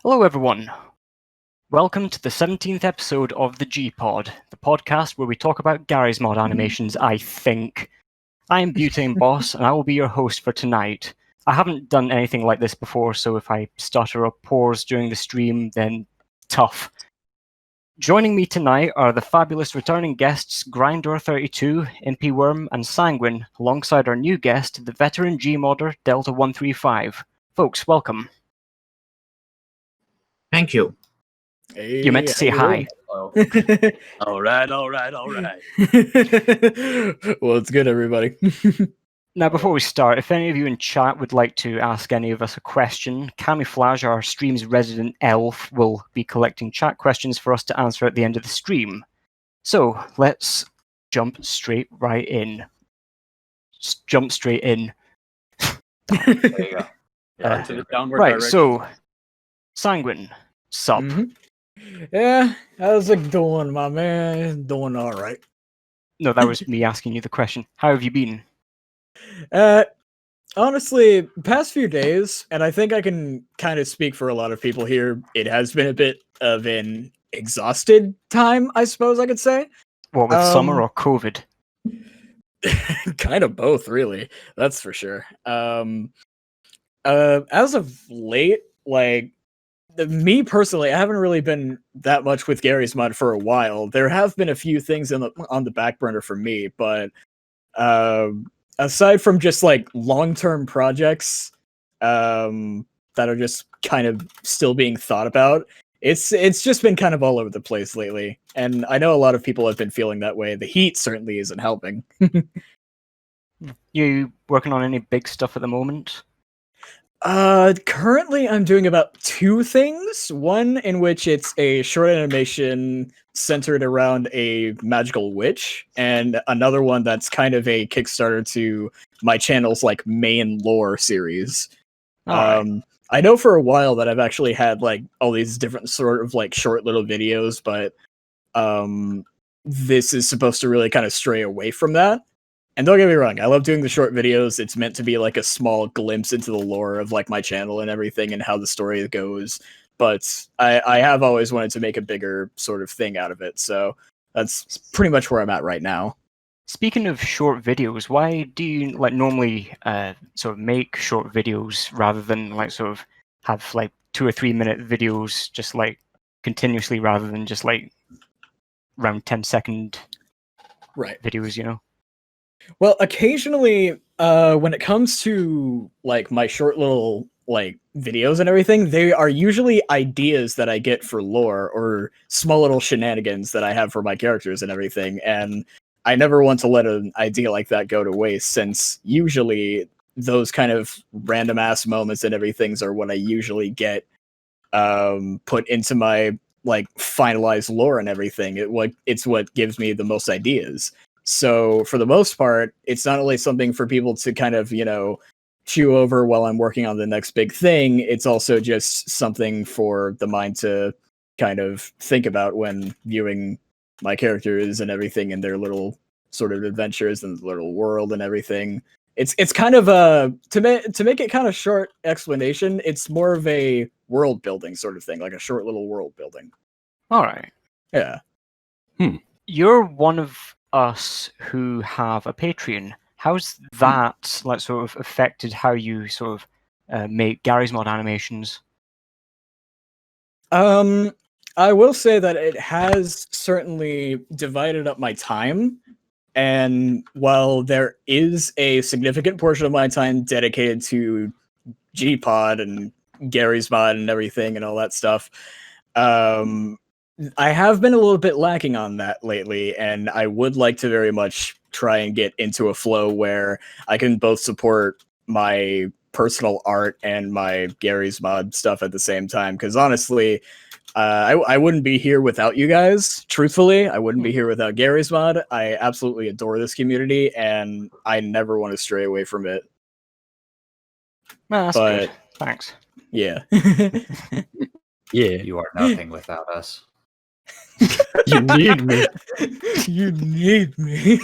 Hello everyone. Welcome to the 17th episode of the G-Pod, the podcast where we talk about Gary's Mod animations, I think. I am Butane Boss, and I will be your host for tonight. I haven't done anything like this before, so if I stutter or pause during the stream, then tough. Joining me tonight are the fabulous returning guests Grinder32, MP Worm, and Sanguine, alongside our new guest, the veteran G-modder Delta135. Folks, welcome. Thank you. Hey, you meant to say hi. all right. Well, it's good, everybody. Now, before we start, if any of you in chat would like to ask any of us a question, Camouflage, our stream's resident elf, will be collecting chat questions for us to answer at the end of the stream. So, let's jump straight right in. Just jump straight in. There you go. To the downward right, direction. so, Sanguine, sup? Yeah, how's it doing, my man? Doing all right. No, that was me asking you the question. How have you been? Honestly, past few days, and I think I can kind of speak for a lot of people here, it has been a bit of an exhausted time, I suppose I could say. What, with summer or COVID? Kind of both, really. That's for sure. As of late, like, me personally, I haven't really been that much with Gary's Mod for a while. There have been a few things on the back burner for me, but aside from just like long-term projects that are just kind of still being thought about, it's just been kind of all over the place lately. And I know a lot of people have been feeling that way. The heat certainly isn't helping. You working on any big stuff at the moment? Currently I'm doing about two things. One in which it's a short animation centered around a magical witch, and another one that's kind of a Kickstarter to my channel's like main lore series. Right. I know for a while that I've actually had like all these different sort of like short little videos, but this is supposed to really kind of stray away from that. And don't get me wrong, I love doing the short videos. It's meant to be like a small glimpse into the lore of like my channel and everything and how the story goes. But I have always wanted to make a bigger sort of thing out of it. So that's pretty much where I'm at right now. Speaking of short videos, why do you like normally sort of make short videos rather than like sort of have like 2 or 3 minute videos just like continuously rather than just like around 10-second videos, you know? Well, occasionally, when it comes to like my short little like videos and everything, they are usually ideas that I get for lore or small little shenanigans that I have for my characters and everything. And I never want to let an idea like that go to waste, since usually those kind of random ass moments and everything's are what I usually get put into my like finalized lore and everything. It's what gives me the most ideas. So for the most part, it's not only something for people to kind of, you know, chew over while I'm working on the next big thing, it's also just something for the mind to kind of think about when viewing my characters and everything and their little sort of adventures and the little world and everything. It's kind of a to make it kind of short explanation, it's more of a world building sort of thing, like a short little world building. All right. Yeah. You're one of us who have a Patreon. How's that like sort of affected how you sort of make Gary's Mod animations? I will say that it has certainly divided up my time. And while there is a significant portion of my time dedicated to G-Pod and Gary's Mod and everything and all that stuff, I have been a little bit lacking on that lately, and I would like to very much try and get into a flow where I can both support my personal art and my Gary's Mod stuff at the same time. Because honestly, I wouldn't be here without you guys. Truthfully, I wouldn't be here without Gary's Mod. I absolutely adore this community, and I never want to stray away from it. Well, that's good. Thanks. Yeah. Yeah, you are nothing without us. You need me. You need me.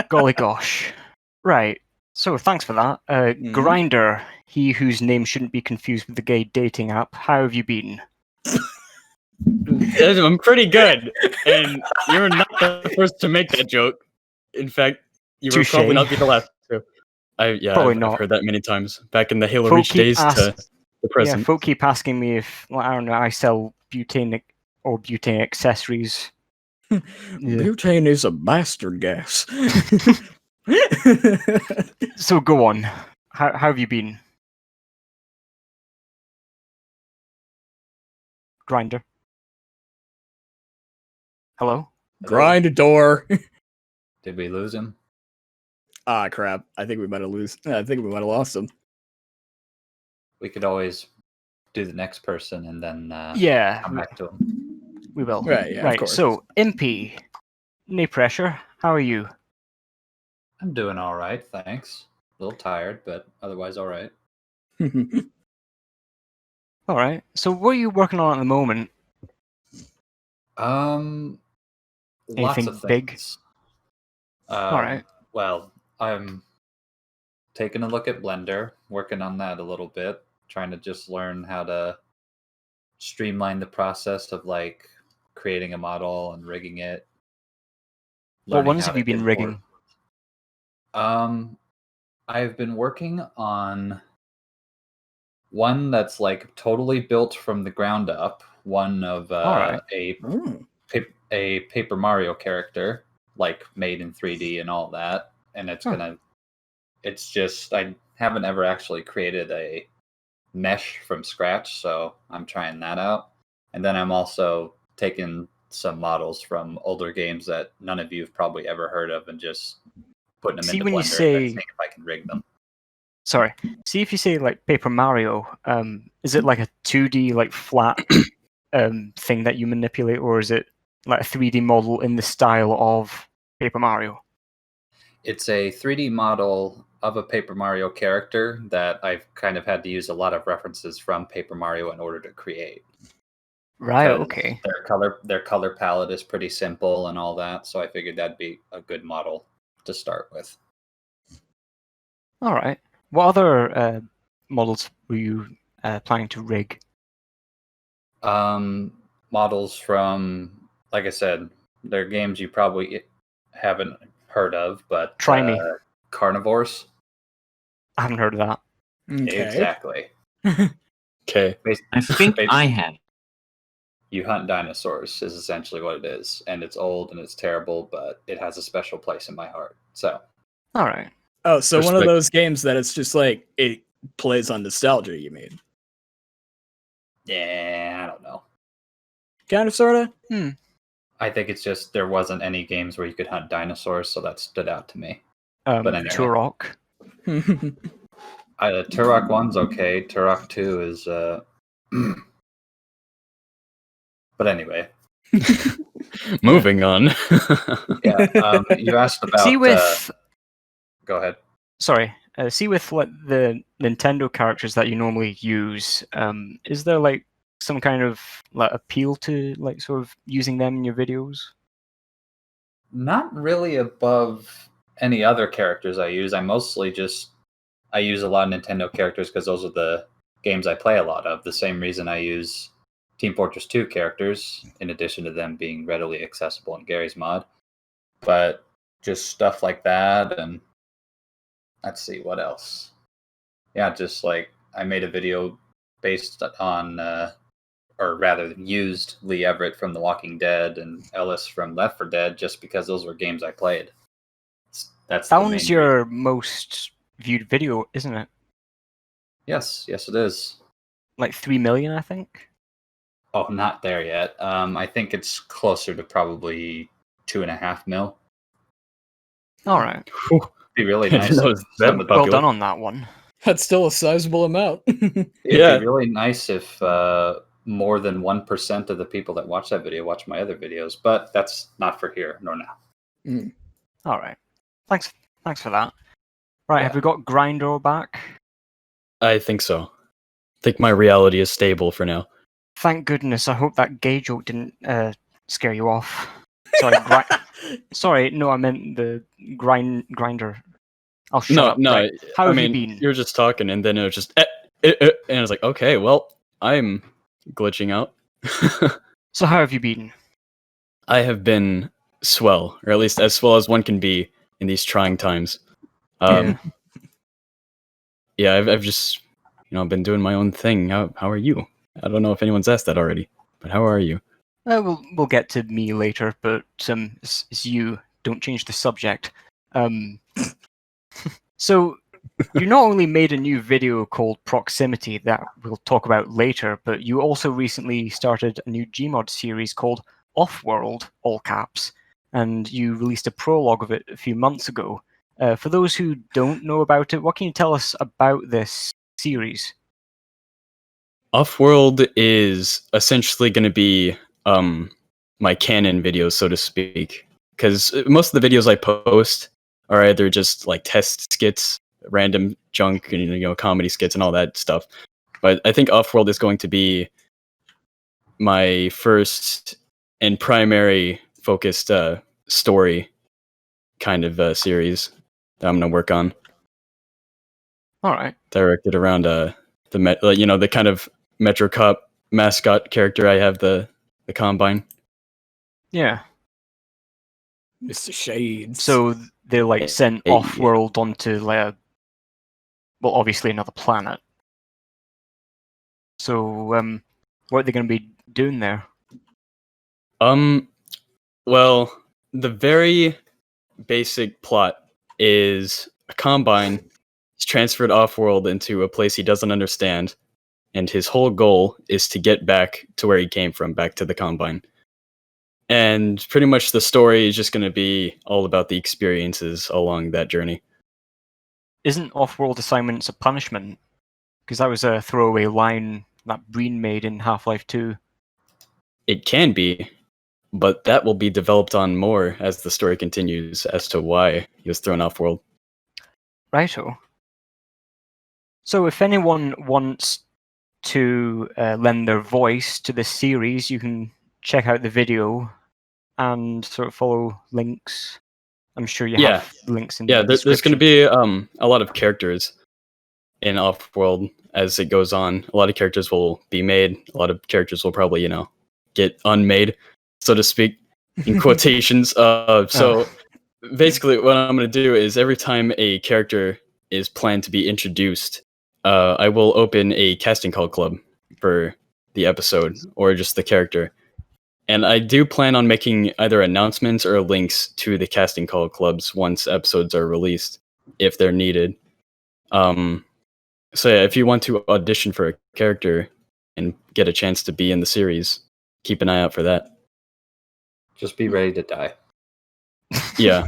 Golly gosh. Right. So thanks for that. Grinder, he whose name shouldn't be confused with the gay dating app. How have you been? I'm pretty good, and you're not the first to make that joke. In fact, you will Touche. probably not be the last to. Probably I've not. heard that many times. Back in the Halo Folk Reach keep days to the present. Yeah, folk keep asking me if, I don't know, I sell butane or butane accessories. Yeah. Butane is a bastard gas. So go on. How have you been? Grinder. Hello? Grind a door. Did we lose him? Ah, crap. I think we might have lost him. We could always do the next person and then Yeah, come back to him. we will. Right, yeah, of course. So, MP, no pressure. How are you? I'm doing all right, thanks. A little tired, but otherwise all right. All right. So, what are you working on at the moment? Lots Anything of big? things. All right. Well, I'm taking a look at Blender, working on that a little bit, trying to just learn how to streamline the process of like creating a model and rigging it. What learning ones how have you to been import- rigging? I've been working on one that's like totally built from the ground up. One of Alright. a Paper Mario character, like made in 3D and all that. And it's just I haven't ever actually created a mesh from scratch, so I'm trying that out. And then I'm also taking some models from older games that none of you have probably ever heard of and just putting them See, into when Blender you and say- then seeing if I can rig them. Sorry. See, if you say like Paper Mario, is it like a 2D like flat thing that you manipulate, or is it like a 3D model in the style of Paper Mario? It's a 3D model of a Paper Mario character that I've kind of had to use a lot of references from Paper Mario in order to create. Right. 'Cause Okay. Their color palette is pretty simple and all that, so I figured that'd be a good model to start with. All right. What other models were you planning to rig? Models from, like I said, they're games you probably haven't heard of, but Try me. Carnivores. I haven't heard of that. Okay. Exactly. Okay. I think I have. You hunt dinosaurs is essentially what it is, and it's old and it's terrible, but it has a special place in my heart. So, All right. Oh, so one of Respect. those games that it's just like it plays on nostalgia, you mean? yeah, I don't know. Kind of, sorta? I think it's just there wasn't any games where you could hunt dinosaurs, so that stood out to me. But anyway. Turok. Turok 1's okay. Turok 2 is but anyway. Moving on. Yeah. You asked about See with go ahead. sorry. See with like the Nintendo characters that you normally use. Is there like some kind of like appeal to like sort of using them in your videos? Not really above any other characters I use. I use a lot of Nintendo characters because those are the games I play a lot of. The same reason I use Team Fortress 2 characters, in addition to them being readily accessible in Gary's mod. But just stuff like that, and let's see what else. Yeah, just like I made a video based on, or rather used Lee Everett from The Walking Dead and Ellis from Left 4 Dead, just because those were games I played. That's That the main one's reason. your most viewed video, isn't it? Yes, it is. Like 3 million, I think. Oh, not there yet. I think it's closer to probably 2.5 mil. All right. Be really I nice. didn't know it if was that some of the- Well popular. done on that one. That's still a sizable amount. It'd Yeah. be really nice if more than 1% of the people that watch that video watch my other videos, but that's not for here nor now. All right. Thanks for that. Right, have Yeah. we got Grinder back? I think so. I think my reality is stable for now. Thank goodness. I hope that gay joke didn't scare you off. Sorry, sorry. No, I meant the grinder. I'll shut up. No. Right. How I have mean, you been? you were just talking, and then it was just, and I was like, okay, well, I'm glitching out. So how have you been? I have been swell, or at least as swell as one can be in these trying times. Yeah, I've just, been doing my own thing. How are you? I don't know if anyone's asked that already, but how are you? We'll get to me later, but it's you. Don't change the subject. So you not only made a new video called Proximity that we'll talk about later, but you also recently started a new Gmod series called Offworld, all caps, and you released a prologue of it a few months ago. For those who don't know about it, what can you tell us about this series? Offworld is essentially going to be my canon videos, so to speak, because most of the videos I post are either just like test skits, random junk, and comedy skits and all that stuff. But I think Offworld is going to be my first and primary focused story kind of series that I'm going to work on. All right. Directed around the kind of Metro Cop mascot character I have, the Combine. Yeah. Mr. Shades. So they're like sent Hey. off-world onto obviously another planet. So what are they going to be doing there? Well, the very basic plot is a Combine is transferred off-world into a place he doesn't understand, and his whole goal is to get back to where he came from, back to the Combine. And pretty much the story is just going to be all about the experiences along that journey. Isn't off-world assignments a punishment? Because that was a throwaway line that Breen made in Half-Life 2. It can be, but that will be developed on more as the story continues as to why he was thrown off-world. Righto. So if anyone wants to lend their voice to this series, you can check out the video and sort of follow links. I'm sure you have links in the description. There's going to be a lot of characters in Off-World as it goes on. A lot of characters will be made. A lot of characters will probably, get unmade, so to speak, in quotations. So basically what I'm going to do is every time a character is planned to be introduced, I will open a casting call club for the episode or just the character. And I do plan on making either announcements or links to the casting call clubs once episodes are released, if they're needed. So yeah, if you want to audition for a character and get a chance to be in the series, keep an eye out for that. Just be ready to die. Yeah.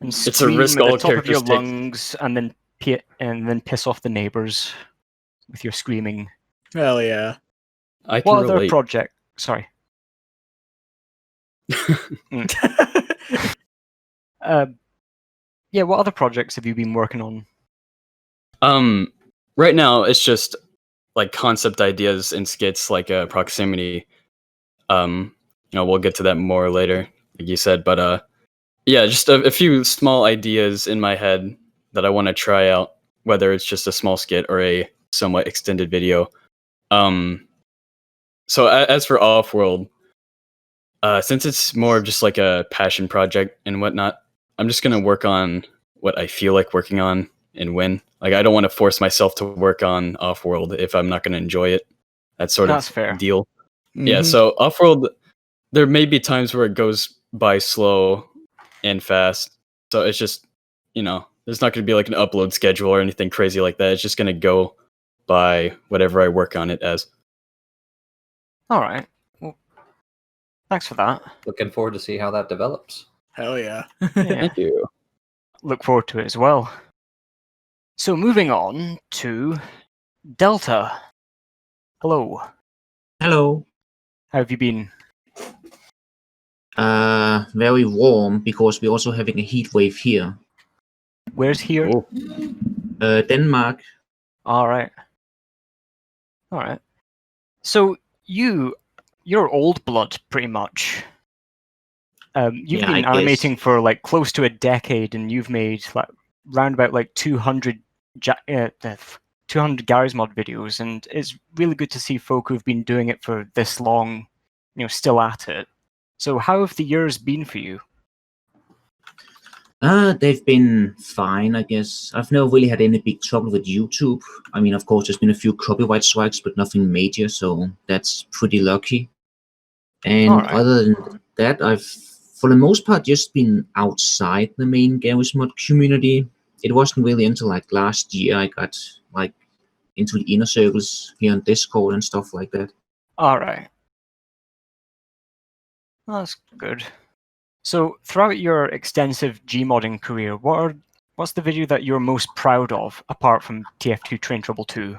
And It's a risk at all the top of your characters take. lungs, and then piss off the neighbors with your screaming. Hell yeah. I can What other relate. project? Sorry. Yeah, what other projects have you been working on? Right now it's just like concept ideas and skits like Proximity. We'll get to that more later, like you said, but yeah, just a few small ideas in my head that I want to try out, whether it's just a small skit or a somewhat extended video. So as for Off-World, since it's more of just like a passion project and whatnot, I'm just gonna work on what I feel like working on and when. Like, I don't want to force myself to work on Off-World if I'm not gonna enjoy it. That's That's of fair. deal. Mm-hmm. Yeah, so Off-World, there may be times where it goes by slow and fast. So it's just, there's not going to be like an upload schedule or anything crazy like that. It's just going to go by whatever I work on it as. All right. Well, thanks for that. Looking forward to see how that develops. Hell yeah. Yeah. Thank you. Look forward to it as well. So moving on to Delta. Hello. Hello. How have you been? Very warm because we're also having a heat wave here. Where's here? Cool. Denmark. All right. So you're old blood, pretty much. You've Yeah, been I animating guess. for like close to a decade, and you've made like round about like 200 200 Garry's Mod videos, and it's really good to see folk who've been doing it for this long, still at it. So how have the years been for you? They've been fine, I guess. I've never really had any big trouble with YouTube. I mean, of course, there's been a few copyright strikes, but nothing major, so that's pretty lucky. And Alright. other than that, I've, for the most part, just been outside the main Garry's Mod community. It wasn't really until like last year I got like into the inner circles here on Discord and stuff like that. Alright. That's good. So, throughout your extensive Gmodding career, what's the video that you're most proud of, apart from TF2 Train Trouble 2?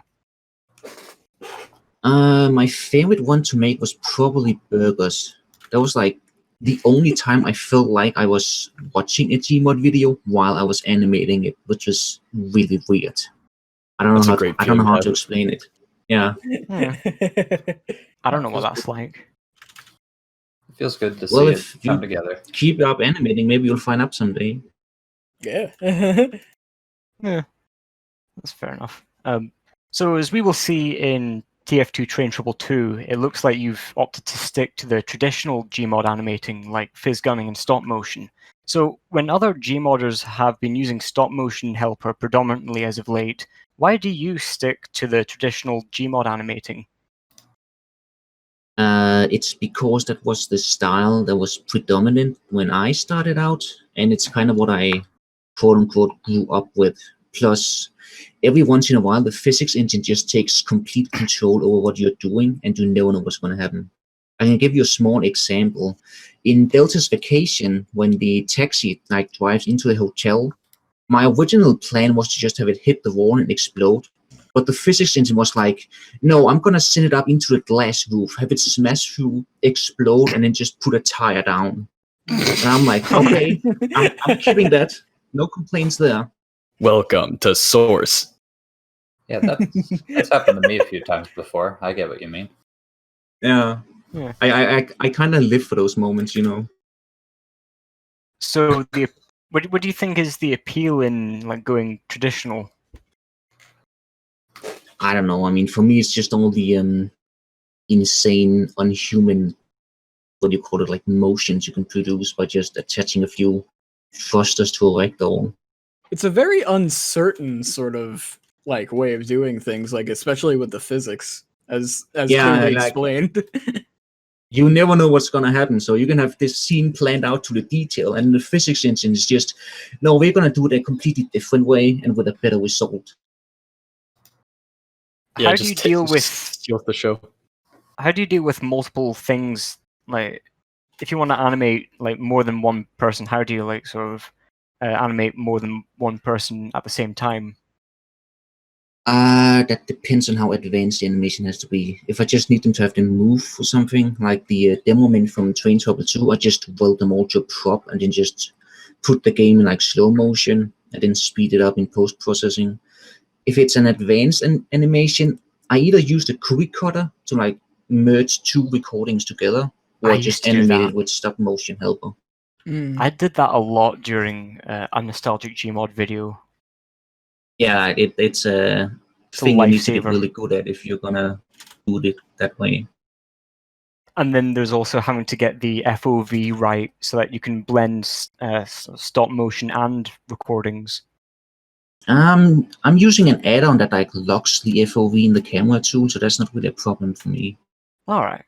My favorite one to make was probably burgers. That was like the only time I felt like I was watching a Gmod video while I was animating it, which was really weird. I don't know how to explain it. Yeah. I don't know what that's like. It feels good to see it come together. Keep up animating, maybe you'll find out someday. Yeah. Yeah, that's fair enough. So as we will see in TF2 Train Trouble 2, it looks like you've opted to stick to the traditional Gmod animating, like fizz gunning and stop motion. So when other Gmodders have been using stop motion helper predominantly as of late, why do you stick to the traditional Gmod animating? It's because that was the style that was predominant when I started out, and it's kind of what I quote-unquote grew up with. Plus, every once in a while, the physics engine just takes complete control over what you're doing, and you never know what's going to happen. I can give you a small example. In Delta's Vacation, when the taxi drives into the hotel, my original plan was to just have it hit the wall and explode. But the physics engine was like, no, I'm going to send it up into the glass roof, have it smash through, explode, and then just put a tire down. And I'm like, okay, I'm keeping that. No complaints there. Welcome to Source. Yeah, that's happened to me a few times before. I get what you mean. Yeah. I kind of live for those moments, So what do you think is the appeal in like going traditional? I don't know. I mean, for me, it's just all the insane, unhuman, what do you call it, like motions you can produce by just attaching a few thrusters to a vector. It's a very uncertain sort of like way of doing things, like especially with the physics, as clearly explained. You never know what's gonna happen, so you can have this scene planned out to the detail, and the physics engine is just, no, we're gonna do it a completely different way and with a better result. Yeah, How do you deal with steal the show? How do you deal with multiple things? Like, if you want to animate like more than one person, how do you like sort of animate more than one person at the same time? That depends on how advanced the animation has to be. If I just need them to have them move or something, like the demo men from Train Trouble 2, I just weld them all to a prop and then just put the game in like slow motion and then speed it up in post-processing. If it's an advanced animation, I either use the cookie cutter to like merge two recordings together, or just animate it with stop motion helper. I did that a lot during a nostalgic Gmod video. Yeah, it's a thing you need to be really good at if you're gonna do it that way. And then there's also having to get the FOV right so that you can blend stop motion and recordings. I'm using an add-on that like locks the FOV in the camera too, so that's not really a problem for me. All right.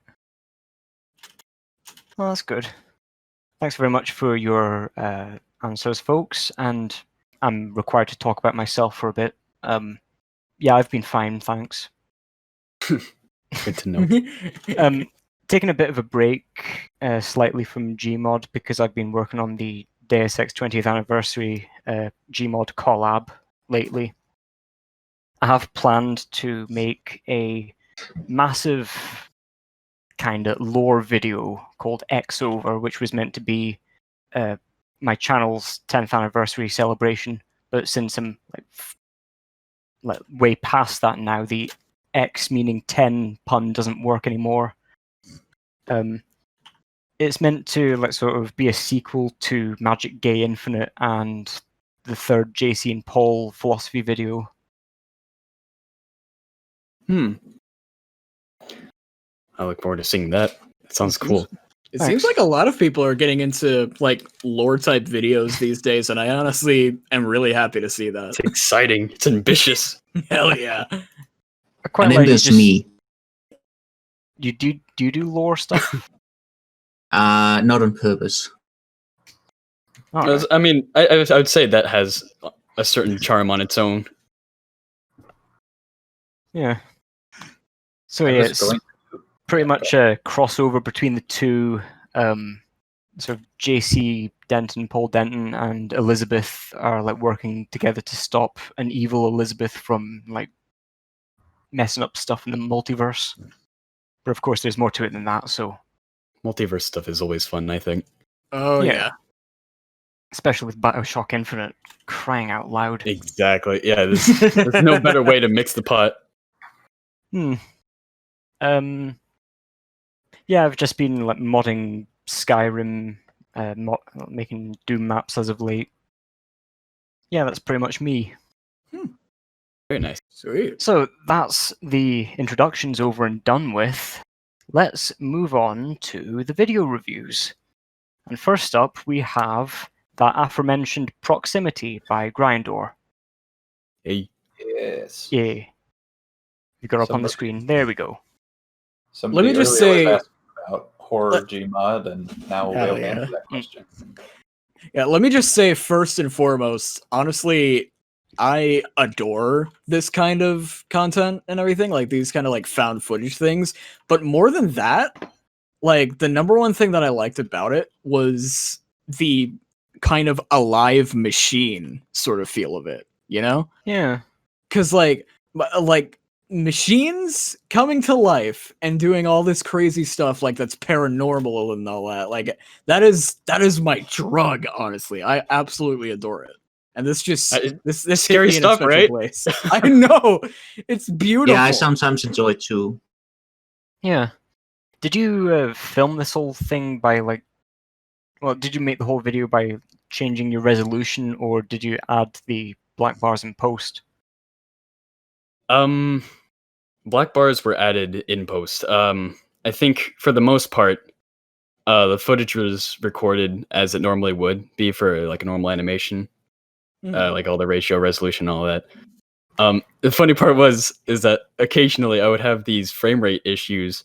Well, that's good. Thanks very much for your answers, folks. And I'm required to talk about myself for a bit. Yeah, I've been fine, thanks. Good to know. Taking a bit of a break slightly from Gmod because I've been working on the Deus Ex 20th anniversary Gmod collab lately. I have planned to make a massive kind of lore video called X Over, which was meant to be my channel's 10th anniversary celebration. But since I'm like way past that now, the X meaning 10 pun doesn't work anymore. It's meant to like sort of be a sequel to Magic Gay Infinite and the third JC and Paul philosophy video. I look forward to seeing that. It sounds cool. It Thanks. seems like a lot of people are getting into like lore type videos these days, and I honestly am really happy to see that. It's exciting. It's ambitious. Hell yeah! I quite And then like there's just, me. You do you do lore stuff? Not on purpose. All right. I mean, I would say that has a certain charm on its own. Yeah. So I yeah, was it's going- pretty much a crossover between the two. Sort of JC Denton, Paul Denton, and Elizabeth are like working together to stop an evil Elizabeth from like messing up stuff in the multiverse. But of course, there's more to it than that. So Multiverse stuff is always fun, I think. Oh Yeah. yeah. especially with Bioshock Infinite, crying out loud. Exactly. Yeah, there's no better way to mix the pot. Yeah, I've just been like modding Skyrim, making Doom maps as of late. Yeah, that's pretty much me. Very nice. Sweet. So that's the introductions over and done with. Let's move on to the video reviews. And first up, we have that aforementioned Proximity by Grindor. Hey, Yes. Yeah. You got up on the Somebody- screen. There we go. Somebody Let me just earlier was say- asking about horror Gmod, and now we'll be Hell able to yeah. answer that question. Yeah, let me just say first and foremost, honestly, I adore this kind of content and everything, like these kind of like found footage things. But more than that, like the number one thing that I liked about it was the kind of alive machine sort of feel of it, you know? Yeah. Because like machines coming to life and doing all this crazy stuff like that's paranormal and all that, like that is my drug, honestly. I absolutely adore it. And this just this scary hit me in a stuff, special right? place. I know, it's beautiful. Yeah, I sometimes enjoy it too. Yeah. Did you film this whole thing by like... Well, did you make the whole video by changing your resolution, or did you add the black bars in post? Black bars were added in post. I think for the most part, the footage was recorded as it normally would be for like a normal animation, like all the ratio, resolution, all that. The funny part is that occasionally I would have these frame rate issues,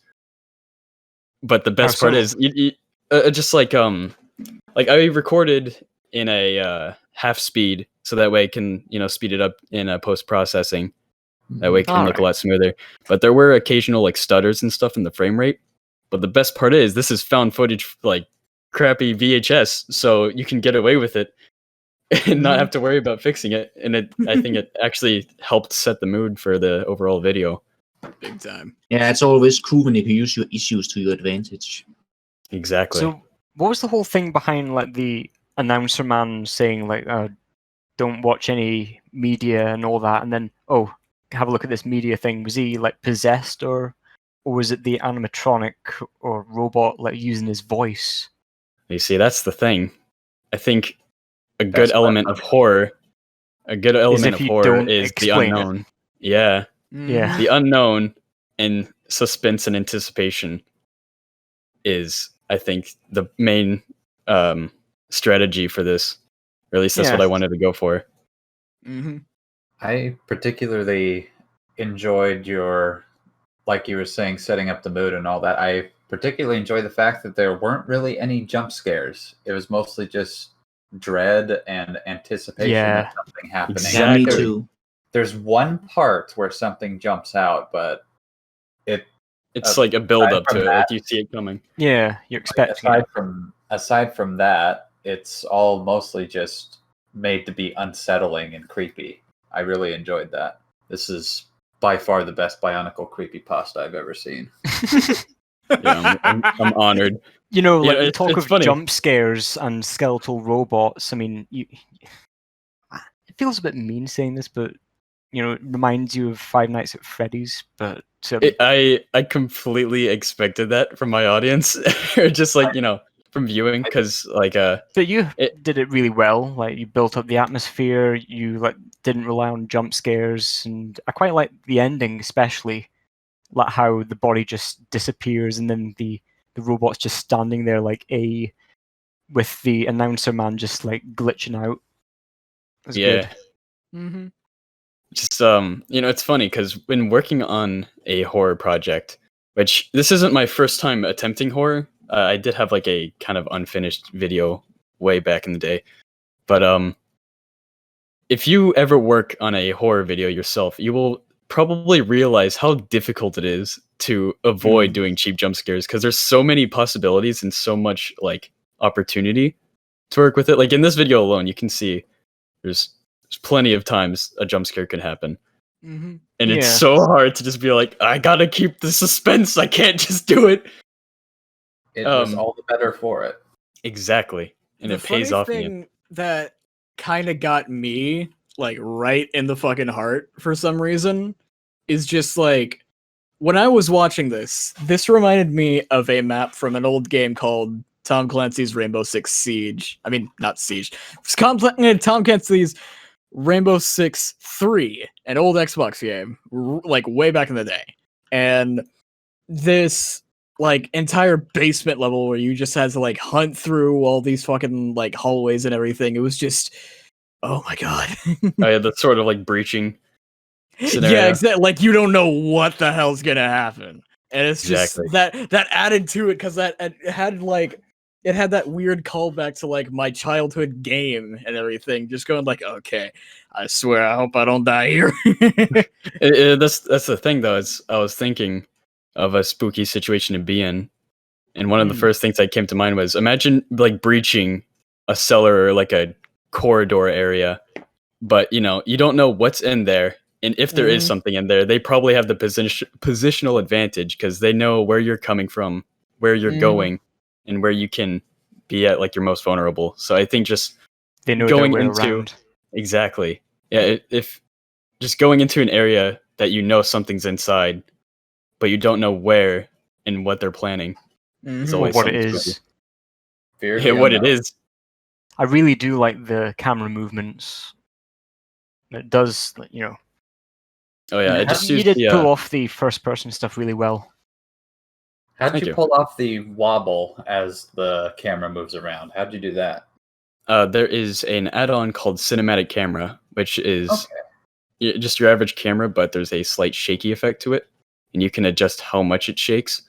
but the best part so? is just like I recorded in a half speed, so that way I can speed it up in post processing. That way it can look a lot smoother. But there were occasional like stutters and stuff in the frame rate. But the best part is this is found footage, like crappy VHS, so you can get away with it and not have to worry about fixing it. And I think it actually helped set the mood for the overall video. Big time. Yeah, it's always cool when you can use your issues to your advantage. Exactly. So, what was the whole thing behind like the announcer man saying like, "Don't watch any media" and all that, and then have a look at this media thing? Was he like possessed, or was it the animatronic or robot like using his voice? You see, that's the thing. I think a That's good what element of horror, if of you horror don't is the explain it. unknown. Yeah, Yeah. the unknown and suspense and anticipation is, I think, the main strategy for this. Or at least that's what I wanted to go for. Mm-hmm. I particularly enjoyed your, like you were saying, setting up the mood and all that. I particularly enjoy the fact that there weren't really any jump scares. It was mostly just dread and anticipation of something happening. Exactly. Yeah, me There- too. There's one part where something jumps out, but It's like a build up from to it, that- like you see it coming. Yeah, you're expecting it. aside from that, it's all mostly just made to be unsettling and creepy. I really enjoyed that. This is by far the best Bionicle creepypasta I've ever seen. Yeah, I'm honored. You know, like Yeah, the it's- talk it's of funny. jump scares and skeletal robots. I mean, it feels a bit mean saying this, but it reminds you of Five Nights at Freddy's. But I completely expected that from my audience. Just like, from viewing because But you It- did it really well. Like you built up the atmosphere. You like didn't rely on jump scares, and I quite like the ending, especially like how the body just disappears and then the robot's just standing there like with the announcer man just like glitching out. It was yeah. good. Mm-hmm. Just it's funny because when working on a horror project, which this isn't my first time attempting horror, I did have like a kind of unfinished video way back in the day. But if you ever work on a horror video yourself, you will probably realize how difficult it is to avoid doing cheap jump scares because there's so many possibilities and so much like opportunity to work with it. Like in this video alone, you can see there's plenty of times a jump scare can happen. Mm-hmm. And it's Yeah. so hard to just be like, I gotta keep the suspense. I can't just do it. It was all the better for it. Exactly. And The it pays funny off. in the end. thing that kind of got me like right in the fucking heart for some reason is just like when I was watching this reminded me of a map from an old game called Tom Clancy's Rainbow Six Siege. I mean, not Siege. It's Tom Clancy's Rainbow Six 3, an old Xbox game, like way back in the day. And this like entire basement level where you just had to like hunt through all these fucking like hallways and everything. It was just, oh my god. Oh yeah, that's sort of like breaching scenario. Yeah, exactly. Like you don't know what the hell's gonna happen, and it's Exactly. just that added to it because that it had like it had that weird callback to like my childhood game and everything. Just going like, okay, I swear, I hope I don't die here. That's the thing though. Is I was thinking of a spooky situation to be in, and one of the first things that came to mind was imagine like breaching a cellar or like a corridor area, but you don't know what's in there, and if there is something in there, they probably have the positional advantage because they know where you're coming from, where you're going, and where you can be at like your most vulnerable. So I think just They know going their way into around. exactly, yeah. If just going into an area that you know something's inside, but you don't know where and what they're planning. It's Or always what it something is. spooky. Fear Yeah, the what it unknown. is. I really do like the camera movements. It does, Oh yeah, I just you used did the. pull off the first person stuff really well. How'd Thank you you. pull off the wobble as the camera moves around? How'd you do that? There is an add-on called Cinematic Camera, which is Okay. just your average camera, but there's a slight shaky effect to it, and you can adjust how much it shakes.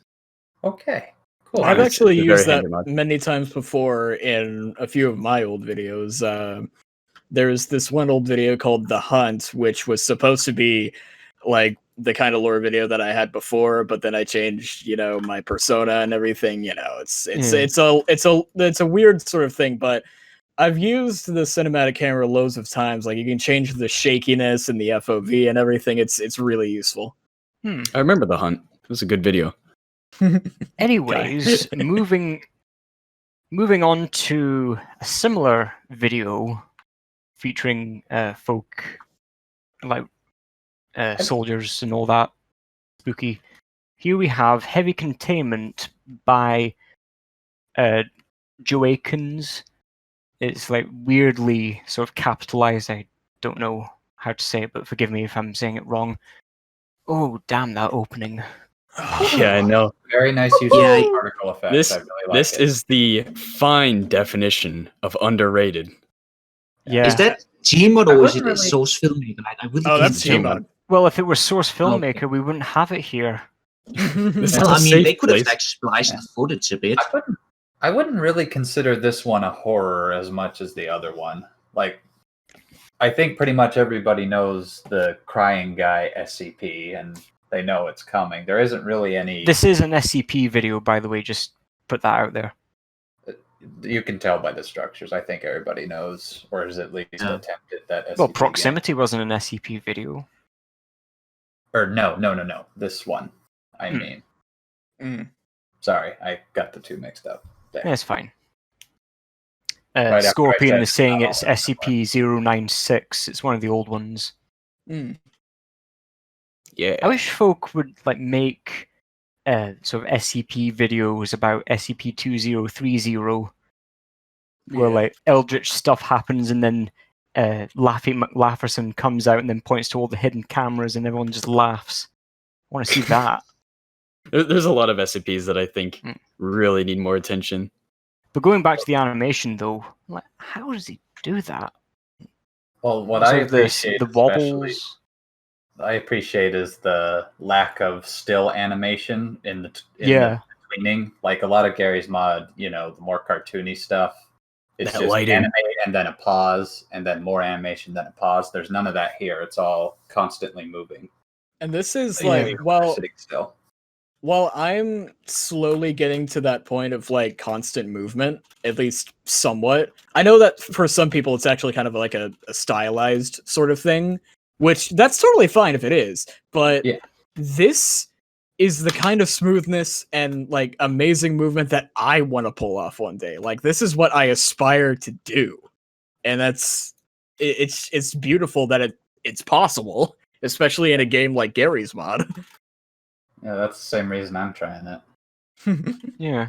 Okay. Cool. I've It's actually a very used that handy mod. many times before in a few of my old videos. There's this one old video called The Hunt, which was supposed to be like the kind of lore video that I had before, but then I changed, my persona and everything. It's a weird sort of thing, but I've used the cinematic camera loads of times. Like you can change the shakiness and the FOV and everything. It's really useful. I remember The Hunt. It was a good video. Anyways, moving on to a similar video featuring folk like soldiers and all that spooky. Here we have Heavy Containment by Joe Akins. It's like weirdly sort of capitalized. I don't know how to say it, but forgive me if I'm saying it wrong. Oh, damn that opening. Yeah, I know. Very nice use Yeah, of particle effects. This I really like this it. is the fine definition of underrated. Yeah. Is that Gmod I or is wouldn't it a really- source filmmaker? I really Oh, can't that's tell. Gmod. Well, if it was Source Okay. Filmmaker, we wouldn't have it here. This is Well, a I mean, safe they could have place. like spliced the footage a bit. I wouldn't really consider this one a horror as much as the other one. Like, I think pretty much everybody knows the crying guy SCP, and they know it's coming. There isn't really any. This is an SCP video, by the way, just put that out there. You can tell by the structures. I think everybody knows, or is at least attempted that SCP. Well, game. Proximity wasn't an SCP video. Or no. This one. I mean. Sorry, I got the two mixed up. There. Yeah, it's fine. Right after I Scorpion said is saying not it's all that SCP-096. It's one of the old ones. Yeah. I wish folk would like make sort of SCP videos about SCP-2030, where Yeah. like eldritch stuff happens, and then Laffy McLafferson comes out and then points to all the hidden cameras, and everyone just laughs. I want to see that. There's a lot of SCPs that I think really need more attention. But going back to the animation, though, like, how does he do that? Well, what Sort I of appreciate, the especially, wobbles. I appreciate is the lack of still animation in the Yeah. tweening. Like a lot of Gary's mod, the more cartoony stuff, it's That just lighting. animate and then a pause and then more animation, then a pause. There's none of that here. It's all constantly moving. And this is You like, well, sitting still. while I'm slowly getting to that point of like constant movement, at least somewhat, I know that for some people it's actually kind of like a stylized sort of thing, which that's totally fine if it is. But Yeah. this is the kind of smoothness and like amazing movement that I want to pull off one day. Like this is what I aspire to do, and it's beautiful that it's possible, especially in a game like Gary's mod. Yeah, that's the same reason I'm trying it. Yeah.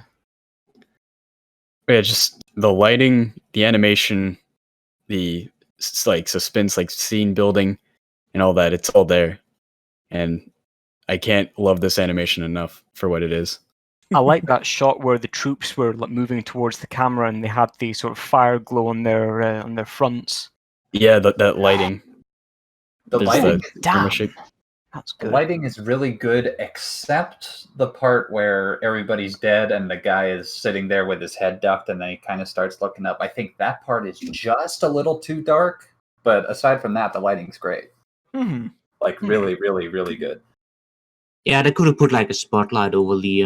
Yeah, just the lighting, the animation, the like suspense, like scene building, and all that. It's all there, and I can't love this animation enough for what it is. I like that shot where the troops were like moving towards the camera and they had the sort of fire glow on their fronts. Yeah, that lighting. The There's lighting, the Damn. camera shake. That's the good. lighting is really good, except the part where everybody's dead and the guy is sitting there with his head ducked, and then he kind of starts looking up. I think that part is just a little too dark, but aside from that, the lighting's great. Mhm. Like really, really, really good. Yeah, they could have put like a spotlight over the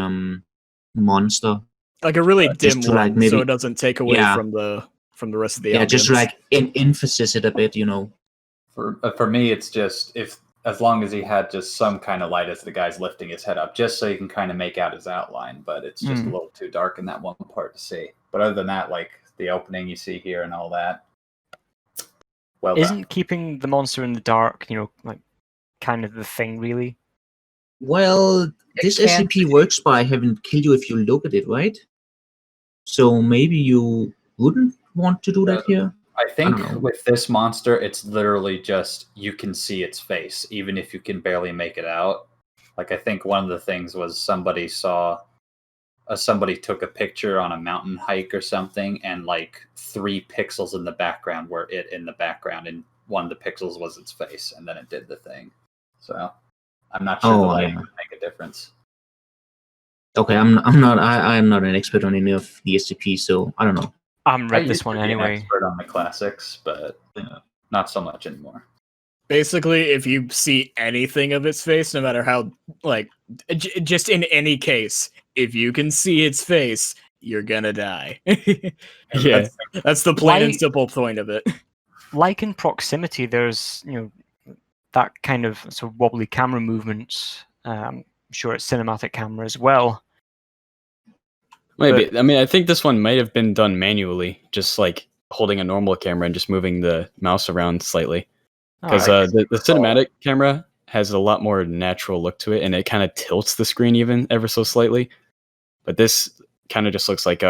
monster. Like a really dim just to, one, like, so maybe- it doesn't take away Yeah. from the rest of the Yeah, just to, ambience. like emphasis it a bit, For me, it's just as long as he had just some kind of light as the guy's lifting his head up, just so you can kind of make out his outline. But it's just a little too dark in that one part to see. But other than that, like the opening you see here and all that, well done. Isn't keeping the monster in the dark, like kind of the thing, really? Well, this It can SCP works by having kill you if you look at it, right? So maybe you wouldn't want to do that here. I think don't know. with this monster, it's literally just you can see its face, even if you can barely make it out. Like I think one of the things was somebody took a picture on a mountain hike or something, and like 3 pixels in the background were it in the background, and one of the pixels was its face, and then it did the thing. So I'm not sure the lighting would make a difference. Okay, I'm not an expert on any of the SCP, so I don't know. I haven't I read this used to one be an anyway. expert on the classics, but not so much anymore. Basically, if you see anything of its face, no matter how, like, just in any case, if you can see its face, you're gonna die. Yeah. That's the plain and Why- simple point of it. Like in Proximity, there's that kind of sort of wobbly camera movements. I'm sure it's cinematic camera as well. Maybe. I mean, I think this one might have been done manually, just like holding a normal camera and just moving the mouse around slightly. Because Alright. the cinematic camera has a lot more natural look to it, and it kind of tilts the screen even ever so slightly. But this kind of just looks like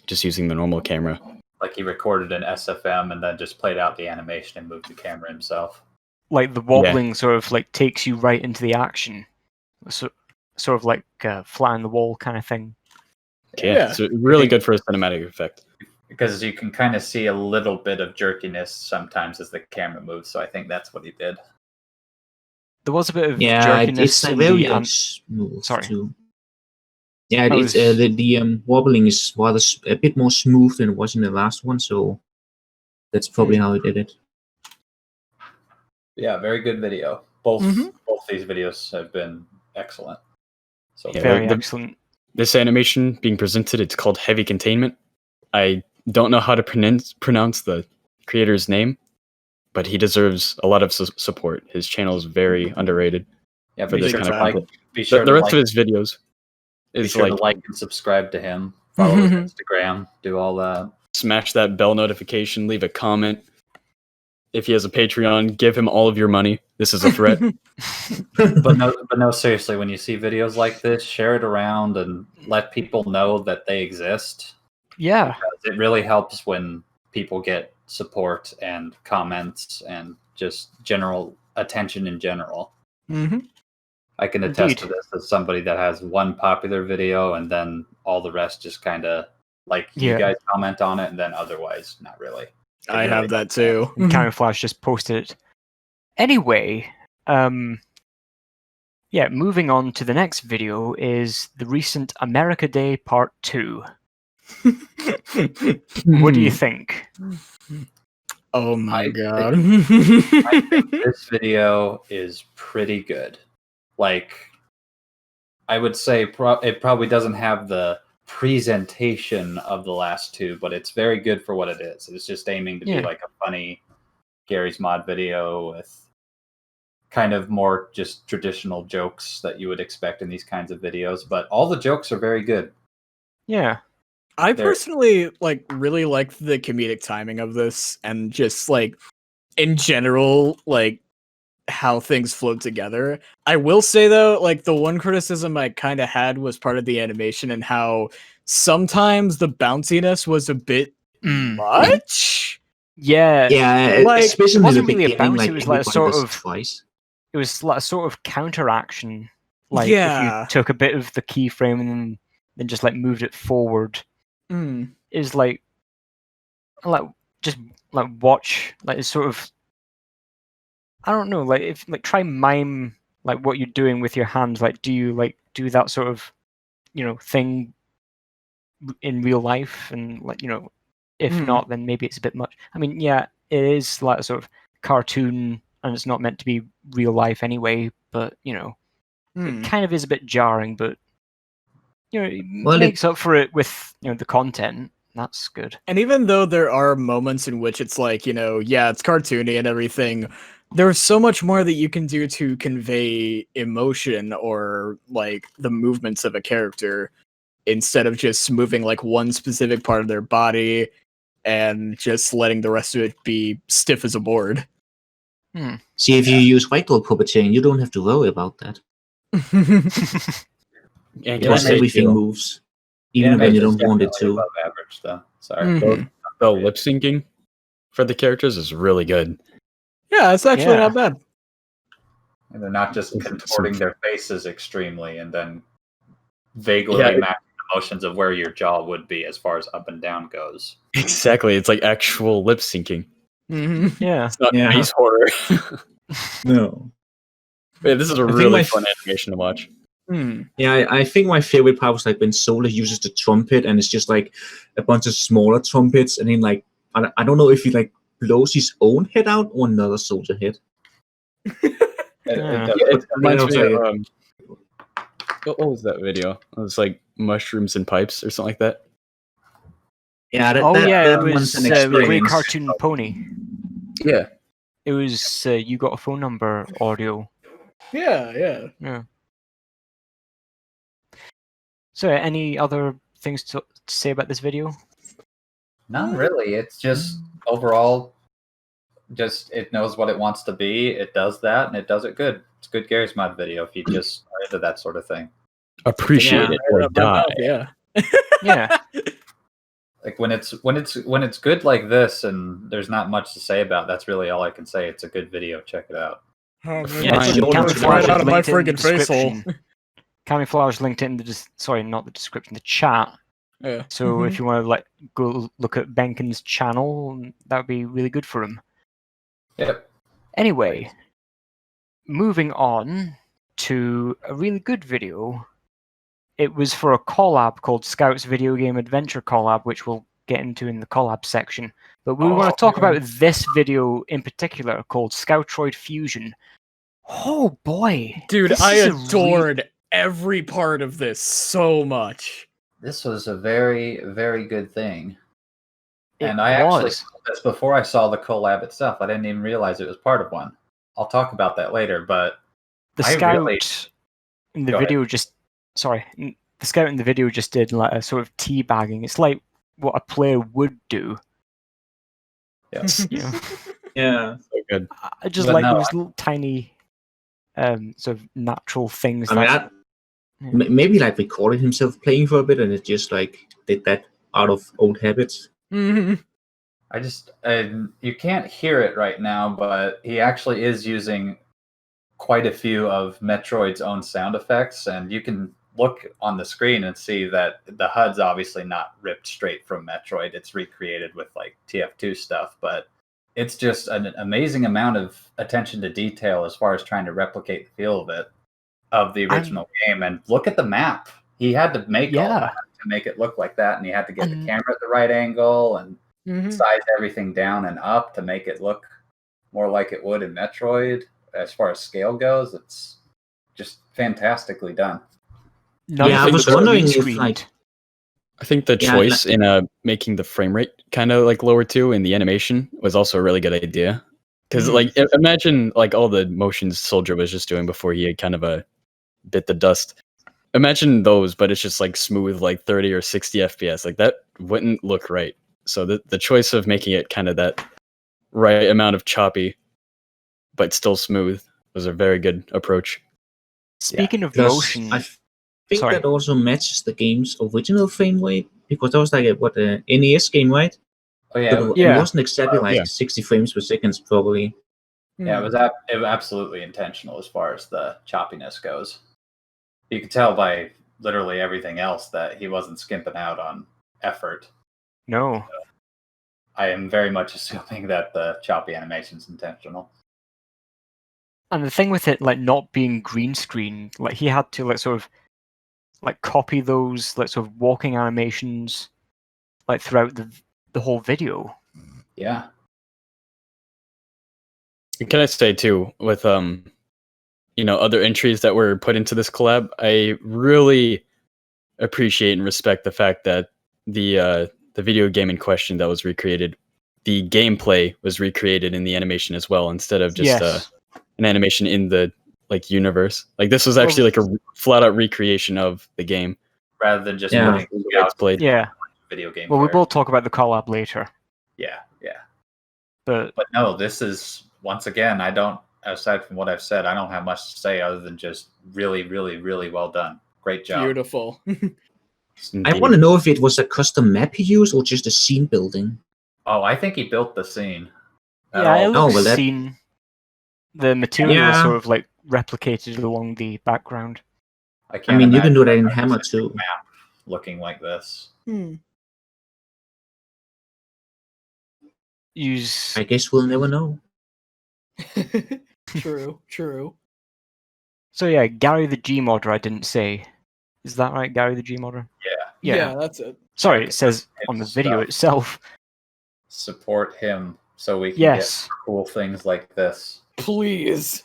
just using the normal camera. Like he recorded an SFM and then just played out the animation and moved the camera himself. Like the wobbling sort of like takes you right into the action. So, sort of like fly on the wall kind of thing. Yeah, it's really good for a cinematic effect. Because you can kind of see a little bit of jerkiness sometimes as the camera moves, so I think that's what he did. There was a bit of Yeah, jerkiness it's like in very the smooth sorry. too. Yeah, I it's was- the wobbling is rather a bit more smooth than it was in the last one, so that's probably how he did it. Yeah, very good video. Both Mhm. these videos have been excellent. So Yeah, very the- excellent. This animation being presented, it's called Heavy Containment. I don't know how to pronounce the creator's name, but he deserves a lot of support. His channel is very underrated yeah, for be this sure kind to of like, content. be sure The to rest like, of his videos be is sure like to like and subscribe to him. Follow his Instagram. Do all that. smash that bell notification, leave a comment. if he has a Patreon, give him all of your money. This is a threat. But no, seriously, when you see videos like this, share it around and let people know that they exist. Yeah. Because it really helps when people get support and comments and just general attention in general. Mm-hmm. I can attest to Indeed. this as somebody that has one popular video and then all the rest just kind of like you Yeah. guys comment on it and then otherwise not really. It I really have that too. And Camouflage just posted it. Anyway, yeah, moving on to the next video is the recent America Day Part 2. What do you think? Oh my I god. I think this video is pretty good. Like, I would say it probably doesn't have the presentation of the last two, but it's very good for what it is. It's just aiming to be Yeah. like a funny Gary's Mod video with kind of more just traditional jokes that you would expect in these kinds of videos. But all the jokes are very good. Yeah. I There- personally really like the comedic timing of this, and just like in general, like how things flowed together. I will say though, like the one criticism I kind of had was part of the animation and how sometimes the bounciness was a bit much. Yeah. Yeah, Like, especially it in the wasn't really a beginning, bounce, like it was like a everybody sort does it of- twice. It was like a sort of counteraction. Like Yeah. if you took a bit of the keyframe and then just like moved it forward, Mm. is like just like watch like it's sort of, I don't know, like if like try mime like what you're doing with your hands. Like do you like do that sort of thing in real life? And like if Hmm. not, then maybe it's a bit much. I mean, yeah, it is like a sort of cartoon and it's not meant to be real life anyway, but Hmm. it kind of is a bit jarring, but it Well, makes up for it with the content. That's good. And even though there are moments in which it's like, yeah, it's cartoony and everything, there's so much more that you can do to convey emotion or like the movements of a character instead of just moving like one specific part of their body and just letting the rest of it be stiff as a board. See, if you use ragdoll puppeteering, you don't have to worry about that. And can I Because say, everything too, moves, even when you don't want it to. Above average, though. Sorry. Mhm. the lip syncing for the characters is really good. Yeah, it's actually Yeah. not bad. And they're not just Some- contorting their faces extremely and then vaguely Yeah, it- matching the motions of where your jaw would be as far as up and down goes. Exactly. It's like actual lip syncing. Mhm. Yeah. It's not Yeah. face horror. No. Yeah, this is a think really my fun animation to watch. Hmm. Yeah, I think my favorite part was like when Solar uses the trumpet and it's just like a bunch of smaller trumpets, and then like I don't know if he like blows his own head out or another soldier head. Yeah. It reminds was me of like- what was that video? It was like mushrooms and pipes or something like that. Yeah, Oh yeah, that it one's was an Great experience. Cartoon Pony. Yeah. It was You Got a Phone Number audio. Yeah. Yeah. So, any other things to say about this video? Not really. It's just overall, just it knows what it wants to be. It does that, and it does it good. It's a good Gary's Mod video if you just are into that sort of thing. Appreciate Yeah. it or die. Yeah. Yeah. Like when it's good like this, and there's not much to say about. That's really all I can say. It's a good video. Check it out. Oh, man, Yeah, that's you like don't right have to out of my linked it in the friggin' face hole. description. Camouflage linked it in the sorry, not the description, the chat. Yeah. So if you want to go look at Benken's channel, that would be really good for him. Yep. Anyway, moving on to a really good video. It was for a collab called Scouts Video Game Adventure Collab, which we'll get into in the collab section. But we want to talk about this video in particular called Scoutroid Fusion. Oh boy. Dude, this I is a adored every part of this so much. This was a very, very good thing. It And I actually was. saw this before I saw the collab itself. I didn't even realize it was part of one. I'll talk about that later, but The I scout really- in the Go ahead. video the scout in the video just did like a sort of teabagging. It's like what a player would do. yes. You know? Yeah. So good. I just But like no, those little tiny, sort of natural things. I mean, that, maybe like recorded himself playing for a bit, and it just like did that out of old habits. Mhm. I just you can't hear it right now, but he actually is using quite a few of Metroid's own sound effects, and you can look on the screen and see that the HUD's obviously not ripped straight from Metroid. It's recreated with like TF2 stuff, but it's just an amazing amount of attention to detail as far as trying to replicate the feel of it, of the original game. And look at the map. He had to make all that to make it look like that, and he had to get the camera at the right angle and size everything down and up to make it look more like it would in Metroid. As far as scale goes, it's just fantastically done. Yeah, I was wondering if like I think the choice in making the frame rate kind of like lower too in the animation was also a really good idea. Because like imagine like all the motions Soldier was just doing before he had kind of bit the dust. Imagine those, but it's just like smooth, like 30 or 60 FPS. Like that wouldn't look right. So the choice of making it kind of that right amount of choppy, but still smooth, was a very good approach. Speaking of plus, motion, I think that also matches the game's original frame rate, because that was like a NES game, right? Oh yeah, So yeah. it wasn't exactly like 60 frames per second, probably. Yeah, it was absolutely intentional as far as the choppiness goes. You could tell by literally everything else that he wasn't skimping out on effort. No. I am very much assuming that the choppy animation is intentional. And the thing with it, like not being green screen, like he had to like sort of like copy those like sort of walking animations like throughout the whole video. Yeah. Can I say too, with other entries that were put into this collab, I really appreciate and respect the fact that the video game in question that was recreated, the gameplay was recreated in the animation as well, instead of just an animation in the like universe. Like this was actually like a flat out recreation of the game, rather than just putting it's played. Yeah. Video game. Well, we will talk about the collab later. Yeah. But no, this is once again. I don't. Aside from what I've said, I don't have much to say other than just really, really, really well done. Great job. Beautiful. I want to know if it was a custom map he used or just a scene building. Oh, I think he built the scene. It looks scene. The material is sort of like replicated along the background. I mean, you can do that in Hammer too. Map looking like this. I guess we'll never know. True. So yeah, Gary the Gmodder, I didn't say. Is that right, Gary the Gmodder? Yeah, that's it. Sorry, it says on the video itself. Support him so we can get cool things like this. Please.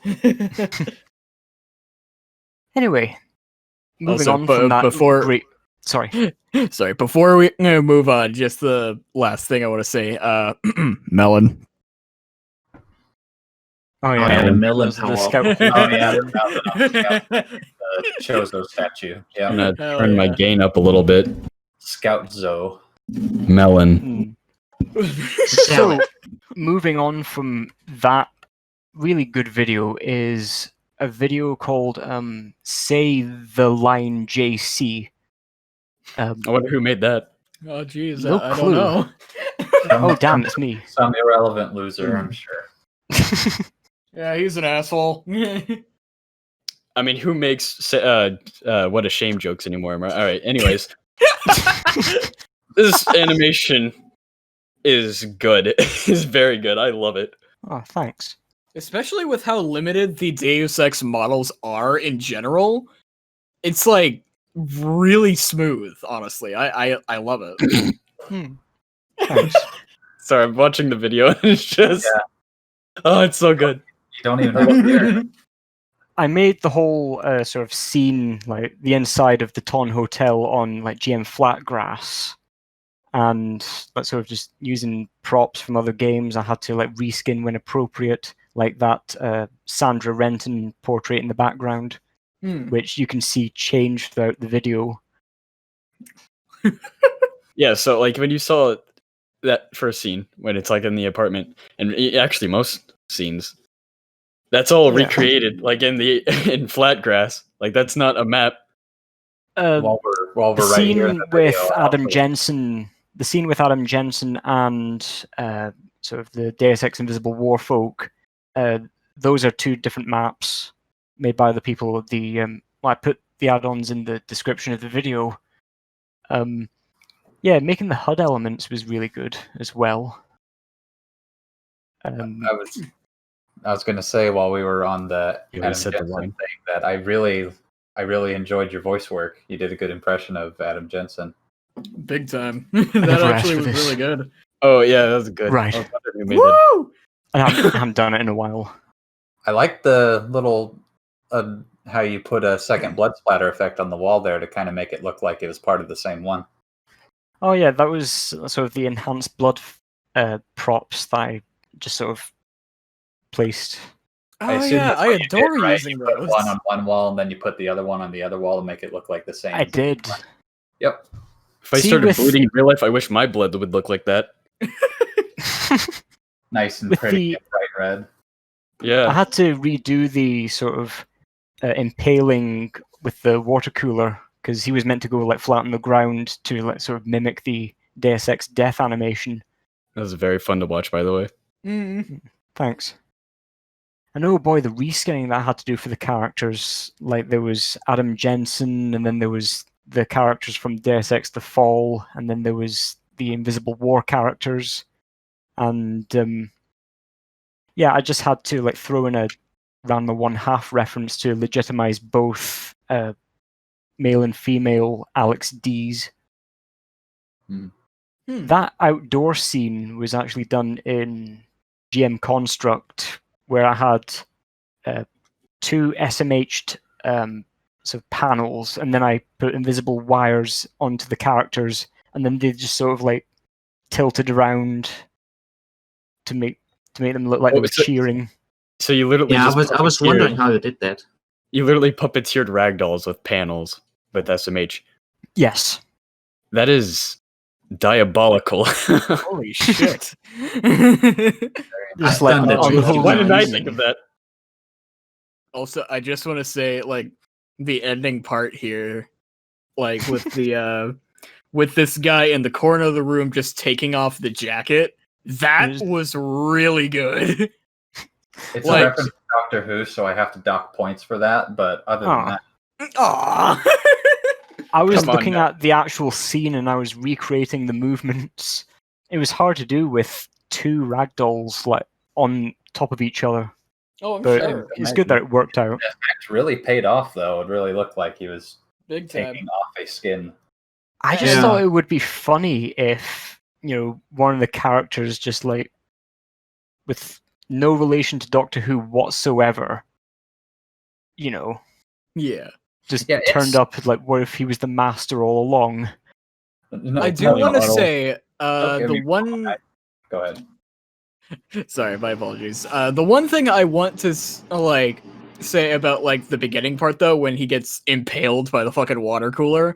Anyway, moving Also, on from that. Sorry, before we move on, just the last thing I want to say. Melon. Oh yeah, melon the scout. Oh yeah, the Chozo statue. Yeah, I'm gonna turn my gain up a little bit. Scout Zo. Melon. So, moving on from that really good video is a video called Say the Line JC. I wonder who made that. Oh geez, no I clue. don't know. Oh damn, it's me. Some irrelevant loser, I'm sure. Yeah, he's an asshole. I mean, who makes what a shame jokes anymore? All right. Anyways, this animation is good. It's very good. I love it. Oh, thanks. Especially with how limited the Deus Ex models are in general, it's like really smooth. Honestly, I love it. Thanks. Sorry, I'm watching the video and it's just it's so good. You don't even know what they're. I made the whole sort of scene, like the inside of the Ton Hotel on like GM Flatgrass, and like sort of just using props from other games. I had to like reskin when appropriate, like that Sandra Renton portrait in the background, which you can see change throughout the video. Yeah, so like when you saw that first scene when it's like in the apartment, and actually most scenes, that's all Yeah. recreated like in flat grass. Like that's not a map. While we're The right here in scene the with video, Adam also- Jensen, the scene with Adam Jensen and sort of the Deus Ex Invisible War folk, those are two different maps made by the people. I put the add-ons in the description of the video. Yeah, making the HUD elements was really good as well. I was going to say while we were on the You Adam already said the Jensen line. thing that I really enjoyed your voice work. You did a good impression of Adam Jensen. Big time. never That asked actually for was this. really good. Oh yeah, that was good. Right. I was wondering who made it. Woo! I haven't done it in a while. I like the little how you put a second blood splatter effect on the wall there to kind of make it look like it was part of the same one. Oh yeah, that was sort of the enhanced blood props that I just sort of placed. Oh assume yeah, that's I what you did, adore right? using You put those. one on one wall and then you put the other one on the other wall to make it look like the same. I did. Yep. If I See, started with- bleeding in real life, I wish my blood would look like that. Nice and With pretty the- and bright red. Yeah. I had to redo the sort of impaling with the water cooler because he was meant to go like flat on the ground to like sort of mimic the Deus Ex death animation. That was very fun to watch, by the way. Mm. Thanks. And oh boy, the reskinning that I had to do for the characters. Like there was Adam Jensen, and then there was the characters from Deus Ex: The Fall, and then there was the Invisible War characters, and yeah, I just had to like throw in a Ranma 1/2 reference to legitimize both male and female Alex D's. That outdoor scene was actually done in GM Construct, where I had two SMH'd sort of panels, and then I put invisible wires onto the characters, and then they just sort of like tilted around to make them look like they were cheering. So you literally Yeah, just I was wondering how you did that. You literally puppeteered ragdolls with panels with SMH. Yes. That is diabolical. Holy shit. Just I've like done that on too. the whole Why did I Amazing. think of that? Also, I just want to say, like, the ending part here, like with the with this guy in the corner of the room just taking off the jacket, that was really good. It's Like- a reference to Doctor Who, so I have to dock points for that. But other than that, Aww. I was Come on looking now. at the actual scene and I was recreating the movements. It was hard to do with two ragdolls like on top of each other, Oh, I'm but sure. it's good that it worked out. it really paid off, though. It really looked like he was Big time. taking off a skin. I just Yeah. thought it would be funny if, you know, one of the characters just like with no relation to Doctor Who whatsoever, you know, Yeah. just Yeah, turned it's- up like what if he was the master all along? No, I do no, want to no, no. say, Okay, the we- one. Go ahead. Sorry, my apologies. The one thing I want to like say about like the beginning part though, when he gets impaled by the fucking water cooler,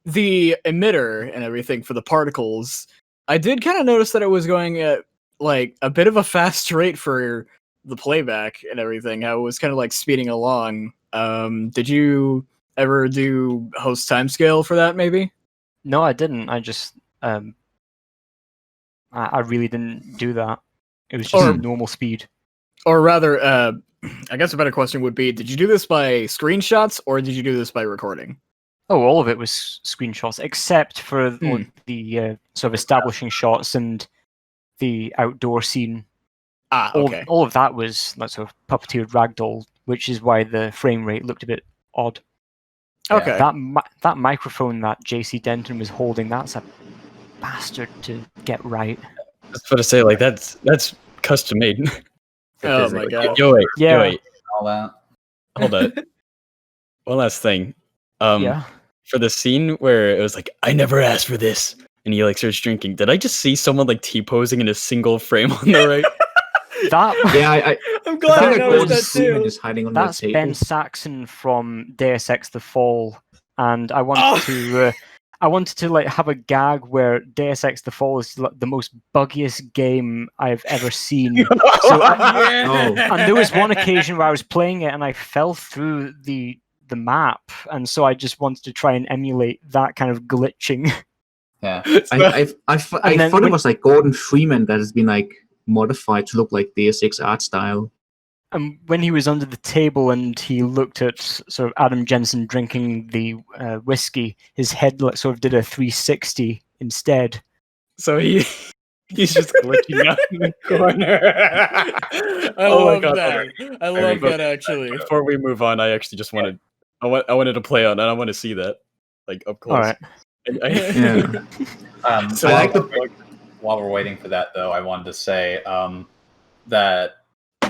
the emitter and everything for the particles, I did kind of notice that it was going at like a bit of a fast rate for the playback and everything. How it was kind of like speeding along. Did you ever do host timescale for that? Maybe. No, I didn't. I just I really didn't do that. It was just Or- normal speed. Or rather, I guess a better question would be: did you do this by screenshots or did you do this by recording? Oh, all of it was screenshots, except for Hmm. the sort of establishing shots and the outdoor scene. Ah, All, okay. all of that was that sort of puppeteered ragdoll, which is why the frame rate looked a bit odd. Okay. That microphone that JC Denton was holding, that's a bastard to get right. I was about to say, like, that's custom made. Oh my god. Yo, wait, Yeah. yo, wait, All that. hold on. One last thing. Yeah. For the scene where it was like, I never asked for this, and he like starts drinking, did I just see someone like T-posing in a single frame on the right? That Yeah, I I'm glad That I noticed was- that Freeman too. is hiding on that's the table. Ben Saxon from Deus Ex: The Fall, and I want Oh. to I wanted to like have a gag where Deus Ex: The Fall is like, the most buggiest game I've ever seen. So and there was one occasion where I was playing it and I fell through the map, and so I just wanted to try and emulate that kind of glitching. Yeah. I thought it was like Gordon Freeman that has been like modified to look like Deus Ex art style. And when he was under the table and he looked at sort of Adam Jensen drinking the whiskey, his head sort of did a 360 instead. So he's just glitching out in the corner. I love that. I love that actually. Before we move on, I actually just wanted I wanted to play on, and I want to see that like up close. All right. Yeah. So while we're waiting for that, though, I wanted to say that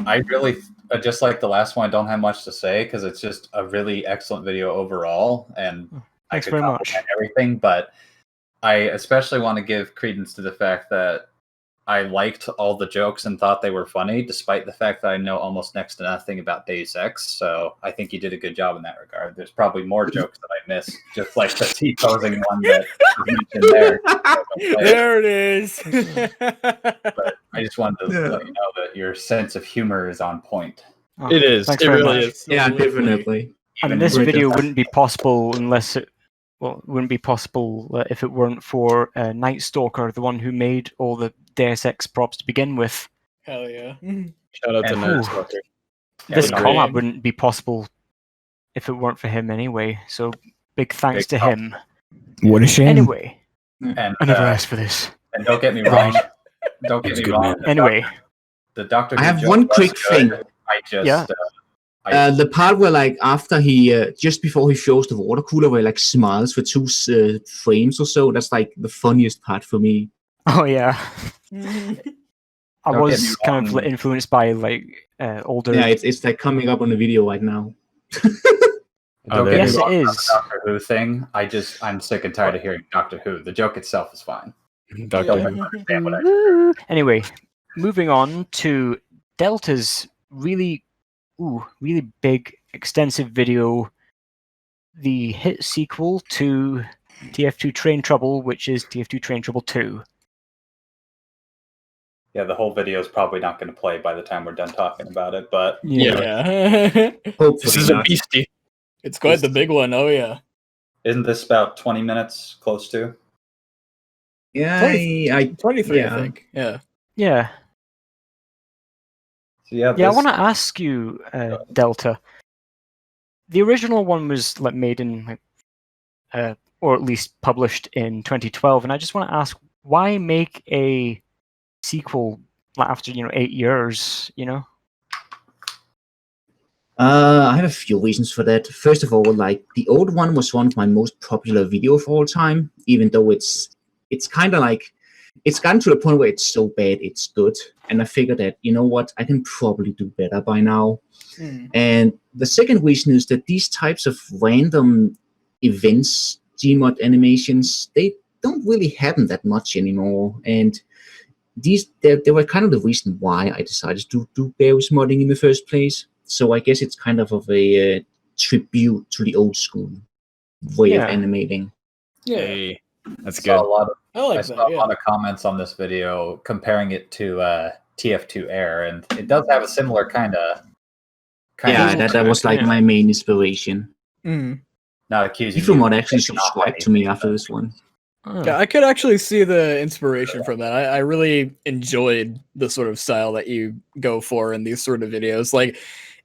I really, just like the last one, I don't have much to say because it's just a really excellent video overall, and Thanks I could very compliment much. everything, but I especially want to give credence to the fact that I liked all the jokes and thought they were funny, despite the fact that I know almost next to nothing about Deus Ex. So I think you did a good job in that regard. There's probably more jokes that I missed, just like the T-posing one that was mentioned there. There it is. But I just wanted to let you know that your sense of humor is on point. Oh, It is. thanks It very really much. is. Yeah, definitely. And this video wouldn't be possible unless it wouldn't be possible if it weren't for Night Stalker, the one who made all the Deus Ex props to begin with. Hell yeah. Shout out to And- Night Stalker. This great. collab wouldn't be possible if it weren't for him anyway. So big thanks Big to help. him. What a shame. Anyway, And I never asked for this. And don't get me wrong. Don't get He's a me good wrong. man. Anyway, the Doctor. I Who have joke one was quick good. thing. I just Yeah. The part where, like, after he, just before he shows the water cooler, where he, like, smiles for 2 frames or so, that's, like, the funniest part for me. oh yeah, I Don't get me was kind of wrong. influenced by like older. Yeah, it's like coming up on the video right now. Don't get Yes, me it wrong about is. the Doctor Who thing. I'm sick and tired of hearing Doctor Who. The joke itself is fine. Doctor Don't Who. understand what I Anyway, moving on to Delta's really big, extensive video, the hit sequel to TF2 Train Trouble, which is TF2 Train Trouble 2. Yeah, the whole video is probably not going to play by the time we're done talking about it, but Yeah. Hopefully This is a not. beastie. It's quite the big one. Oh yeah. isn't this about 20 minutes close to? Yeah, 23, Yeah. I think. Yeah. Yeah. So yeah, Yeah, I this- want to ask you, Delta. The original one was like made in, like, or at least published in 2012, and I just want to ask, why make a sequel after 8 years? I have a few reasons for that. First of all, like, the old one was one of my most popular video of all time, even though it's kind of like, it's gotten to the point where it's so bad it's good. And I figured that, you know what, I can probably do better by now. And the second reason is that these types of random events, Gmod animations, they don't really happen that much anymore. And they were kind of the reason why I decided to do Barry's modding in the first place. So I guess it's kind of a tribute to the old school way of Yeah. animating. Yeah. Hey, that's I saw good. a lot of I like I that. saw a Yeah. lot of comments on this video comparing it to TF2 Air, and it does have a similar kind of. Yeah, that was like yeah. my main inspiration. Not accusing People you might of actually taking off subscribe to me anything, after but- this one. Oh. Yeah, I could actually see the inspiration from that. I really enjoyed the sort of style that you go for in these sort of videos. Like,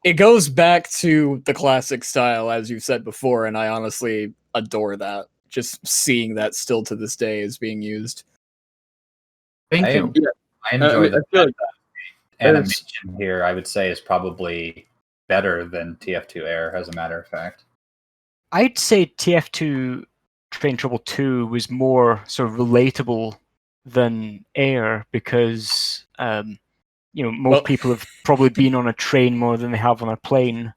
it goes back to the classic style, as you said before, and I honestly adore that. Just seeing that still to this day is being used. Thank I you. enjoy I the feel like animation here. I would say is probably better than TF2 Air, as a matter of fact. I'd say TF2 Train Trouble 2 was more sort of relatable than Air because, most people have probably been on a train more than they have on a plane.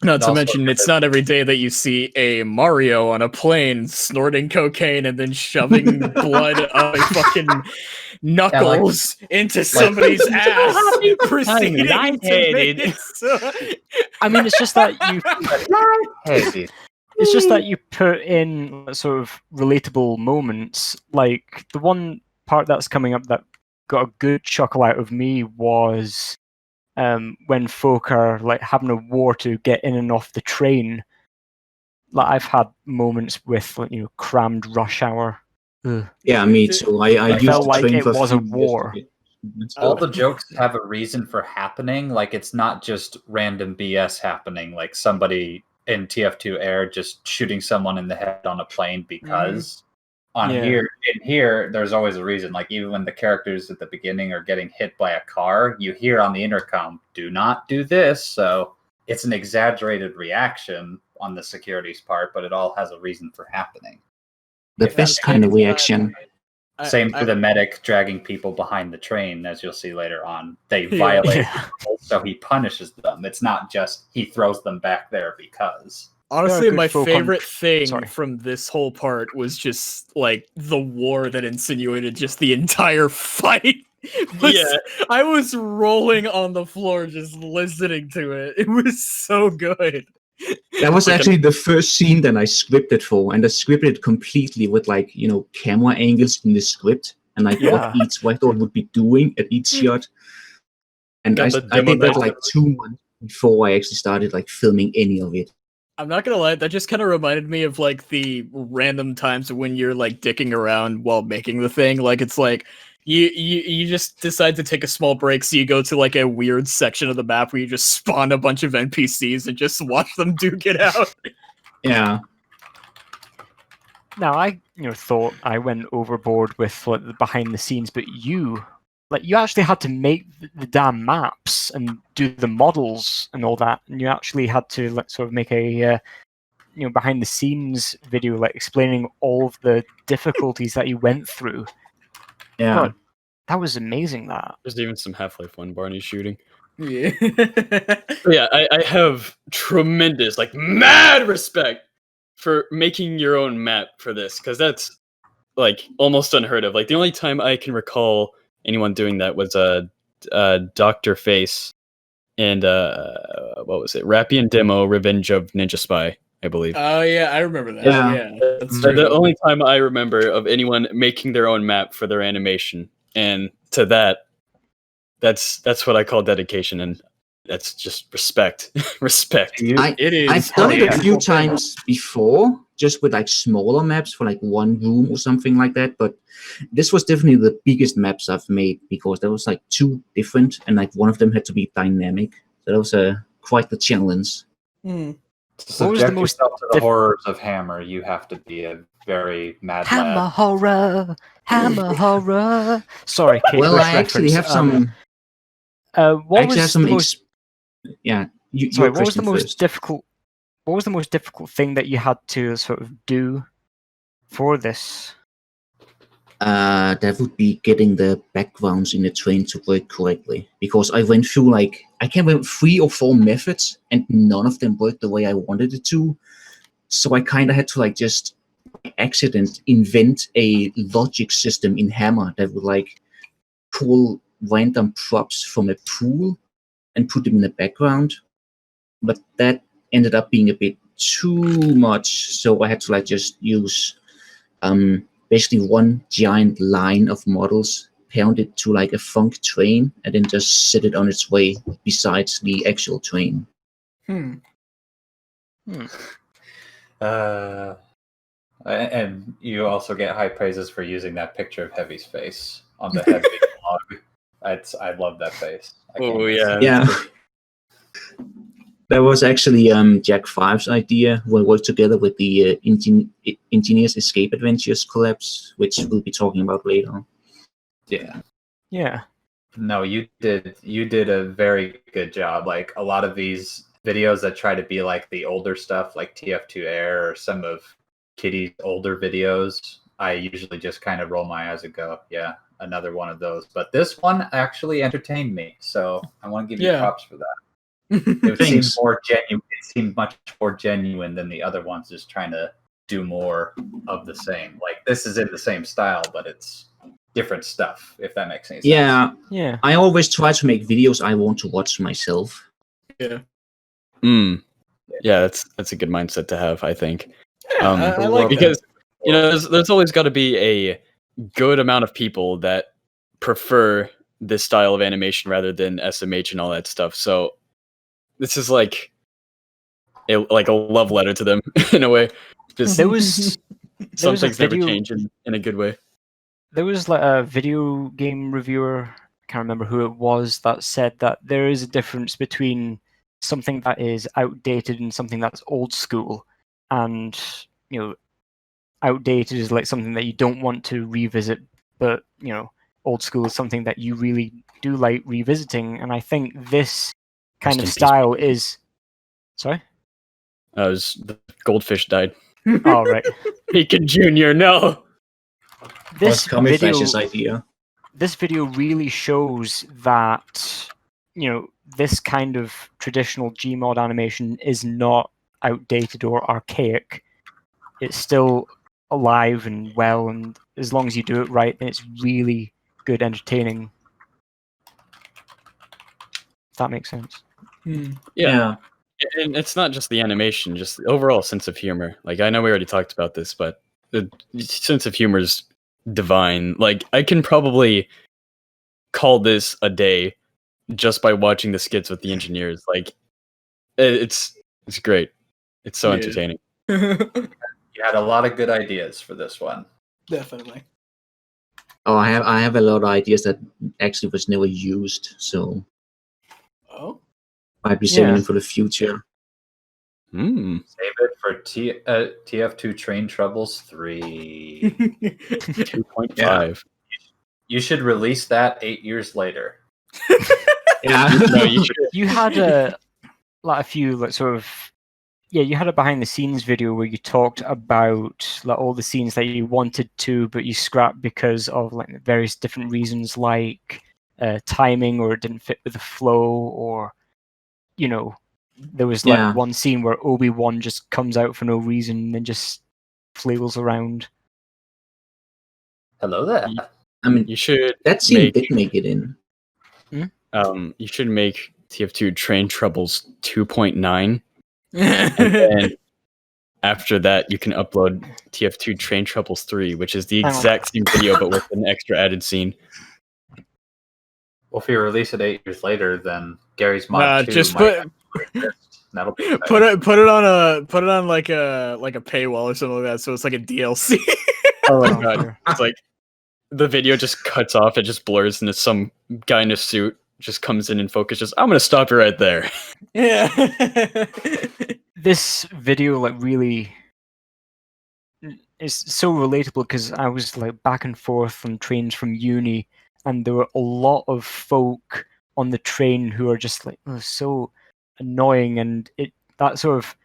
Not to Also, mention, it's not every day that you see a Mario on a plane snorting cocaine and then shoving blood of a fucking knuckles into somebody's ass, proceeding to lightheaded. make it so- I mean, it's just that you. Hey, dude. It's just that you put in sort of relatable moments. Like the one part that's coming up that got a good chuckle out of me was when folk are like having a war to get in and off the train. Like I've had moments with like, crammed rush hour. Ugh. Yeah, me too. I It used felt to like train it for a was a few years to war. get- All the jokes have a reason for happening. Like it's not just random BS happening. Like somebody in TF2 Air just shooting someone in the head on a plane because Yeah. in here, there's always a reason. Like even when the characters at the beginning are getting hit by a car, you hear on the intercom, "Do not do this." So it's an exaggerated reaction on the security's part, but it all has a reason for happening. The If that best makes kind of sense. reaction. Same for the medic dragging people behind the train, as you'll see later on. They violate Yeah. the rules, so he punishes them. It's not just he throws them back there because. Honestly, good my folk on- favorite thing Sorry. from this whole part was just like the war that insinuated just the entire fight. I was rolling on the floor just listening to it. It was so good. That was Like actually the first scene that I scripted for, and I scripted completely with camera angles in the script and like Yeah. what each actor would be doing at each shot. And Got I the did demo that night. like 2 months before I actually started like filming any of it. I'm not gonna lie, that just kind of reminded me of like the random times when you're like dicking around while making the thing. Like it's like you just decide to take a small break, so you go to like a weird section of the map where you just spawn a bunch of NPCs and just watch them duke it out. Yeah. Now I thought I went overboard with like the behind the scenes, but you actually had to make the damn maps and do the models and all that, and you actually had to like sort of make a behind the scenes video like explaining all of the difficulties that you went through. Yeah. God, that was amazing. That There's even some Half-Life 1 Barney shooting. Yeah. But yeah, I have tremendous, like, mad respect for making your own map for this, because that's, like, almost unheard of. Like, the only time I can recall anyone doing that was Dr. Face and, what was it? Rappian Demo, Revenge of Ninja Spy, I believe. Oh yeah, I remember that. Yeah. Yeah, that's The true. only time I remember of anyone making their own map for their animation, and to that's what I call dedication, and that's just respect. Respect. It is. I've done it yeah. a few times before, just with like smaller maps for like one room or something like that. But this was definitely the biggest maps I've made because there was like 2 different, and like one of them had to be dynamic. So that was quite the challenge. Hmm. To What was the subject most yourself to the horrors of Hammer, you have to be a very mad Hammer lad. horror, Hammer horror. Sorry, Kate Well, Bush I actually reference. have some. What I actually have was some. the most? Yeah. Sorry, Your what was the question most first. difficult? What was the most difficult thing that you had to sort of do for this? That would be getting the backgrounds in the train to work correctly. Because I went through like I can't remember 3 or 4 methods, and none of them worked the way I wanted it to. So I kind of had to like just by accident invent a logic system in Hammer that would like pull random props from a pool and put them in the background. But that ended up being a bit too much, so I had to like just use basically one giant line of models, pound it to like a funk train, and then just set it on its way besides the actual train. Hmm. And you also get high praises for using that picture of Heavy's face on the Heavy blog. I love that face. I can't Oh miss yeah. it. Yeah. That was actually Jack 5's idea. We worked together with the Engineers Escape Adventures Collabs, which we'll be talking about later. Yeah. Yeah. No, you did a very good job. Like a lot of these videos that try to be like the older stuff, like TF2 Air or some of Kitty's older videos, I usually just kind of roll my eyes and go, yeah, another one of those. But this one actually entertained me, so I want to give you Yeah. props for that. It seemed Thanks. more genuine. It seemed much more genuine than the other ones, just trying to do more of the same. Like this is in the same style, but it's different stuff. If that makes any sense. Yeah, Yeah. I always try to make videos I want to watch myself. Yeah. Mm. Yeah, that's a good mindset to have, I think. Yeah, I like that. Because there's always got to be a good amount of people that prefer this style of animation rather than SMH and all that stuff. So this is like a love letter to them in a way. Just There was some a things never video. change in a good way. There was like a video game reviewer, I can't remember who it was, that said that there is a difference between something that is outdated and something that's old school. And, outdated is like something that you don't want to revisit, but, old school is something that you really do like revisiting. And I think this kind Rest of in peace, style baby. is. Sorry? The goldfish died. Oh, right. Beacon Junior, no. Oh, Flash's idea. This video really shows that this kind of traditional Gmod animation is not outdated or archaic. It's still alive and well, and as long as you do it right, then it's really good entertaining. If that makes sense. Yeah. And it's not just the animation, just the overall sense of humor. Like, I know we already talked about this, but the sense of humor is divine. Like, I can probably call this a day just by watching the skits with the engineers. Like, it's great. It's so entertaining. You had a lot of good ideas for this one. Definitely. Oh, I have a lot of ideas that actually was never used, so Oh. might be saving them for the future. Save it for TF2 Train Troubles 3. 2.5. You should release that 8 years later. Yeah. No, you should. You had a few you had a behind the scenes video where you talked about like all the scenes that you wanted to, but you scrapped because of like various different reasons, like timing, or it didn't fit with the flow, or there was like one scene where Obi-Wan just comes out for no reason and then just flails around. Hello there. I mean, You should. That scene did make it in. You should make TF2 Train Troubles 2.9. And then after that, you can upload TF2 Train Troubles 3, which is the exact same video but with an extra added scene. Well, if you release it 8 years later, then Gary's Mod 2 just might that'll be put it on like a paywall or something like that, so it's like a DLC. Oh my god! It's like the video just cuts off, it just blurs, and it's some guy in a suit just comes in and focuses. I'm gonna stop you right there. Yeah. This video really is so relatable because I was like back and forth on trains from uni, and there were a lot of folk on the train who are just like so annoying, and that sort of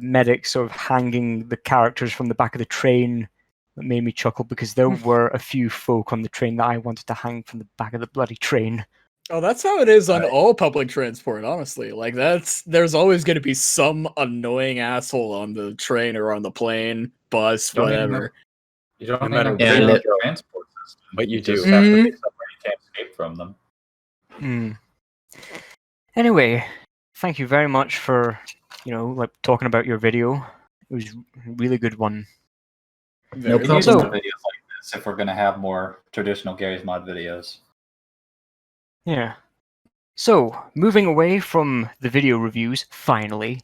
medic sort of hanging the characters from the back of the train that made me chuckle, because there were a few folk on the train that I wanted to hang from the back of the bloody train. Oh, that's how it is on all public transport, honestly. Like, there's always going to be some annoying asshole on the train or on the plane, bus, whatever. You don't No matter have where a transport system. What you just do. have to be somewhere you can't escape from them. Anyway, thank you very much for, talking about your video. It was a really good one. No We problem. use more videos like this if we're going to have more traditional Gary's Mod videos. Yeah. So, moving away from the video reviews, finally,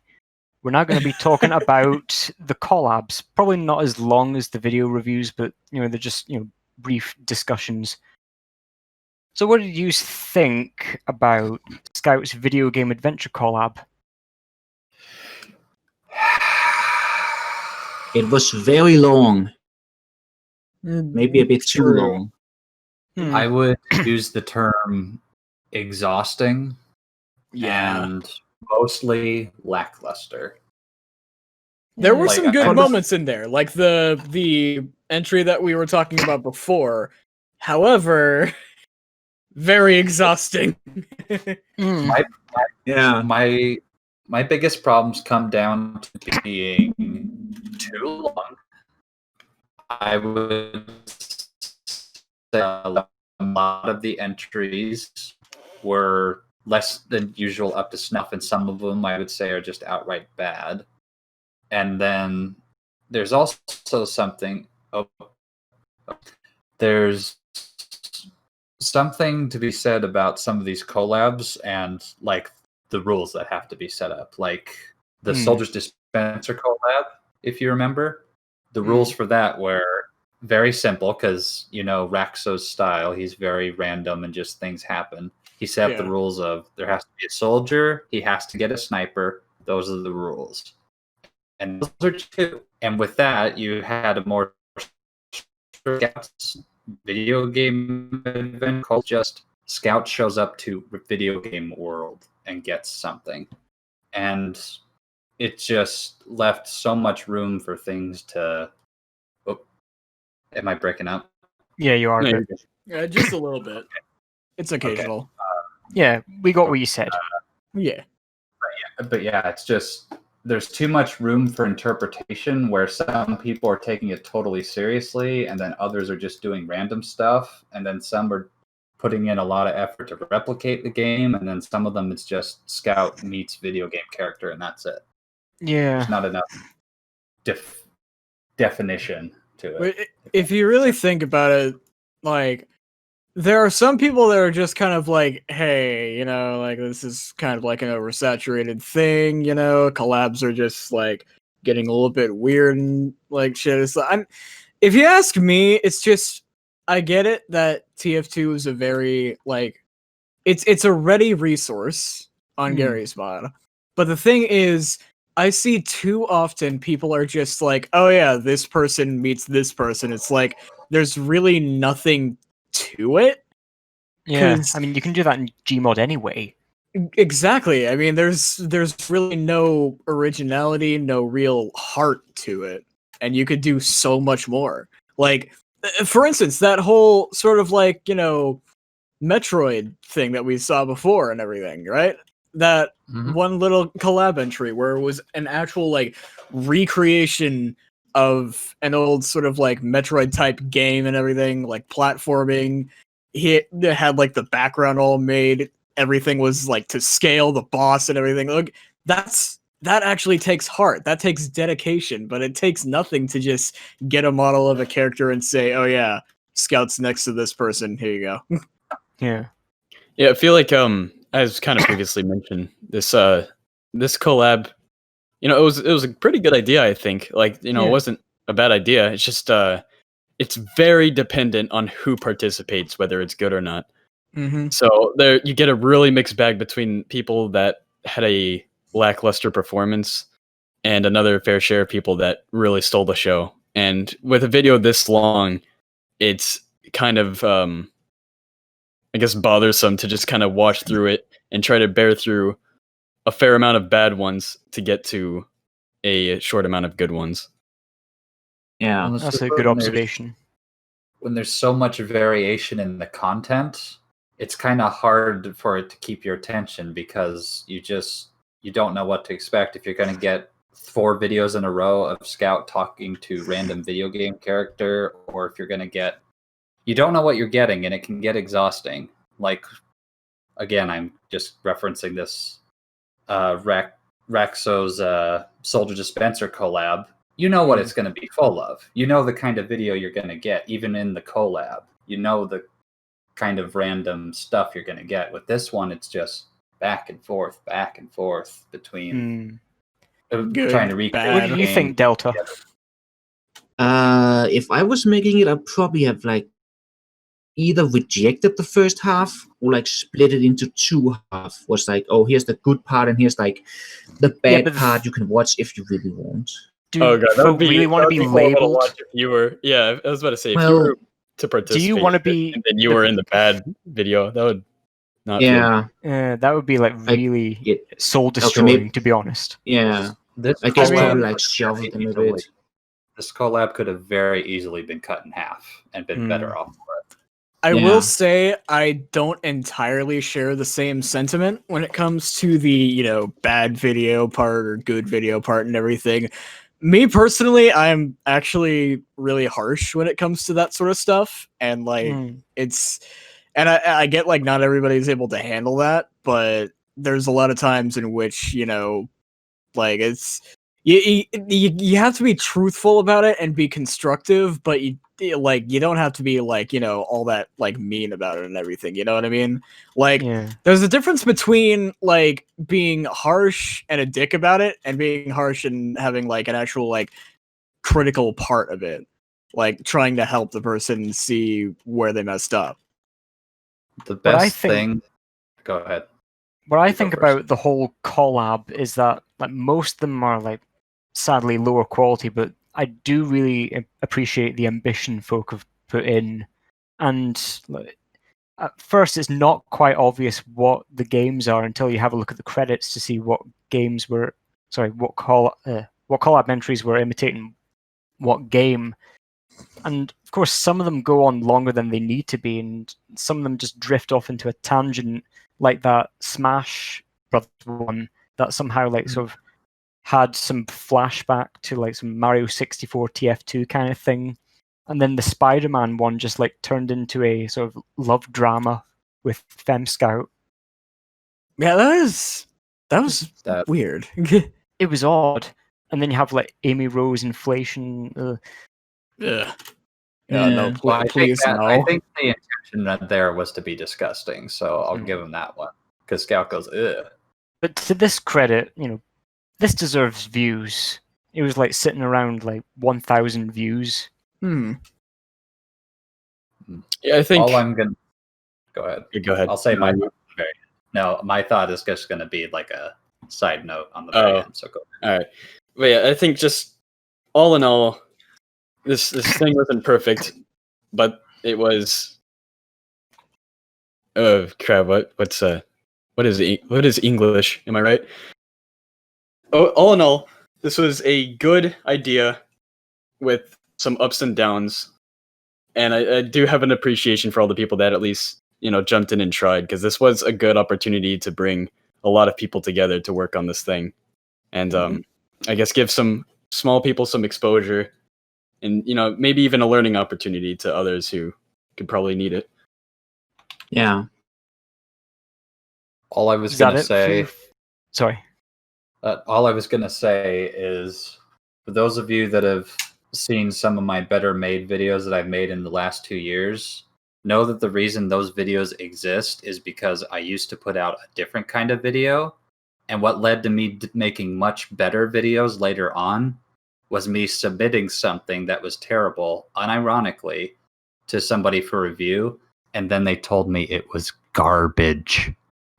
we're now going to be talking about the collabs. Probably not as long as the video reviews, but they're just brief discussions. So, what did you think about Scout's video game adventure collab? It was very long. Maybe a bit too long. I would use the term exhausting and mostly lackluster. There were Like, some good moments in there, like the entry that we were talking about before. However, very exhausting. My biggest problems come down to being too long. I would say a lot of the entries were less than usual up to snuff, and some of them I would say are just outright bad. And then there's also something. There's something to be said about some of these collabs and like the rules that have to be set up, like the Soldier's Dispenser collab. If you remember, the rules for that were very simple because Raxo's style. He's very random and just things happen. He set up the rules of there has to be a soldier. He has to get a sniper. Those are the rules. And those are two. And with that, you had a more Scouts video game event called just Scout shows up to video game world and gets something. And it just left so much room for things to... Oh, am I breaking up? Yeah, you are. No, Yeah, just a little bit. It's occasional. Okay. Yeah, we got what you said. Yeah. But yeah, it's just there's too much room for interpretation where some people are taking it totally seriously and then others are just doing random stuff, and then some are putting in a lot of effort to replicate the game, and then some of them it's just Scout meets video game character and that's it. Yeah. There's not enough definition to it. But if you really think about it, like, there are some people that are just kind of like, hey, like, this is kind of like an oversaturated thing, collabs are just like getting a little bit weird and like shit. It's like, if you ask me, it's just, I get it that TF2 is a very like, it's a ready resource on Gary's mod, but the thing is, I see too often people are just like, oh yeah, this person meets this person. It's like there's really nothing to it. Yeah, I mean, you can do that in Gmod anyway. Exactly. I mean, there's really no originality, no real heart to it, and you could do so much more. Like, for instance, that whole sort of like Metroid thing that we saw before and everything, right? That one little collab entry where it was an actual like recreation of an old sort of like Metroid type game and everything, like platforming. It had like the background all made. Everything was like to scale, the boss and everything. Look, that actually takes heart. That takes dedication, but it takes nothing to just get a model of a character and say, oh yeah, Scout's next to this person. Here you go. Yeah. Yeah, I feel like as kind of previously mentioned, this collab, it was a pretty good idea, I think. Like, it wasn't a bad idea. It's just it's very dependent on who participates, whether it's good or not. Mm-hmm. So there you get a really mixed bag between people that had a lackluster performance and another fair share of people that really stole the show. And with a video this long, it's kind of I guess bothersome to just kind of watch through it and try to bear through a fair amount of bad ones to get to a short amount of good ones. Yeah. That's a good observation. When there's so much variation in the content, it's kind of hard for it to keep your attention because you don't know what to expect. If you're going to get 4 videos in a row of Scout talking to random video game character, or if you're going to get, you don't know what you're getting, and it can get exhausting. Like, again, I'm just referencing this Raxo's Soldier Dispenser collab. You know what it's going to be full of. You know the kind of video you're going to get, even in the collab. You know the kind of random stuff you're going to get. With this one, it's just back and forth between trying to recreate. What do you think, Delta? If I was making it, I'd probably have like either rejected the first half or like split it into 2 halves. Was like, oh, here's the good part and here's like the bad part you can watch if you really want. Do you really want to be labeled? If you were, I was about to say, if Well, you were to participate, do you want to be? And then you were in the bad video, that would not. Yeah. That would be like really soul destroying, to be honest. Yeah. This I guess collab probably like shoved them a bit. This collab could have very easily been cut in half and been better off for it. I will say I don't entirely share the same sentiment when it comes to the, bad video part or good video part and everything. Me personally, I'm actually really harsh when it comes to that sort of stuff. And like, And I get like not everybody's able to handle that, but there's a lot of times in which, you know, like it's you have to be truthful about it and be constructive, but you don't have to be like, you know, all that like mean about it and everything. You know what I mean? Like Yeah. there's a difference between like being harsh and a dick about it and being harsh and having like an actual like critical part of it, like trying to help the person see where they messed up. The What I best think- thing. Go ahead. What I You go think first. about the whole collab is that like most of them are like sadly lower quality, but I do really appreciate the ambition folk have put in. And like, at first, it's not quite obvious what the games are until you have a look at the credits to see what games were. Sorry, what collab entries were imitating what game. And of course, some of them go on longer than they need to be, and some of them just drift off into a tangent, like that Smash Brothers one that somehow like sort of had some flashback to like some Mario 64 TF2 kind of thing. And then the Spider-Man one just like turned into a sort of love drama with Fem Scout. Yeah, that was That- weird. It was odd. And then you have like Amy Rose Inflation. Ugh. Yeah, Yeah. no, Well, I please think no. I think the intention there was to be disgusting, so I'll Mm. give him that one. Because Scout goes, ugh. But to this credit, you know, this deserves views. It was like sitting around like 1,000 views. Yeah, I think. All I'm gonna go ahead. Go ahead. I'll say my No, thought at the very end. No, my thought is just going to be like a side note on the very end. So go. All right, but yeah, I think just all in all, this thing wasn't perfect, but it was. Oh crap! What is English? Am I right? Oh, all in all, this was a good idea with some ups and downs, and I do have an appreciation for all the people that at least jumped in and tried, because this was a good opportunity to bring a lot of people together to work on this thing, and I guess give some small people some exposure, and maybe even a learning opportunity to others who could probably need it. Yeah. All I was Is that going to it? say. Sorry. All I was going to say is, for those of you that have seen some of my better made videos that I've made in the last 2 years, know that the reason those videos exist is because I used to put out a different kind of video. And what led to me making much better videos later on was me submitting something that was terrible, unironically, to somebody for review. And then they told me it was garbage.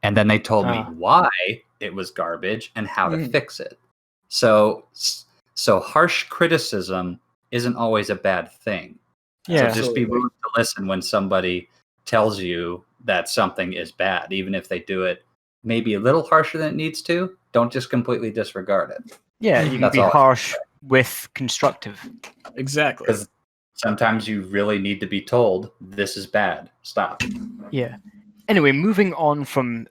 And then they told me why it was garbage and how to fix it. So harsh criticism isn't always a bad thing. Yeah. So just be willing to listen when somebody tells you that something is bad, even if they do it maybe a little harsher than it needs to. Don't just completely disregard it. Yeah, you can That's be all I harsh with constructive. Exactly. Because sometimes you really need to be told, this is bad. Stop. Yeah. Anyway, moving on from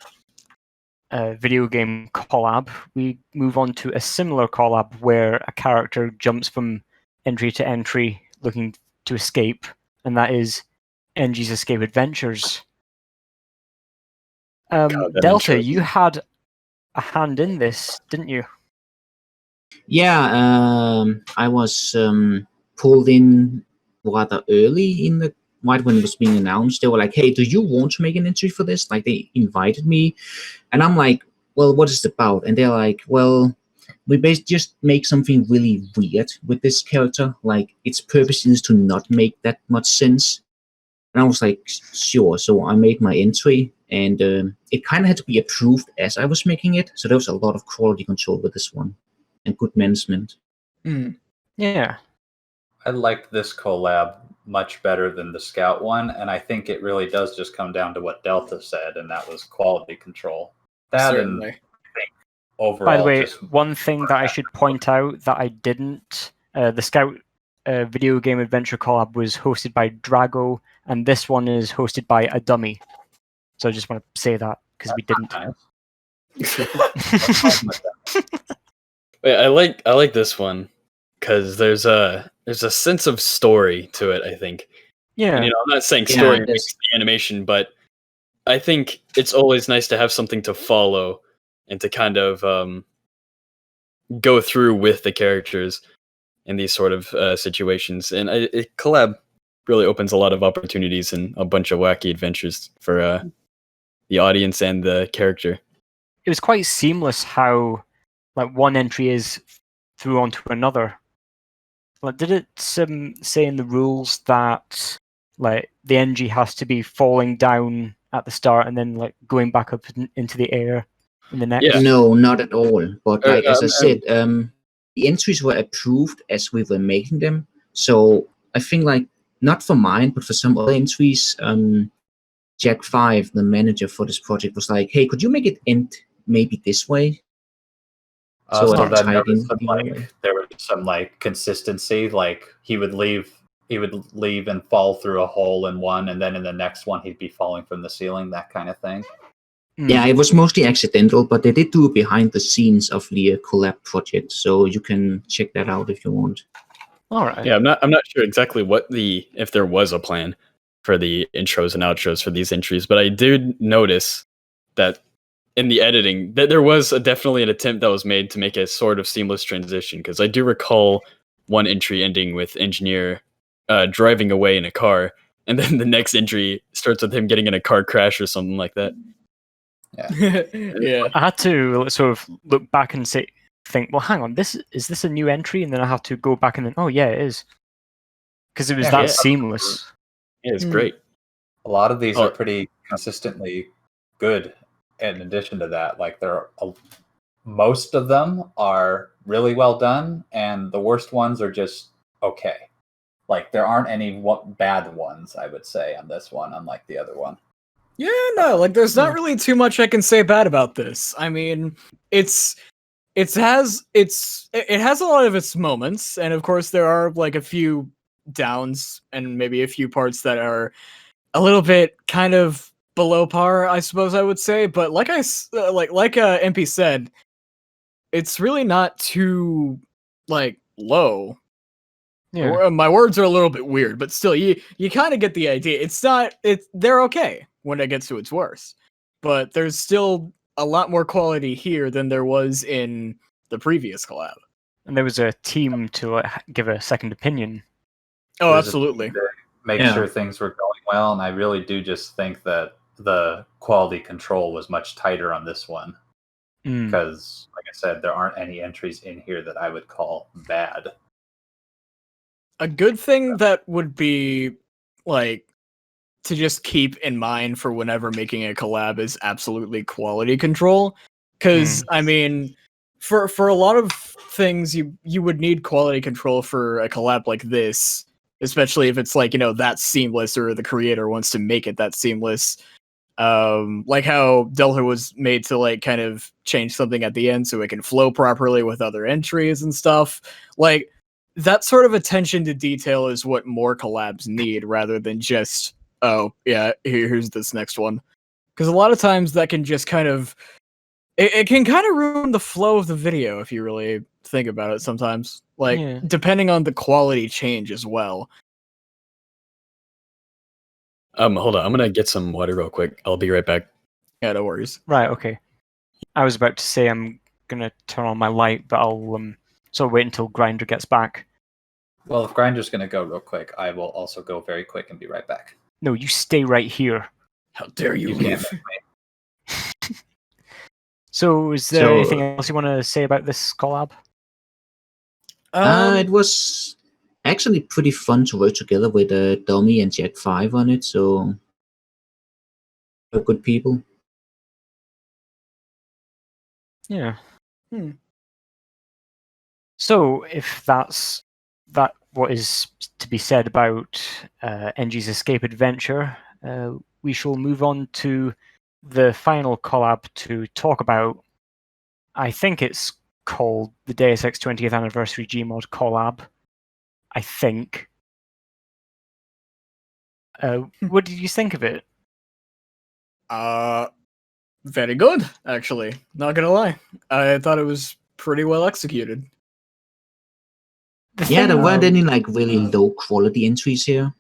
video game collab, we move on to a similar collab where a character jumps from entry to entry looking to escape, and that is NG's Escape Adventures. that Delta, intro. you had a hand in this, didn't you? Yeah, I was pulled in rather early in the right when it was being announced. They were like, "Hey, do you want to make an entry for this?" Like they invited me, and I'm like, "Well, what is it about?" And they're like, "Well, we just make something really weird with this character. Like its purpose is to not make that much sense." And I was like, "Sure." So I made my entry, and it kind of had to be approved as I was making it. So there was a lot of quality control with this one. And good management. Yeah. I liked this collab much better than the Scout one, and I think it really does just come down to what Delta said, and that was quality control. That Certainly. and I think overall. By the way, just one thing that I should point out that I didn't, the Scout video game adventure collab was hosted by Drago, and this one is hosted by a dummy. So I just want to say that because we didn't. nice. Wait, I like this one because there's a sense of story to it. I think Yeah. And, I'm not saying Yeah, story it makes is. the animation, but I think it's always nice to have something to follow and to kind of go through with the characters in these sort of situations. And collab really opens a lot of opportunities and a bunch of wacky adventures for the audience and the character. It was quite seamless how like one entry is through onto another. Like, did it say in the rules that like the NG has to be falling down at the start and then like going back up into the air in the next? Yeah. No, not at all. But like as I Um, said, the entries were approved as we were making them. So I think like not for mine, but for some other entries, Jack 5, the manager for this project, was like, "Hey, could you make it end maybe this way?" So So it then there tied in was some the other way. consistency. Like he would leave and fall through a hole in one, and then in the next one he'd be falling from the ceiling, that kind of thing. Yeah, it was mostly accidental, but they did do behind the scenes of the collab project, so you can check that out if you want. All right. Yeah, I'm not sure exactly if there was a plan for the intros and outros for these entries, but I did notice that in the editing that there was definitely an attempt that was made to make a sort of seamless transition, because I do recall one entry ending with engineer driving away in a car, and then the next entry starts with him getting in a car crash or something like that. Yeah. I had to sort of look back and think, well, hang on, is this a new entry? And then I have to go back and then, oh yeah, it is, because it was Yeah, that yeah. seamless. Yeah, it's Mm. great. A lot of these Oh. are pretty consistently good. In addition to that, like most of them are really well done, and the worst ones are just okay. Like there aren't any bad ones, I would say, on this one, unlike the other one. Yeah, no, like there's not really too much I can say bad about this. I mean, it has a lot of its moments, and of course there are like a few downs and maybe a few parts that are a little bit kind of below par, I suppose I would say. But like MP said, it's really not too like low. Yeah. My words are a little bit weird, but still, you kind of get the idea. They're okay when it gets to its worst, but there's still a lot more quality here than there was in the previous collab. And there was a team to give a second opinion. Oh, There's a absolutely. team to make Yeah. sure things were going well, and I really do just think that the quality control was much tighter on this one, because, like I said, there aren't any entries in here that I would call bad. A good thing that would be like to just keep in mind for whenever making a collab is absolutely quality control, because I mean, for a lot of things you would need quality control for a collab like this, especially if it's like, that seamless, or the creator wants to make it that seamless. Like how Delta was made to like kind of change something at the end so it can flow properly with other entries and stuff. Like that sort of attention to detail is what more collabs need, rather than just, oh yeah, here's this next one. Because a lot of times that can just kind of it can kind of ruin the flow of the video if you really think about it sometimes. Like, Yeah. depending on the quality change as well. Hold on, I'm gonna get some water real quick. I'll be right back. Yeah, no worries. Right. Okay. I was about to say I'm gonna turn on my light, but I'll sort of wait until Grinder gets back. Well, if Grinder's going to go real quick, I will also go very quick and be right back. No, you stay right here. How dare you You can't leave? make me. So, is there anything else you want to say about this collab? It was actually pretty fun to work together with Dummy and Jack 5 on it, so they're good people. Yeah. So, if that's what is to be said about NG's Escape Adventure, we shall move on to the final collab to talk about. I think it's called the Deus Ex 20th Anniversary Gmod collab. I think. What did you think of it? Very good, actually. Not gonna lie. I thought it was pretty well executed. Yeah, there weren't any like really low quality entries here.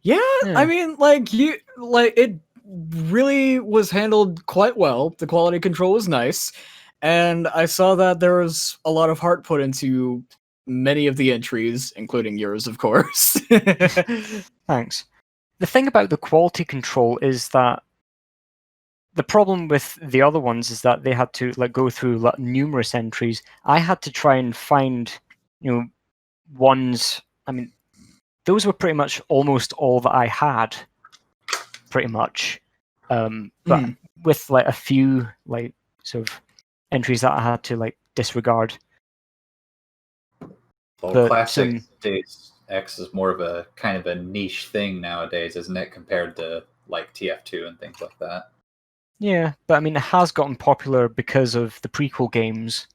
Yeah, Yeah. I mean, it really was handled quite well. The quality control was nice, and I saw that there was a lot of heart put into many of the entries, including yours, of course. Thanks. The thing about the quality control is that the problem with the other ones is that they had to go through numerous entries. I had to try and find, ones. I mean, those were pretty much almost all that I had, pretty much. But with a few sort of entries that I had to disregard. Well, But classic Deus Ex is more of a kind of a niche thing nowadays, isn't it, compared to like TF2 and things like that? Yeah, but I mean, it has gotten popular because of the prequel games.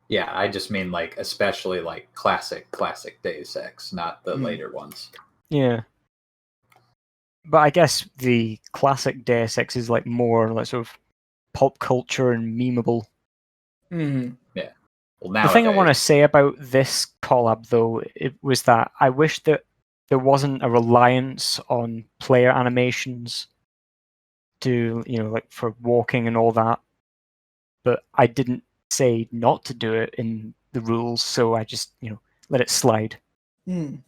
Yeah, I just mean especially classic Deus Ex, not the later ones. Yeah. But I guess the classic Deus Ex is more sort of pop culture and memeable. Mm-hmm. Yeah. Well, The thing I want to nowadays, say about this collab, though, it was that I wish that there wasn't a reliance on player animations to, for walking and all that. But I didn't say not to do it in the rules, so I just, let it slide. There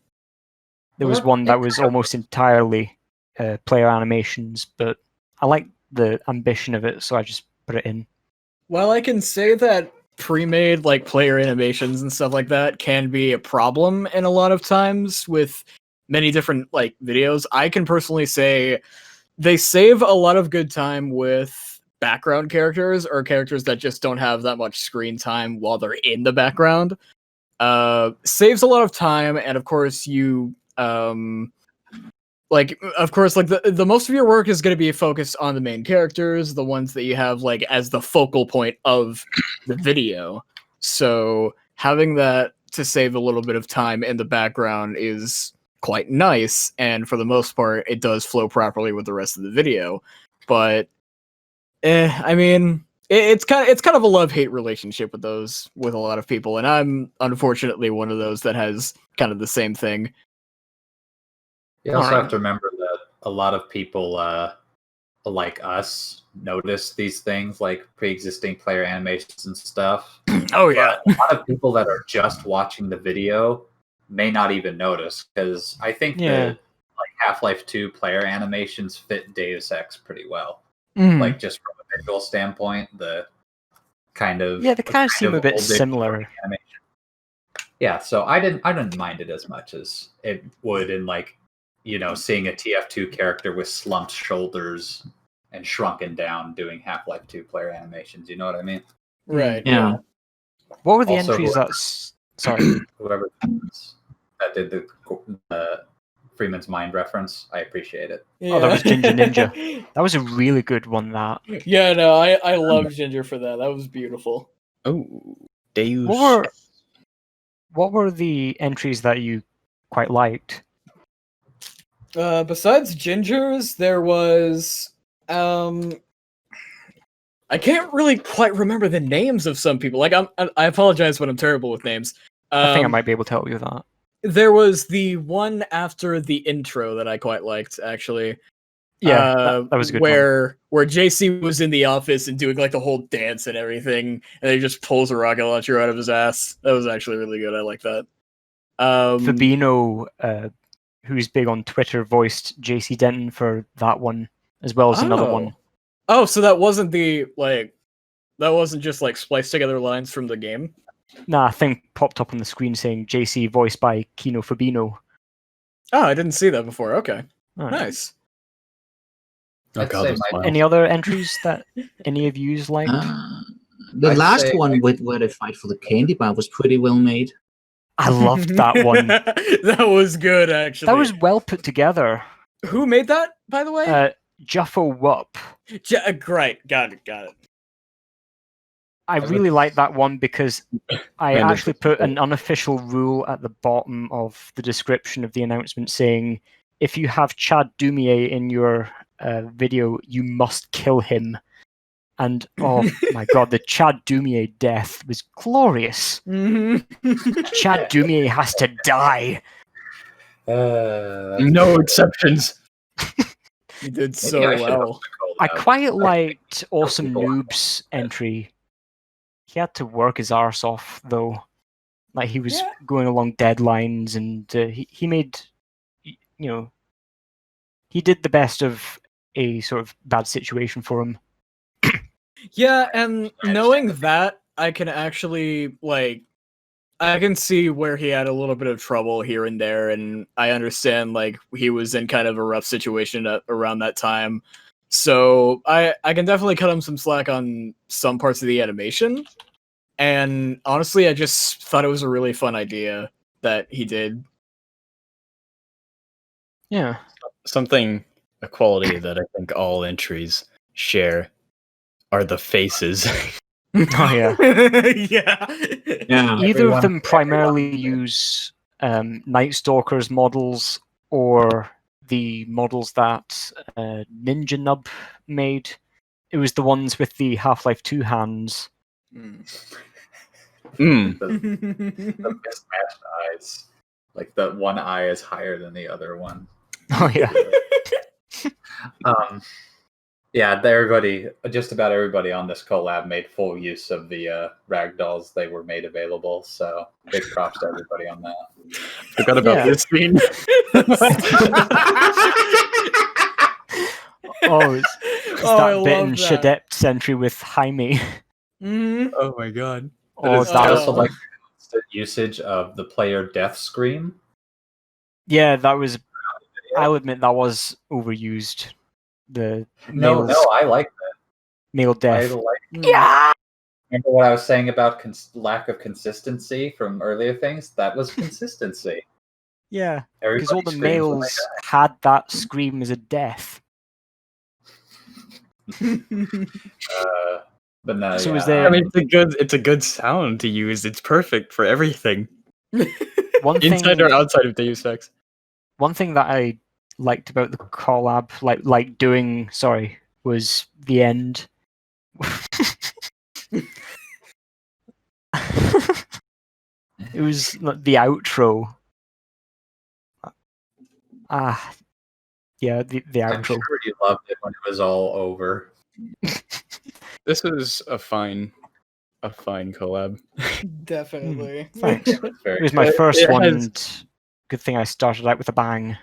was one that was almost entirely player animations, but I like the ambition of it, so I just put it in. Well, I can say that pre-made player animations and stuff like that can be a problem in a lot of times with many different videos. I can personally say they save a lot of good time with background characters or characters that just don't have that much screen time while they're in the background. Saves a lot of time, and of course you the most of your work is going to be focused on the main characters, the ones that you have as the focal point of the video. So having that to save a little bit of time in the background is quite nice, and for the most part it does flow properly with the rest of the video. But I mean, it's kind of a love-hate relationship with a lot of people, and I'm unfortunately one of those that has kind of the same thing. you also have to remember that a lot of people like us notice these things like pre-existing player animations and stuff. Oh yeah. But a lot of people that are just watching the video may not even notice, because I think that Half-Life 2 player animations fit Deus Ex pretty well. Just from a visual standpoint, the kind of they kind of seem a bit similar. Animation. Yeah, so I didn't mind it as much as it would in seeing a TF2 character with slumped shoulders and shrunken down doing Half-Life 2 player animations. You know what I mean? Right. Yeah. What were the Also, entries sorry. Whoever that did the Freeman's Mind reference, I appreciate it. Yeah. Oh, that was Ginger Ninja. That was a really good one, that. Yeah, no, I love Ginger for that. That was beautiful. Oh, Deus. What were the entries that you quite liked? Besides Ginger's, there was I can't really quite remember the names of some people. I apologize, but I'm terrible with names. I think I might be able to help you with that. There was the one after the intro that I quite liked, actually. Yeah, that was a good one. Where JC was in the office and doing the whole dance and everything, and he just pulls a rocket launcher out of his ass. That was actually really good. I like that. Fabino, who's big on Twitter, voiced JC Denton for that one, as well as another one. Oh, so that wasn't that wasn't just spliced together lines from the game? Nah, a thing popped up on the screen saying JC voiced by Kino Fabino. Oh, I didn't see that before. Okay. Right. Nice. Oh, God, any other entries that any of yous liked? The last one where they fight for the candy bar was pretty well made. I loved that one. That was good, actually. That was well put together. Who made that, by the way? Juffo Wupp. Great. Got it. I really like that one because I actually put an unofficial rule at the bottom of the description of the announcement saying, if you have Chad Dumier in your video, you must kill him. And oh my god, the Chad Dumier death was glorious. Chad Dumier has to die. No exceptions. You did Maybe so I should well. host a I collab. quite liked Awesome people are Noob's entry. He had to work his arse off, though. Like, he was Yeah. going along deadlines, and he made, he did the best of a sort of bad situation for him. Yeah, and knowing that, I can actually I can see where he had a little bit of trouble here and there, and I understand he was in kind of a rough situation around that time. So I can definitely cut him some slack on some parts of the animation. And honestly, I just thought it was a really fun idea that he did. Yeah. A quality that I think all entries share are the faces. Oh, yeah. Yeah. Yeah. Either of Everyone- them primarily everyone- use Night Stalker's models or the models that Ninja Nub made. It was the ones with the Half-Life 2 hands. Mm. The mismatched eyes. Like the one eye is higher than the other one. Oh, yeah. Yeah, just about everybody on this collab made full use of the ragdolls they were made available. So big props to everybody on that. Forgot about Yeah. this scene. Oh, it's Oh, I that bit in love that. Shadept's entry with Jaime. Mhm. Oh my god. Oh, is- that I was also like the constant usage of the player death scream. Yeah, that was. I'll admit that was overused. The No, male's I like that. male I death. like. Yeah. Remember what I was saying about lack of consistency from earlier things? That was consistency. Yeah, because all Everybody the screams when they males had that scream as a death. But no, So yeah, was there- I mean, it's a good sound to use. It's perfect for everything, One inside thing, or outside of Deus Ex. one thing that I liked about the collab, like doing, sorry, was the end. It was like the outro. Yeah, the I'm outro. sure you loved it when it was all over. This is a fine collab. Definitely. Thanks. It was very It was my It- first it one, has- and good thing I started out with a bang.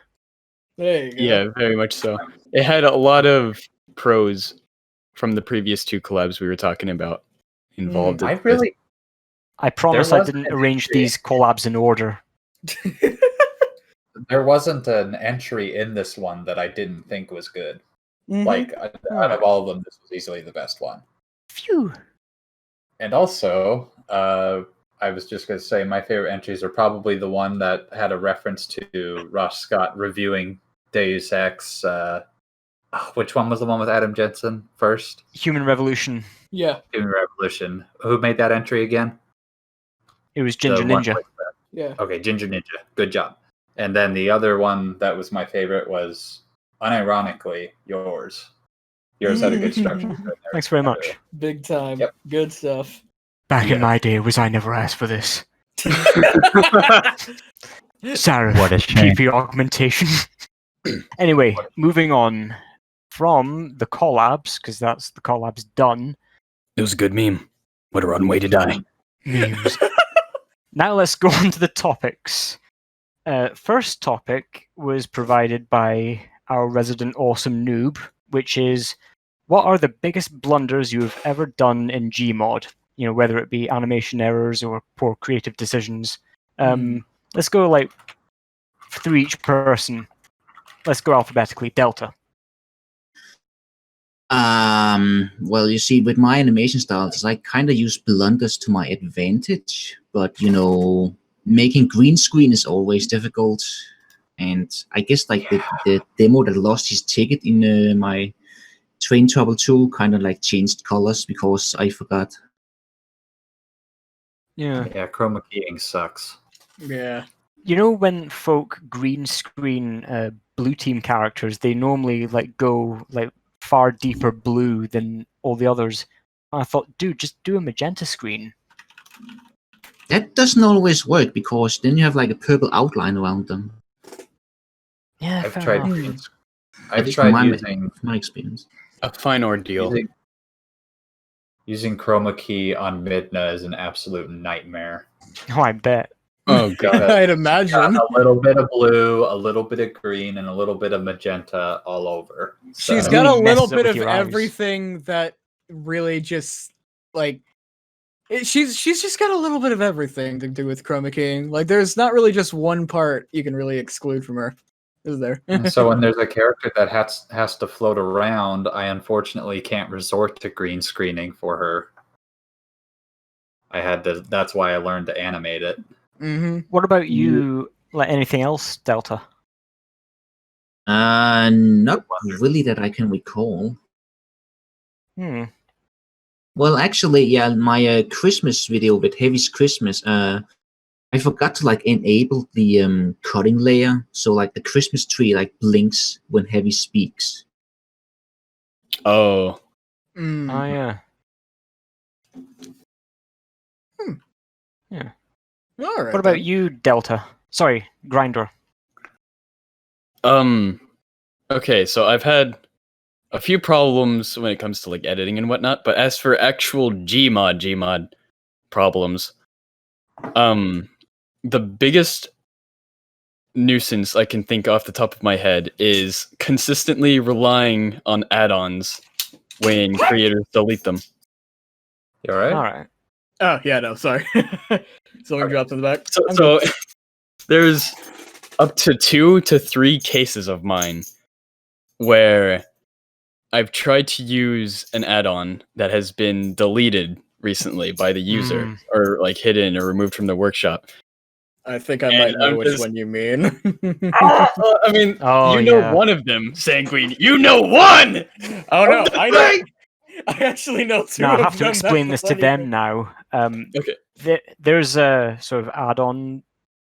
There you go. Yeah, very much so. It had a lot of pros from the previous two collabs we were talking about involved. I in this. really I promise I was didn't an arrange entry. these collabs in order. there wasn't an entry in this one that I didn't think was good. Mhm. Like out of all of them, this was easily the best one. Phew. And also, I was just going to say my favorite entries are probably the one that had a reference to Ross Scott reviewing Deus Ex. Which one was the one with Adam Jensen first? Human Revolution. Yeah. Human Revolution. Who made that entry again? It was Ginger The one Ninja. with Yeah. Okay, Ginger Ninja. Good job. And then the other one that was my favorite was, unironically, yours. Yours had a good structure. Thanks very much. Big time. Yep. Good stuff. Back Yeah. in my day, was I never asked for this? Sarah, What a shame. PP augmentation. Anyway, moving on from the collabs, because that's the collabs done. It was a good meme. What a rotten way to die. Memes. Now let's go on to the topics. First topic was provided by our resident awesome noob, which is, what are the biggest blunders you have ever done in Gmod? You know, whether it be animation errors or poor creative decisions. Let's go through each person. Let's go alphabetically. Delta. Well, you see, with my animation styles, I kind of use blunders to my advantage, but making green screen is always difficult. And I guess the demo that lost his ticket in my Train Trouble 2 kind of changed colors because I forgot. Yeah. Yeah, chroma keying sucks. Yeah. You know, when folk green screen blue team characters, they normally go far deeper blue than all the others. I thought, dude, just do a magenta screen. That doesn't always work because then you have a purple outline around them. Yeah, I've fair tried. enough. green sc- At I've least tried from using my experience. A fine ordeal. using chroma key on Midna is an absolute nightmare. Oh, I bet. Oh god. Because I'd got imagine. a little bit of blue, a little bit of green, and a little bit of magenta all over. She's So- got a Really little messes up bit with of your eyes. everything that really just like she's just got a little bit of everything to do with chroma keying. Like there's not really just one part you can really exclude from her. Is there? And so when there's a character that has to float around, I unfortunately can't resort to green screening for her. I had to. That's why I learned to animate it. Mm-hmm. What about you? Like anything else, Delta? Not really that I can recall. Hmm. Well, actually, yeah, my Christmas video with Heavy's Christmas, I forgot to like enable the cutting layer, so like the Christmas tree like blinks when Heavy speaks. Oh. Mm. Oh yeah. All right. What about then. you, Delta? Sorry, Grinder. Okay, so I've had a few problems when it comes to like editing and whatnot, but as for actual Gmod problems, the biggest nuisance I can think off the top of my head is consistently relying on add-ons when creators delete them. You all right? All right. Oh yeah, no, sorry. Something dropped in the back. I'm So good. there's up to 2 to 3 cases of mine where I've tried to use an add-on that has been deleted recently by the user or like hidden or removed from the workshop. I think I and might know I'm which just- one you mean. I mean, Oh, you know yeah. one of them, Sanguine. You know one! Oh no, Of the I know. three! I actually know two Now I of have to them. explain That's this to the funny them thing. now. Okay. There's a sort of add-on,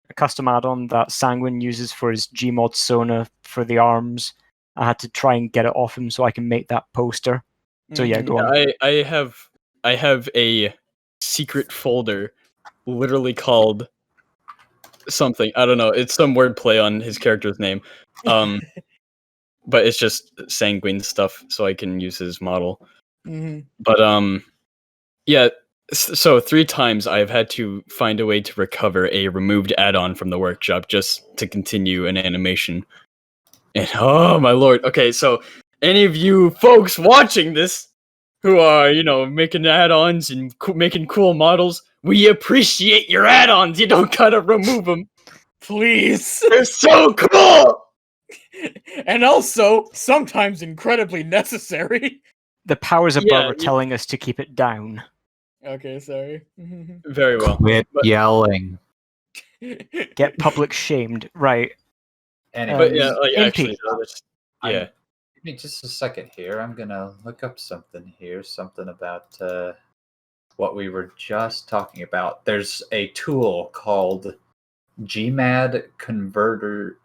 a custom add-on that Sanguine uses for his Gmod Sona for the arms. I had to try and get it off him so I can make that poster. So yeah, Mhm. go on. I have a secret folder literally called something. I don't know. It's some wordplay on his character's name. But it's just Sanguine stuff, so I can use his model. Mhm. But yeah. So 3 times I've had to find a way to recover a removed add-on from the workshop just to continue an animation. And oh my lord. Okay, so any of you folks watching this who are, making add-ons and making cool models, we appreciate your add-ons. You don't gotta remove them. Please. They're so cool. And also sometimes incredibly necessary. The powers above Yeah, are telling us to keep it down. Okay, sorry. Very well. Quit But- yelling. Get public shamed, right? Anyway, But yeah, like MP. actually, no, yeah. Give me just a second here. I'm gonna look up something here. Something about what we were just talking about. There's a tool called Gmad Converter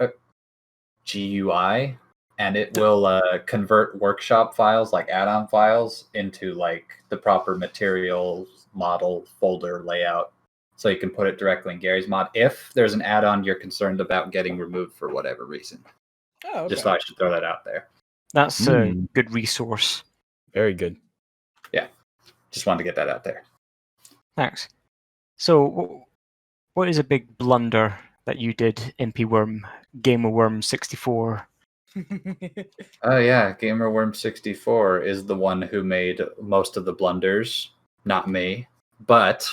GUI, and it will convert workshop files, like add-on files, into like the proper materials model folder layout. So you can put it directly in Gary's mod if there's an add-on you're concerned about getting removed for whatever reason. Oh, okay. Just thought I should throw that out there. That's a good resource. Very good. Just wanted to get that out there. Thanks. So, what is a big blunder that you did, MP Worm, Gamer Worm 64? Oh yeah, GamerWorm64 is the one who made most of the blunders, not me. But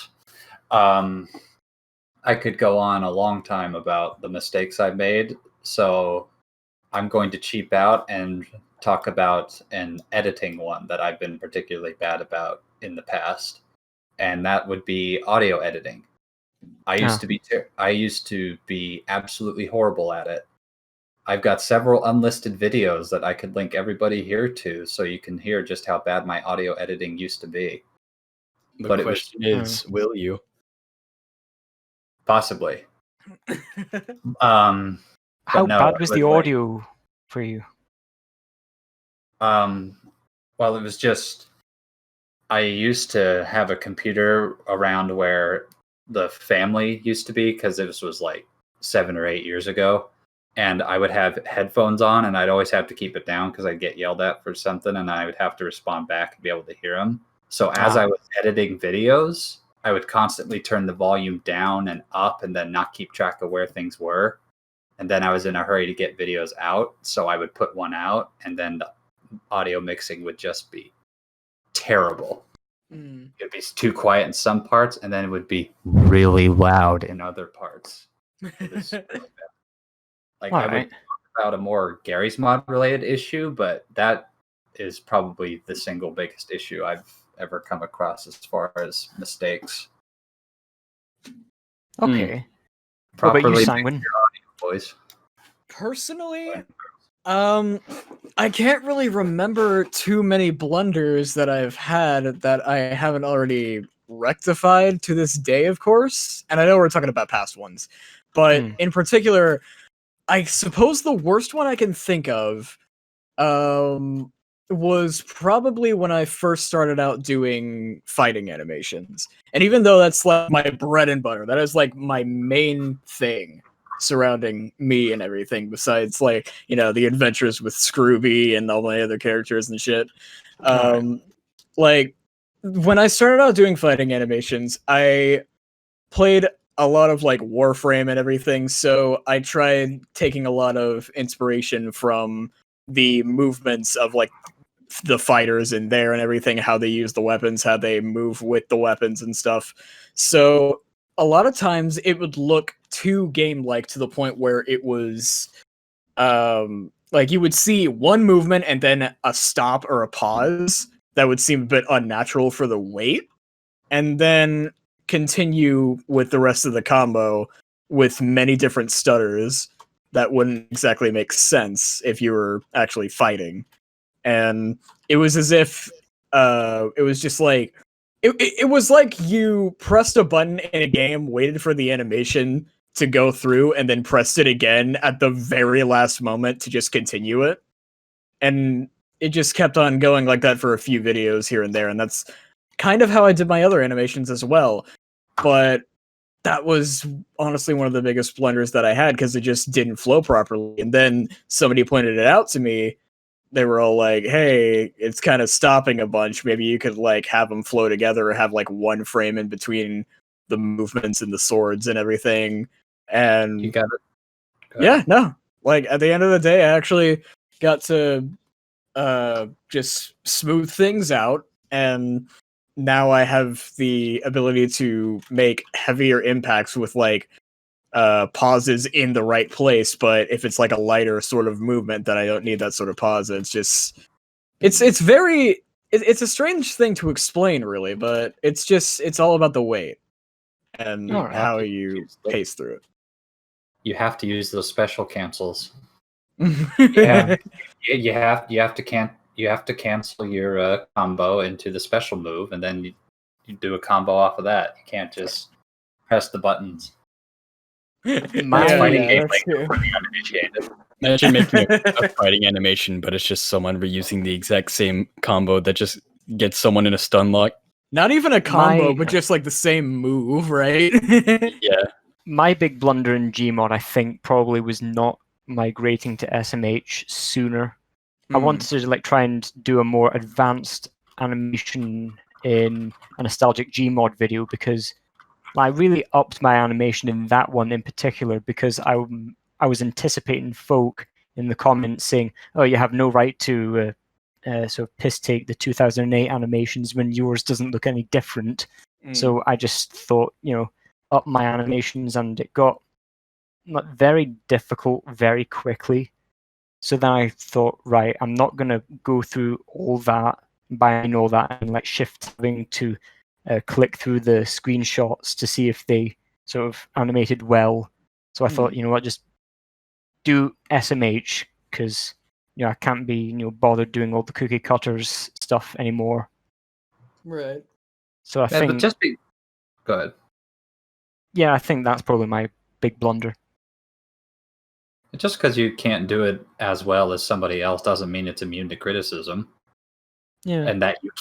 I could go on a long time about the mistakes I made, so I'm going to cheap out and talk about an editing one that I've been particularly bad about in the past, and that would be audio editing. I used to be absolutely horrible at it. I've got several unlisted videos that I could link everybody here to, so you can hear just how bad my audio editing used to be. The But it was- question is, will you? Possibly. How no, bad it was the was like- audio for you? Well, it was just I used to have a computer around where the family used to be, because this was like 7 or 8 years ago, and I would have headphones on, and I'd always have to keep it down because I'd get yelled at for something, and I would have to respond back and be able to hear them. So as I was editing videos, I would constantly turn the volume down and up and then not keep track of where things were. And then I was in a hurry to get videos out, so I would put one out, and then the audio mixing would just be terrible. It would be too quiet in some parts, and then it would be really loud in other parts. Like I would talk about a more Gary's Mod related issue, but that is probably the single biggest issue I've ever come across as far as mistakes. Okay. Properly what about you, mix Sanguine? your audio, boys. Personally, I can't really remember too many blunders that I've had that I haven't already rectified to this day, of course. And I know we're talking about past ones, but in particular, I suppose the worst one I can think of was probably when I first started out doing fighting animations. And even though that's like my bread and butter, that is like my main thing surrounding me and everything, besides like, you know, the adventures with Scrooby and all my other characters and shit. Like when I started out doing fighting animations, I played a lot of like Warframe and everything, so I tried taking a lot of inspiration from the movements of like the fighters in there and everything, how they use the weapons, how they move with the weapons and stuff. So a lot of times it would look too game-like to the point where it was like you would see one movement and then a stop or a pause that would seem a bit unnatural for the weight, and then continue with the rest of the combo with many different stutters that wouldn't exactly make sense if you were actually fighting. And it was as if it was just like it was like you pressed a button in a game, waited for the animation to go through, and then pressed it again at the very last moment to just continue it. And it just kept on going like that for a few videos here and there, and that's kind of how I did my other animations as well. But that was honestly one of the biggest blunders that I had, because it just didn't flow properly. And then somebody pointed it out to me. They were all like, hey, it's kind of stopping a bunch. Maybe you could like have them flow together or have like one frame in between the movements and the swords and everything. And You got it. yeah, no. Like at the end of the day, I actually got to just smooth things out, and now I have the ability to make heavier impacts with like pauses in the right place. But if it's like a lighter sort of movement, then I don't need that sort of pause. It's just it's a strange thing to explain, really, but it's all about the weight and how you pace through You have to use those special cancels. it. You have to cancel your combo into the special move, and then you do a combo off of that. You can't just press the buttons. That's true. Imagine making a fighting animation, but it's just someone reusing the exact same combo that just gets someone in a stun lock. Not even a combo, but just like the same move, right? Yeah. My big blunder in Gmod, I think, probably was not migrating to SMH sooner. I wanted to like try and do a more advanced animation in a nostalgic Gmod video, because I really upped my animation in that one in particular, because I was anticipating folk in the comments saying, "Oh, you have no right to sort of piss take the 2008 animations when yours doesn't look any different." So I just thought, up my animations, and it got very difficult very quickly. So then I thought, right, I'm not going to go through all that, buying all that, and like shifting to click through the screenshots to see if they sort of animated well. So I thought, you know what, just do SMH, because I can't be bothered doing all the cookie cutters stuff anymore. Right. So I think Go ahead. Yeah, I think that's probably my big blunder. Just because you can't do it as well as somebody else doesn't mean it's immune to criticism. Yeah. And that you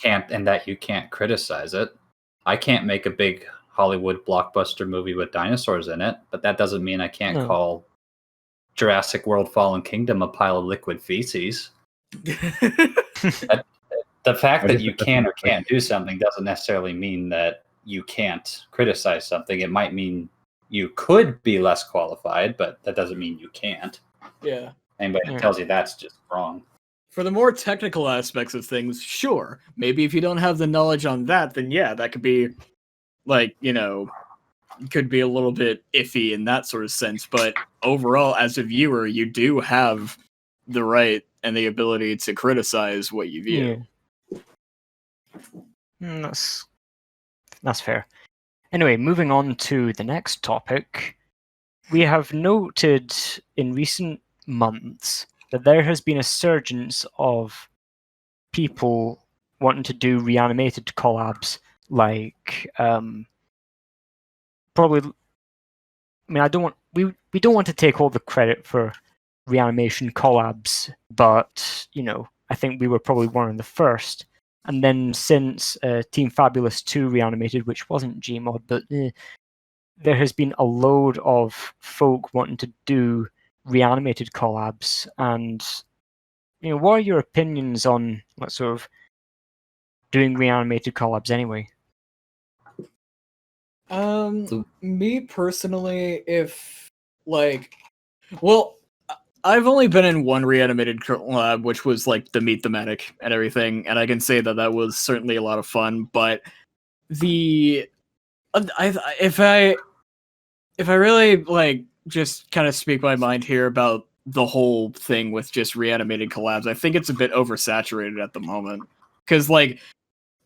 can't criticize it. I can't make a big Hollywood blockbuster movie with dinosaurs in it, but that doesn't mean I can't call Jurassic World Fallen Kingdom a pile of liquid feces. The fact that you can or can't do something doesn't necessarily mean that you can't criticize something. It might mean you could be less qualified, but that doesn't mean you can't. Yeah. Anybody that tells you that's just wrong. For the more technical aspects of things, sure. Maybe if you don't have the knowledge on that, then yeah, that could be, like, you know, could be a little bit iffy in that sort of sense. But overall, as a viewer, you do have the right and the ability to criticize what you view. Yeah. That's fair. Anyway, moving on to the next topic, we have noted in recent months that there has been a surgence of people wanting to do reanimated collabs, like probably. I mean, we don't want to take all the credit for reanimation collabs, but you know, I think we were probably one of the first. And then since Team Fabulous 2 reanimated, which wasn't Gmod, but there has been a load of folk wanting to do reanimated collabs. And you know, what are your opinions on what sort of doing reanimated collabs anyway? Me personally, if like, well, I've only been in one reanimated collab, which was like the Meet Thematic and everything, and I can say that that was certainly a lot of fun. But the, if I really like just kind of speak my mind here about the whole thing with just reanimated collabs, I think it's a bit oversaturated at the moment because like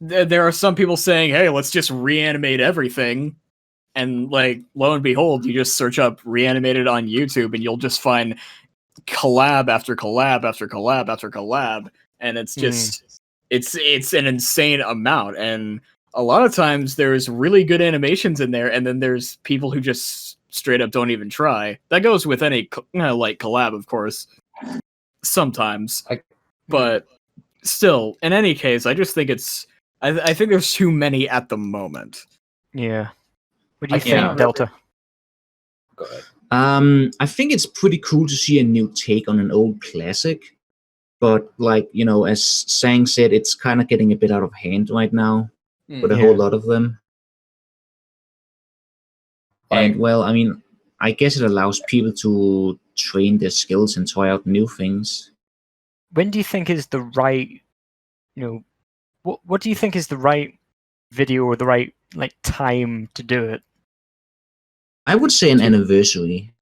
there are some people saying, "Hey, let's just reanimate everything." And like, lo and behold, you just search up reanimated on YouTube and you'll just find collab after collab after collab after collab. And it's just, it's an insane amount. And a lot of times there's really good animations in there. And then there's people who just straight up don't even try. That goes with any like collab, of course, sometimes. But still, in any case, I just think it's, I think there's too many at the moment. Yeah. What do you think, Delta? Go ahead. I think it's pretty cool to see a new take on an old classic, but like, you know, as Sang said, it's kind of getting a bit out of hand right now with a whole lot of them. And well, I mean, I guess it allows people to train their skills and try out new things. When do you think is the right, you know, what do you think is the right video or the right like time to do it? I would say an anniversary.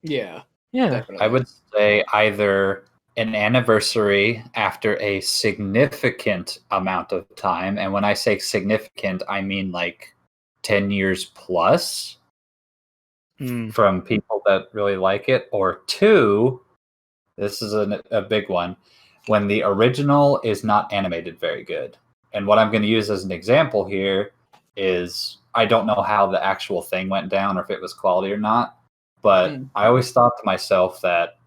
Yeah. Definitely. I would say either an anniversary after a significant amount of time. And when I say significant, I mean like 10 years plus from people that really like it. Or two, this is a big one, when the original is not animated very good. And what I'm going to use as an example here is, I don't know how the actual thing went down or if it was quality or not, but I always thought to myself that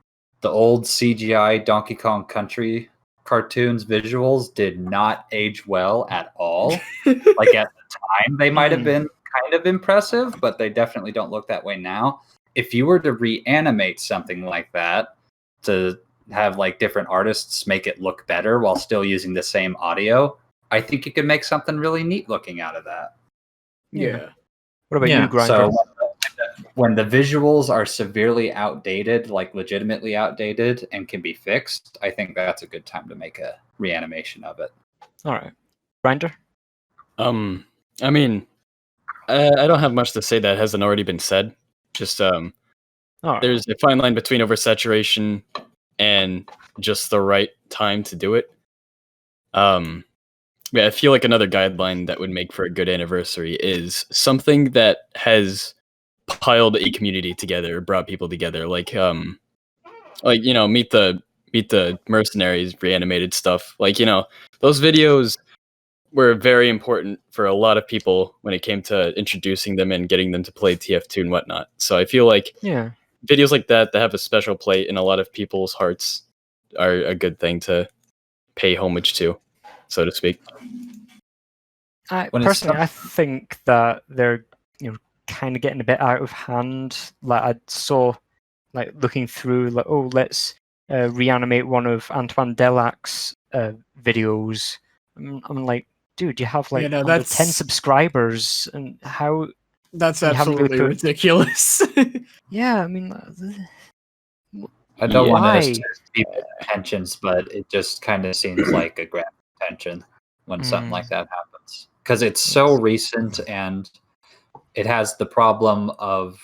the old CGI Donkey Kong Country cartoons visuals did not age well at all. Like at the time, they might have been kind of impressive, but they definitely don't look that way now. If you were to reanimate something like that, to have like different artists make it look better while still using the same audio, I think you could make something really neat looking out of that. Yeah. What about you, Grinder? So when the visuals are severely outdated, like legitimately outdated, and can be fixed, I think that's a good time to make a reanimation of it. All right, Grinder. I mean, I don't have much to say that hasn't already been said. Just there's a fine line between oversaturation and just the right time to do it. Yeah, I feel like another guideline that would make for a good anniversary is something that has piled a community together, brought people together, like you know, meet the mercenaries, reanimated stuff. Like, you know, those videos were very important for a lot of people when it came to introducing them and getting them to play TF2 and whatnot. So I feel like videos like that have a special place in a lot of people's hearts are a good thing to pay homage to, so to speak. Personally, I think that they're, you know, kind of getting a bit out of hand. Like I saw like looking through, like, oh, let's reanimate one of Antoine Delac's videos. I'm like, dude, you have like You know, under 10 that's- subscribers, and how? That's You haven't really absolutely put- ridiculous. Yeah, I mean, I don't want Why? to deep intentions, but it just kind of seems like a grab attention when something like that happens, because it's so recent and it has the problem of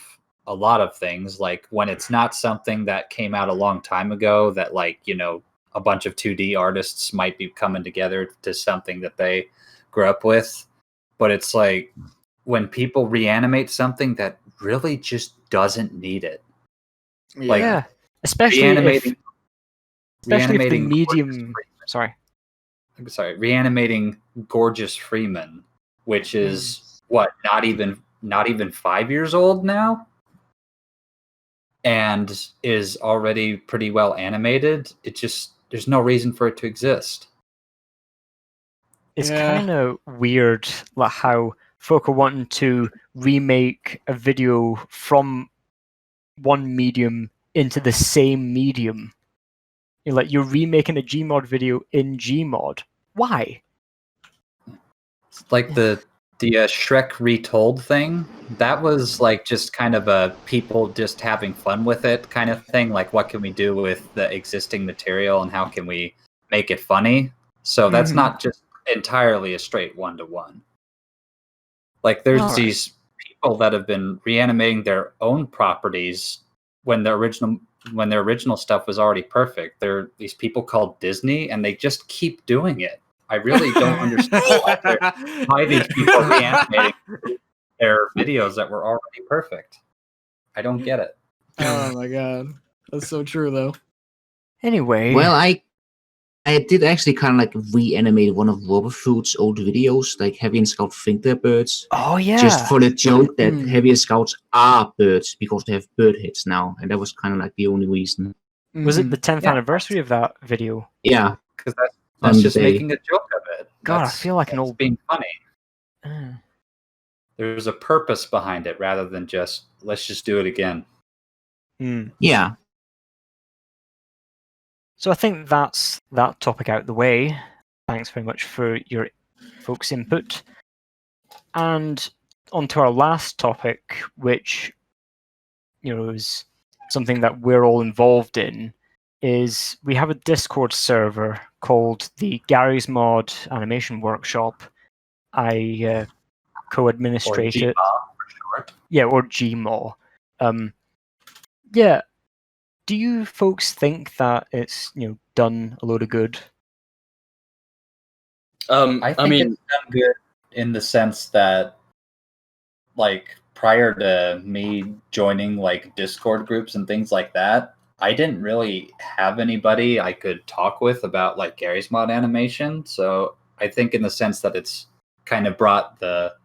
a lot of things, like when it's not something that came out a long time ago that, like, you know, a bunch of 2D artists might be coming together to something that they grew up with, but it's like when people reanimate something that really just doesn't need it. Like, yeah, especially reanimating if the reanimating medium. Sorry. reanimating Gorgeous Freeman, which is what, not even 5 years old now, and is already pretty well animated. It just, there's no reason for it to exist. It's Yeah. kind of weird, like how folk are wanting to remake a video from one medium into the same medium. You're remaking a Gmod video in Gmod. Why? It's like the Shrek Retold thing. That was like just kind of a people just having fun with it kind of thing. Like, what can we do with the existing material and how can we make it funny? So that's Mhm. not just entirely a straight one-to-one. Like, there's Alright. these people that have been reanimating their own properties when the original stuff was already perfect. There are these people called Disney, and they just keep doing it. I really don't understand why these people are reanimating their videos that were already perfect. I don't get it. Oh my god, that's so true though. Anyway, Well, I did actually kind of like reanimate one of Robberfruit's old videos, like Heavy and Scout think they're birds, oh yeah, just for the joke that Mm. Heavy and Scouts are birds because they have bird heads now, and that was kind of like the only reason. was it the 10th Yeah. anniversary of that video? Yeah, Because that's on the just day. making a joke of it. God, I That's- feel like an that's old- being funny. Uh, There's a purpose behind it rather than just, let's just do it again. Yeah. So I think that's that topic out the way. Thanks very much for your folks' input. And on to our last topic, which is something that we're all involved in, is we have a Discord server called the Gary's Mod Animation Workshop. I co-administrate Or it. for short. Yeah, or GMO. Yeah. Do you folks think that it's done a load of good? I think mean, it's done good in the sense that, like, prior to me joining like Discord groups and things like that, I didn't really have anybody I could talk with about like Gary's Mod animation. So I think in the sense that it's kind of brought the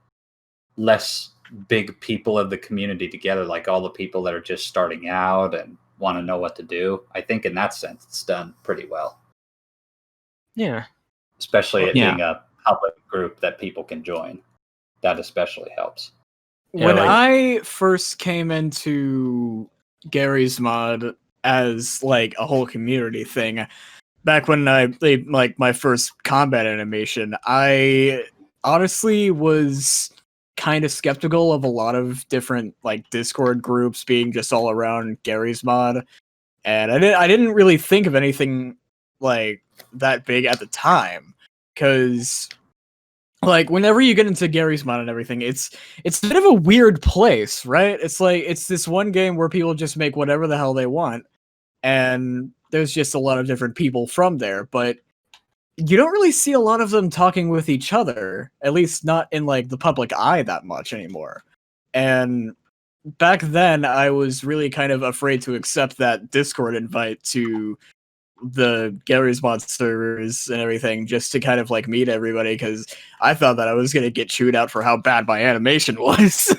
less big people of the community together, like all the people that are just starting out and want to know what to do. I think in that sense it's done pretty well, Yeah. especially it Yeah. being a public group that people can join. That especially helps. Yeah, When like- I first came into Gary's Mod as like a whole community thing, back when I played like my first combat animation, I honestly was kind of skeptical of a lot of different like Discord groups being just all around Gary's Mod, and I didn't really think of anything like that big at the time, because like whenever you get into Gary's Mod and everything, it's a bit of a weird place, right? It's like it's this one game where people just make whatever the hell they want, and there's just a lot of different people from there, but you don't really see a lot of them talking with each other, at least not in like the public eye that much anymore. And back then I was really kind of afraid to accept that Discord invite to the Gary's Mod servers and everything, just to kind of like meet everybody, because I thought that I was going to get chewed out for how bad my animation was.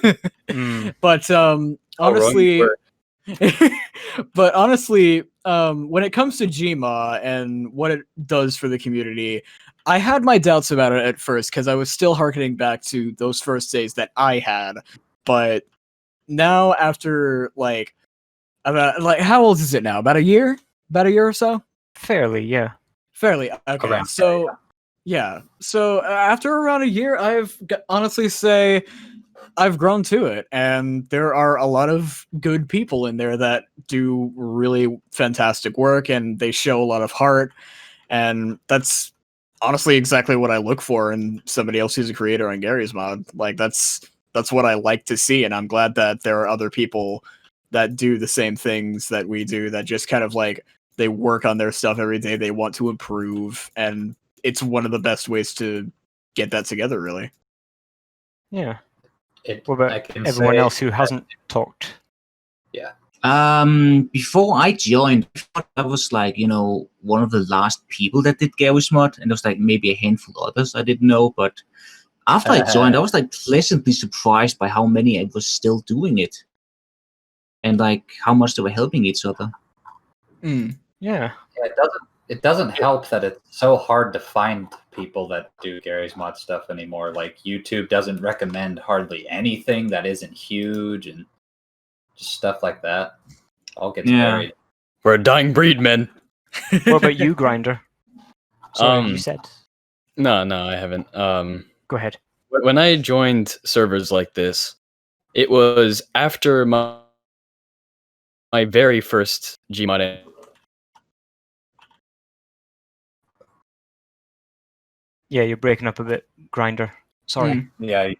But honestly, but honestly, when it comes to Gma and what it does for the community, I had my doubts about it at first because I was still harkening back to those first days that I had. But now, after like About like how old is it now? About a year? About a year or so? Fairly, yeah. Fairly. Okay. Around So yeah. So after around a year, honestly say I've grown to it, and there are a lot of good people in there that do really fantastic work, and they show a lot of heart, and that's honestly exactly what I look for in somebody else who's a creator on Gary's Mod. Like that's what I like to see, and I'm glad that there are other people that do the same things that we do, that just kind of like they work on their stuff every day, they want to improve, and it's one of the best ways to get that together, really. Yeah. What What about everyone else who hasn't talked? Before I joined, I thought I was like, one of the last people that did Gary's Mod, and there was like maybe a handful of others I didn't know. But after I joined, I was like pleasantly surprised by how many I was still doing it, and like how much they were helping each other. Yeah. It doesn't help that it's so hard to find people that do Gary's Mod stuff anymore. Like YouTube doesn't recommend hardly anything that isn't huge, and just stuff like that. All gets buried. We're a dying breed, men. What about you, Grinder? Sorry, you said. No, I haven't. Go ahead. When I joined servers like this, it was after my very first Gmod. Yeah, you're breaking up a bit, Grinder. Sorry. Yeah.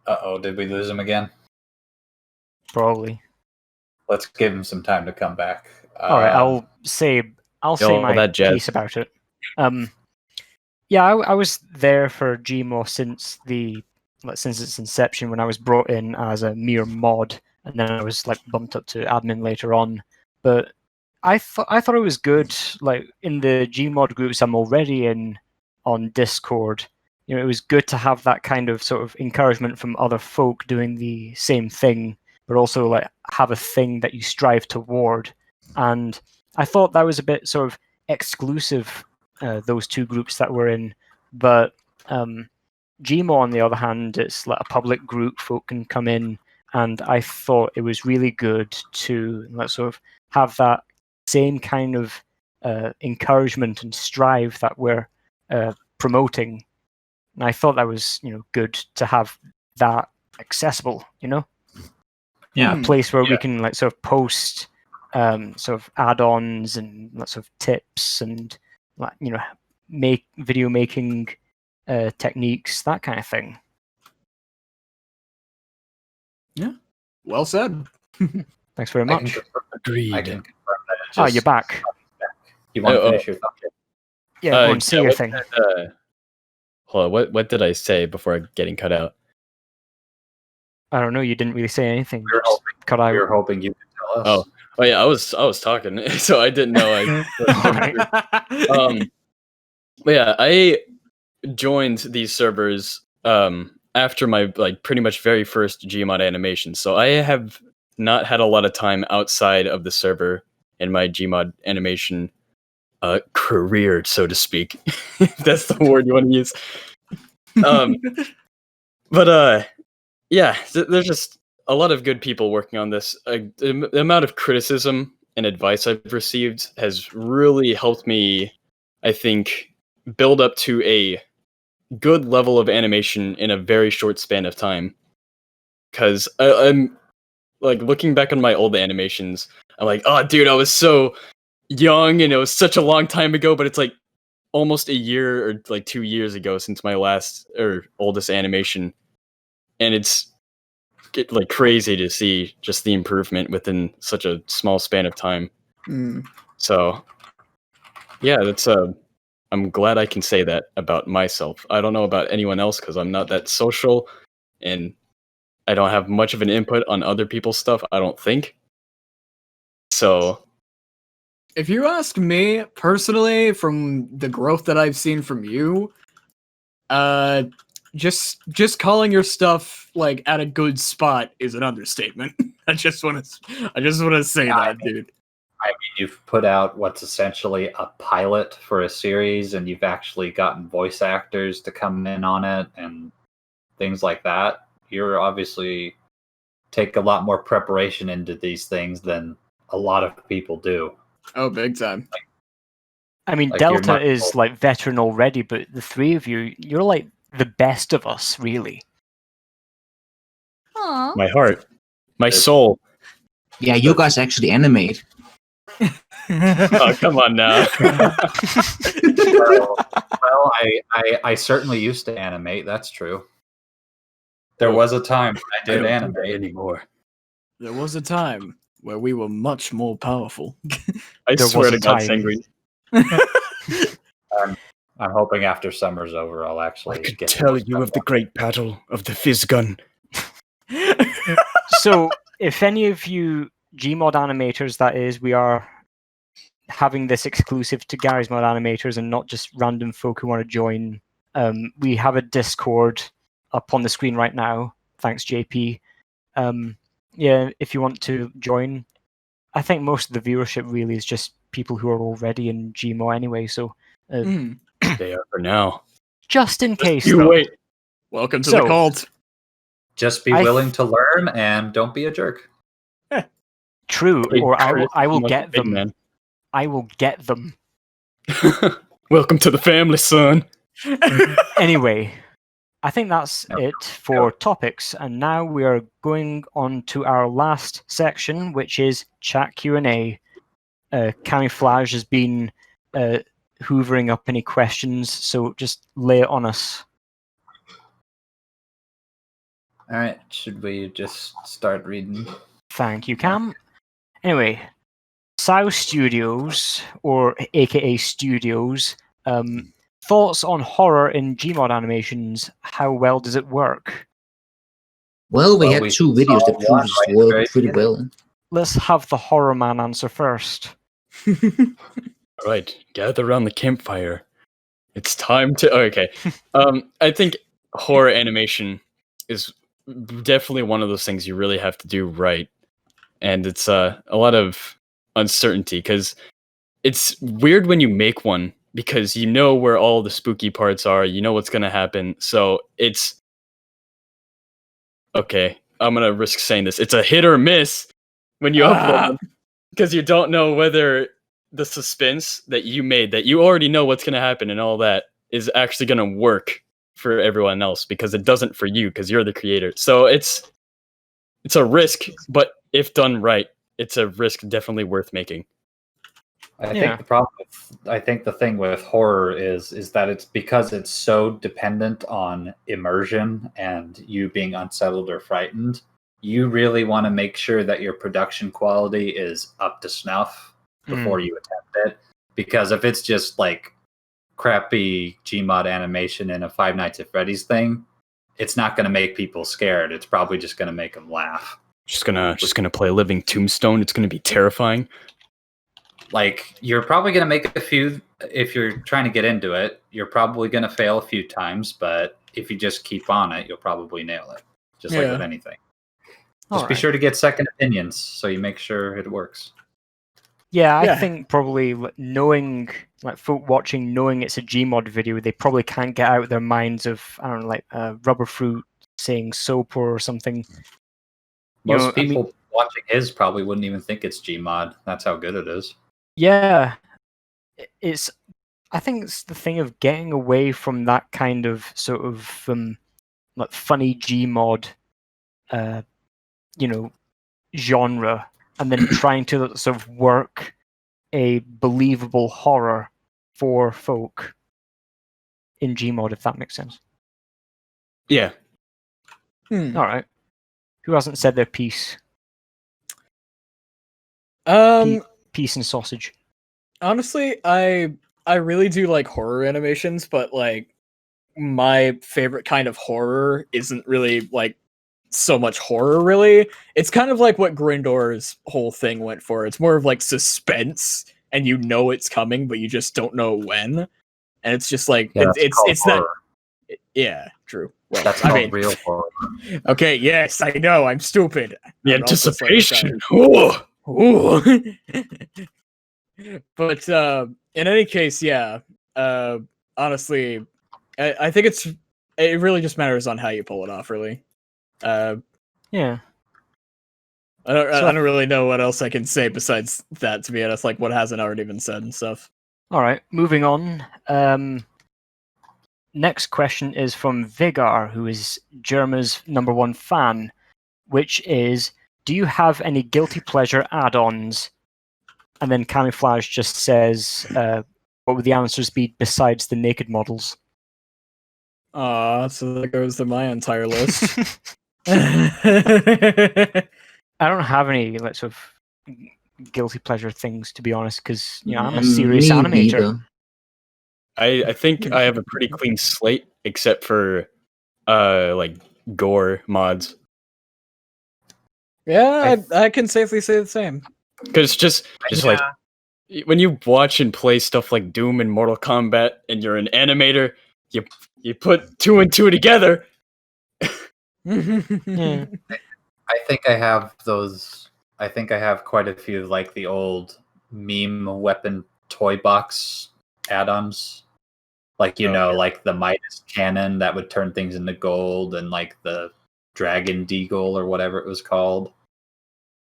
Uh-oh, did we lose him again? Probably. Let's give him some time to come back. All right, I'll say my that jazz. piece about it. Yeah, I was there for Gmo since its inception, when I was brought in as a mere mod, and then I was like bumped up to admin later on. But I thought it was good. Like in the Gmod groups I'm already in on Discord, it was good to have that kind of sort of encouragement from other folk doing the same thing, but also like have a thing that you strive toward. And I thought that was a bit sort of exclusive, those two groups that we're in. But Gmo, on the other hand, it's like a public group, folk can come in, and I thought it was really good to sort of have that same kind of encouragement and strive that we're promoting. And I thought that was good to have that accessible, Yeah. a place where we can like sort of post sort of add-ons and lots of tips and like make video making techniques, that kind of thing. Yeah. Well said. Thanks very much. Agreed. I can confirm that. You're back. You want to finish your thought? Yeah, go on, say your what thing. did, hold on, what did I say before getting cut out? I don't know. You didn't really say anything. We were Just cut out. We were hoping you could tell us. Oh yeah, I was talking, so I didn't know. But yeah, I joined these servers after my pretty much very first Gmod animation. So I have not had a lot of time outside of the server in my Gmod animation career, so to speak. If that's the word you want to use. But yeah, there's just a lot of good people working on this. The amount of criticism and advice I've received has really helped me, I think, build up to a good level of animation in a very short span of time. Because I'm like looking back on my old animations, I'm like, oh, dude, I was so young and it was such a long time ago, but it's like almost a year or like 2 years ago since my last or oldest animation, and it's like crazy to see just the improvement within such a small span of time. So yeah, that's I'm glad I can say that about myself. I don't know about anyone else because I'm not that social and I don't have much of an input on other people's stuff, I don't think. So if you ask me personally, from the growth that I've seen from you, just calling your stuff like at a good spot is an understatement. I just want to say that, dude. I mean, you've put out what's essentially a pilot for a series, and you've actually gotten voice actors to come in on it and things like that. You're obviously take a lot more preparation into these things than a lot of people do. Oh, big time. I mean, Like, you're Delta not- is like veteran already, but the three of you, you're like the best of us, really. Aw. My heart, my soul. Yeah, you guys actually animate. Oh, come on now. Well, I certainly used to animate. That's true. There was a time when I did animate. anymore. There was a time where we were much more powerful. I There swear was to a God, time. Sangre. I'm hoping after summer's over, I'll actually I could get tell more you of stuff the great battle of the fizz gun. So, if any of you Gmod animators, that is, we are having this exclusive to Gary's Mod animators and not just random folk who want to join. We have a Discord up on the screen right now. Thanks, JP. Yeah, if you want to join, I think most of the viewership really is just people who are already in Gmo anyway. So, Mm. They are for now. just in case, You though. wait. Welcome to So- the cult. Just be I willing th- to learn and don't be a jerk. True, Big or I will Chris, get big them. man. I will get them. Welcome to the family, son. Anyway, I think that's Yep. it for topics, and now we are going on to our last section, which is chat Q&A. Camouflage has been hoovering up any questions, so just lay it on us. All right, should we just start reading? Thank you, Cam. Anyway, Sow Studios, or aka Studios, thoughts on horror in Gmod animations? How well does it work? Well, we Well, had we 2 videos saw that one proved right it worked very pretty beginning. well. Let's have the horror man answer first. All right, gather around the campfire. It's time to. Oh, okay. I think horror animation is definitely one of those things you really have to do right, and it's a lot of uncertainty because it's weird when you make one because you know where all the spooky parts are, you know what's gonna happen, so it's okay. I'm gonna risk saying this. It's a hit or miss when you upload them because you don't know whether the suspense that you made, that you already know what's going to happen and all that, is actually going to work for everyone else because it doesn't for you because you're the creator. So it's a risk, but if done right, it's a risk definitely worth making. I Yeah. think the problem I think the thing with horror is that it's because it's so dependent on immersion and you being unsettled or frightened. You really want to make sure that your production quality is up to snuff before you attempt it. Because if it's just like crappy Gmod animation in a Five Nights at Freddy's thing, it's not going to make people scared. It's probably just going to make them laugh. Just gonna play a living tombstone. It's gonna be terrifying. Like, you're probably going to make a few, if you're trying to get into it, you're probably going to fail a few times, but if you just keep on it, you'll probably nail it. Just like Yeah. with anything. All Just be right. sure to get second opinions so you make sure it works. Yeah, I Yeah. think probably knowing, like folk watching, knowing it's a Gmod video, they probably can't get out their minds of, I don't know, like Rubber Fruit saying soap or something. You Most know, I mean- people watching his probably wouldn't even think it's Gmod. That's how good it is. Yeah, it's. I think it's the thing of getting away from that kind of sort of like funny Gmod, genre, and then trying to sort of work a believable horror for folk in Gmod, if that makes sense. Yeah. Hmm. All right. Who hasn't said their piece? Peace and sausage. Honestly, I really do like horror animations, but like my favorite kind of horror isn't really like so much horror really. It's kind of like what Grindor's whole thing went for. It's more of like suspense and you know it's coming but you just don't know when. And it's just like Yeah, it's that yeah, true. Well, That's I called mean, real horror. okay, yes, I know, I'm stupid. The I'm also slightly anticipation. tired. Ooh. But in any case, yeah. Honestly, I think it really just matters on how you pull it off. Really. Yeah. I don't really know what else I can say besides that, to be honest, like what hasn't already been said and stuff. All right, moving on. Next question is from Vigar, who is Germa's #1 fan, which is, do you have any guilty pleasure add-ons? And then Camouflage just says, what would the answers be besides the naked models? So that goes to my entire list. I don't have any sort of guilty pleasure things, to be honest, because I'm a serious Me animator. neither. I think I have a pretty clean slate, except for like gore mods. Yeah, I can safely say the same. Because just like when you watch and play stuff like Doom and Mortal Kombat, and you're an animator, you put 2 and 2 together. Yeah. I think I have those. I think I have quite a few, like the old meme weapon toy box add-ons. Like, like the Midas cannon that would turn things into gold, and like the Dragon Deagle or whatever it was called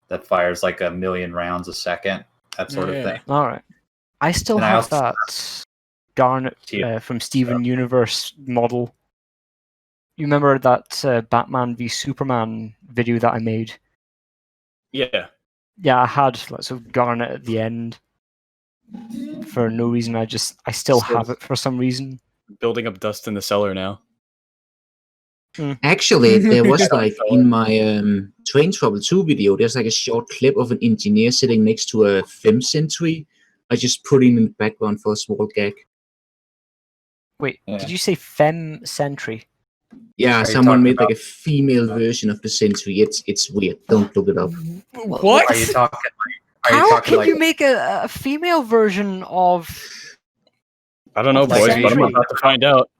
that fires like 1,000,000 rounds a second. That sort of thing. All right. I still And I have also that Garnet from Steven Universe model. You remember that Batman v Superman video that I made? Yeah. Yeah, I had lots of Garnet at the end for no reason. I still have it for some reason. Building up dust in the cellar now. Actually, there was like in my Train Trouble 2 video, there's like a short clip of an engineer sitting next to a Fem Sentry. I just put in the background for a small gag. Wait, did you say Fem Sentry? Yeah, someone made like a female version of the Sentry. It's weird. Don't look it up. What? Are you talking? How can you make a female version of? I don't know, boys, but I'm about to find out.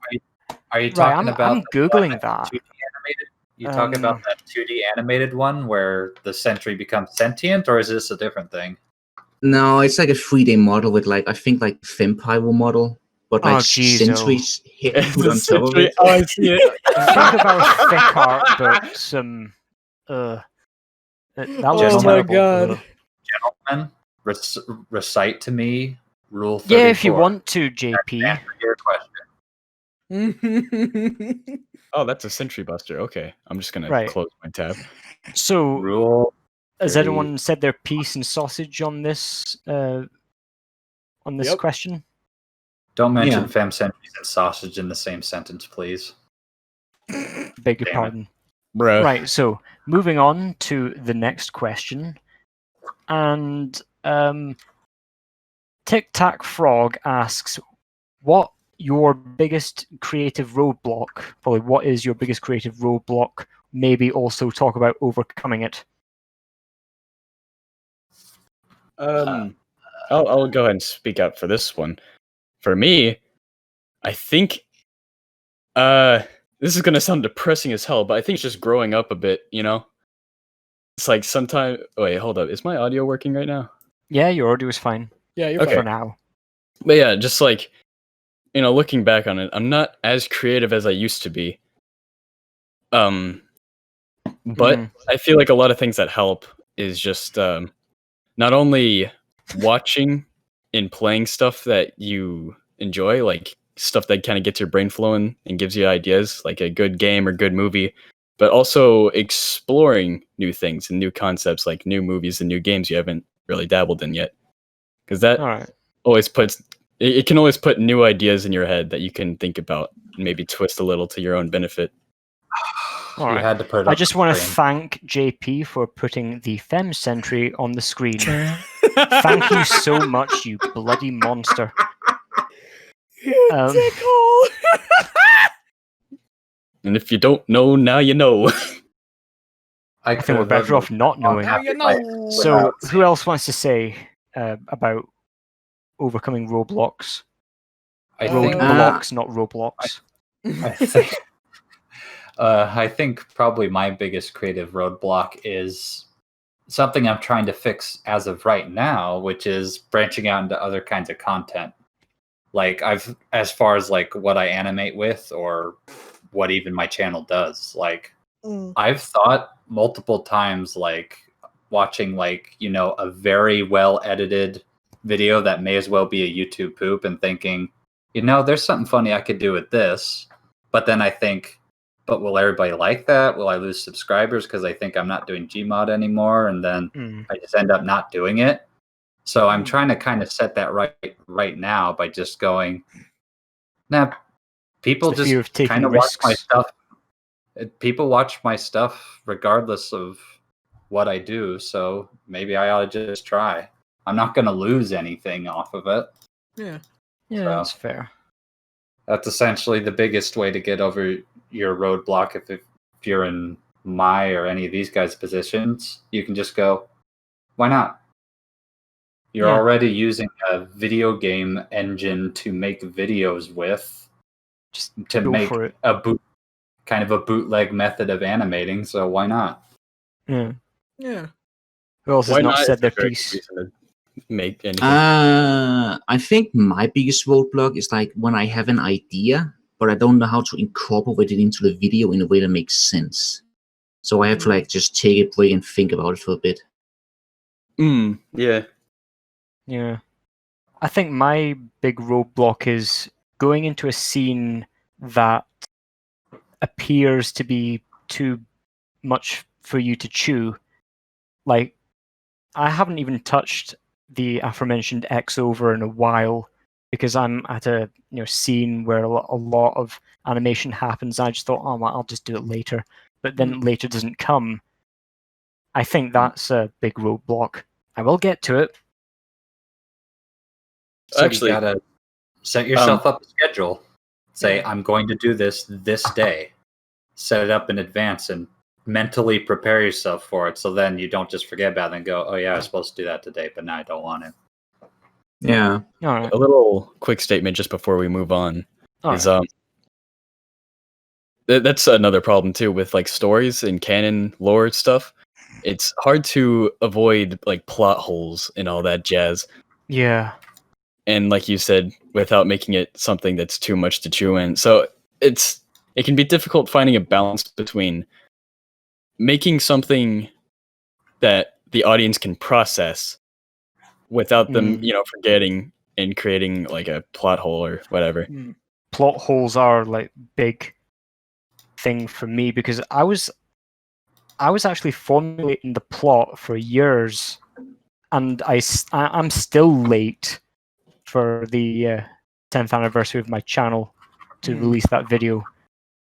Are you talking about? I'm googling that. 2D animated? You talk about that 2D animated one where the Sentry becomes sentient, or is this a different thing? No, it's like a 3D model with like I think like Vampire model, but like Sentry's hit put on top of it. Oh, I see it. Think about thick art, but some. That Oh my god! Gentlemen, recite to me Rule 34. Yeah, if you want to, JP. Answer your question. Oh, that's a Sentry Buster. Okay, I'm just gonna close my tab. So, Rule. has anyone said their piece and sausage on this? Question? Don't mention Fem Sentries and sausage in the same sentence, please. Beg your pardon. Bruh. Right. So, moving on to the next question, and Tic Tac Frog asks, "What your biggest creative roadblock? Probably, what is your biggest creative roadblock? Maybe also talk about overcoming it." I'll go ahead and speak out for this one. For me, I think this is gonna sound depressing as hell, but I think it's just growing up a bit, It's like sometimes. Wait, hold up. Is my audio working right now? Yeah, your audio is fine. Yeah, you're fine fine for now. But yeah, just like looking back on it, I'm not as creative as I used to be. But I feel like a lot of things that help is just not only watching and playing stuff that you enjoy, like stuff that kind of gets your brain flowing and gives you ideas, like a good game or good movie, but also exploring new things and new concepts, like new movies and new games you haven't really dabbled in yet. Because that always it can always put new ideas in your head that you can think about and maybe twist a little to your own benefit. Had to put it I up just the want to screen. thank JP for putting the Fem Sentry on the screen. Thank you so much, you bloody monster. Dickhole. And if you don't know, now you know. I think we're better off not knowing. Now you know. So, who else wants to say about overcoming roadblocks? I think Roadblocks, not Roblox. I think probably my biggest creative roadblock is something I'm trying to fix as of right now, which is branching out into other kinds of content. Like as far as like what I animate with or what even my channel does. Like I've thought multiple times, like watching like, you know, a very well edited video that may as well be a YouTube poop and thinking, you know, there's something funny I could do with this. But then I think, but will everybody like that? Will I lose subscribers because I think I'm not doing Gmod anymore? And then I just end up not doing it. So I'm trying to kind of set that right now by just going, nah, people It's the fear just of taking kind of watch my risks. stuff. People watch my stuff regardless of what I do. So maybe I ought to just try. I'm not going to lose anything off of it. Yeah. Yeah, So- that's fair. That's essentially the biggest way to get over your roadblock. If you're in my or any of these guys' positions, you can just go, why not? You're Yeah. already using a video game engine to make videos with, Just to go make for it. a bootleg method of animating. So why not? Yeah. Yeah. Who else has Why not not? said Is their a very piece? good reason to make anything. I think my biggest roadblock is like when I have an idea, but I don't know how to incorporate it into the video in a way that makes sense. So I have to like just take a break and think about it for a bit. Yeah. Yeah. I think my big roadblock is going into a scene that appears to be too much for you to chew. Like, I haven't even touched the aforementioned X over in a while because I'm at a scene where a lot of animation happens. I just thought, oh, well, I'll just do it later. But then later doesn't come. I think that's a big roadblock. I will get to it. So Actually, you gotta set yourself up a schedule. Say, I'm going to do this day. Set it up in advance and mentally prepare yourself for it. So then you don't just forget about it and go, oh yeah, I was supposed to do that today, but now I don't want it. Yeah. All right. a little quick statement just before we move on All is right. that's another problem too with like stories and canon lore stuff. It's hard to avoid like plot holes and all that jazz. Yeah. And like you said, without making it something that's too much to chew in. So it can be difficult finding a balance between making something that the audience can process without them, forgetting and creating like a plot hole or whatever. Plot holes are like big thing for me because I was actually formulating the plot for years, and I'm still late for the 10th anniversary of my channel to release that video.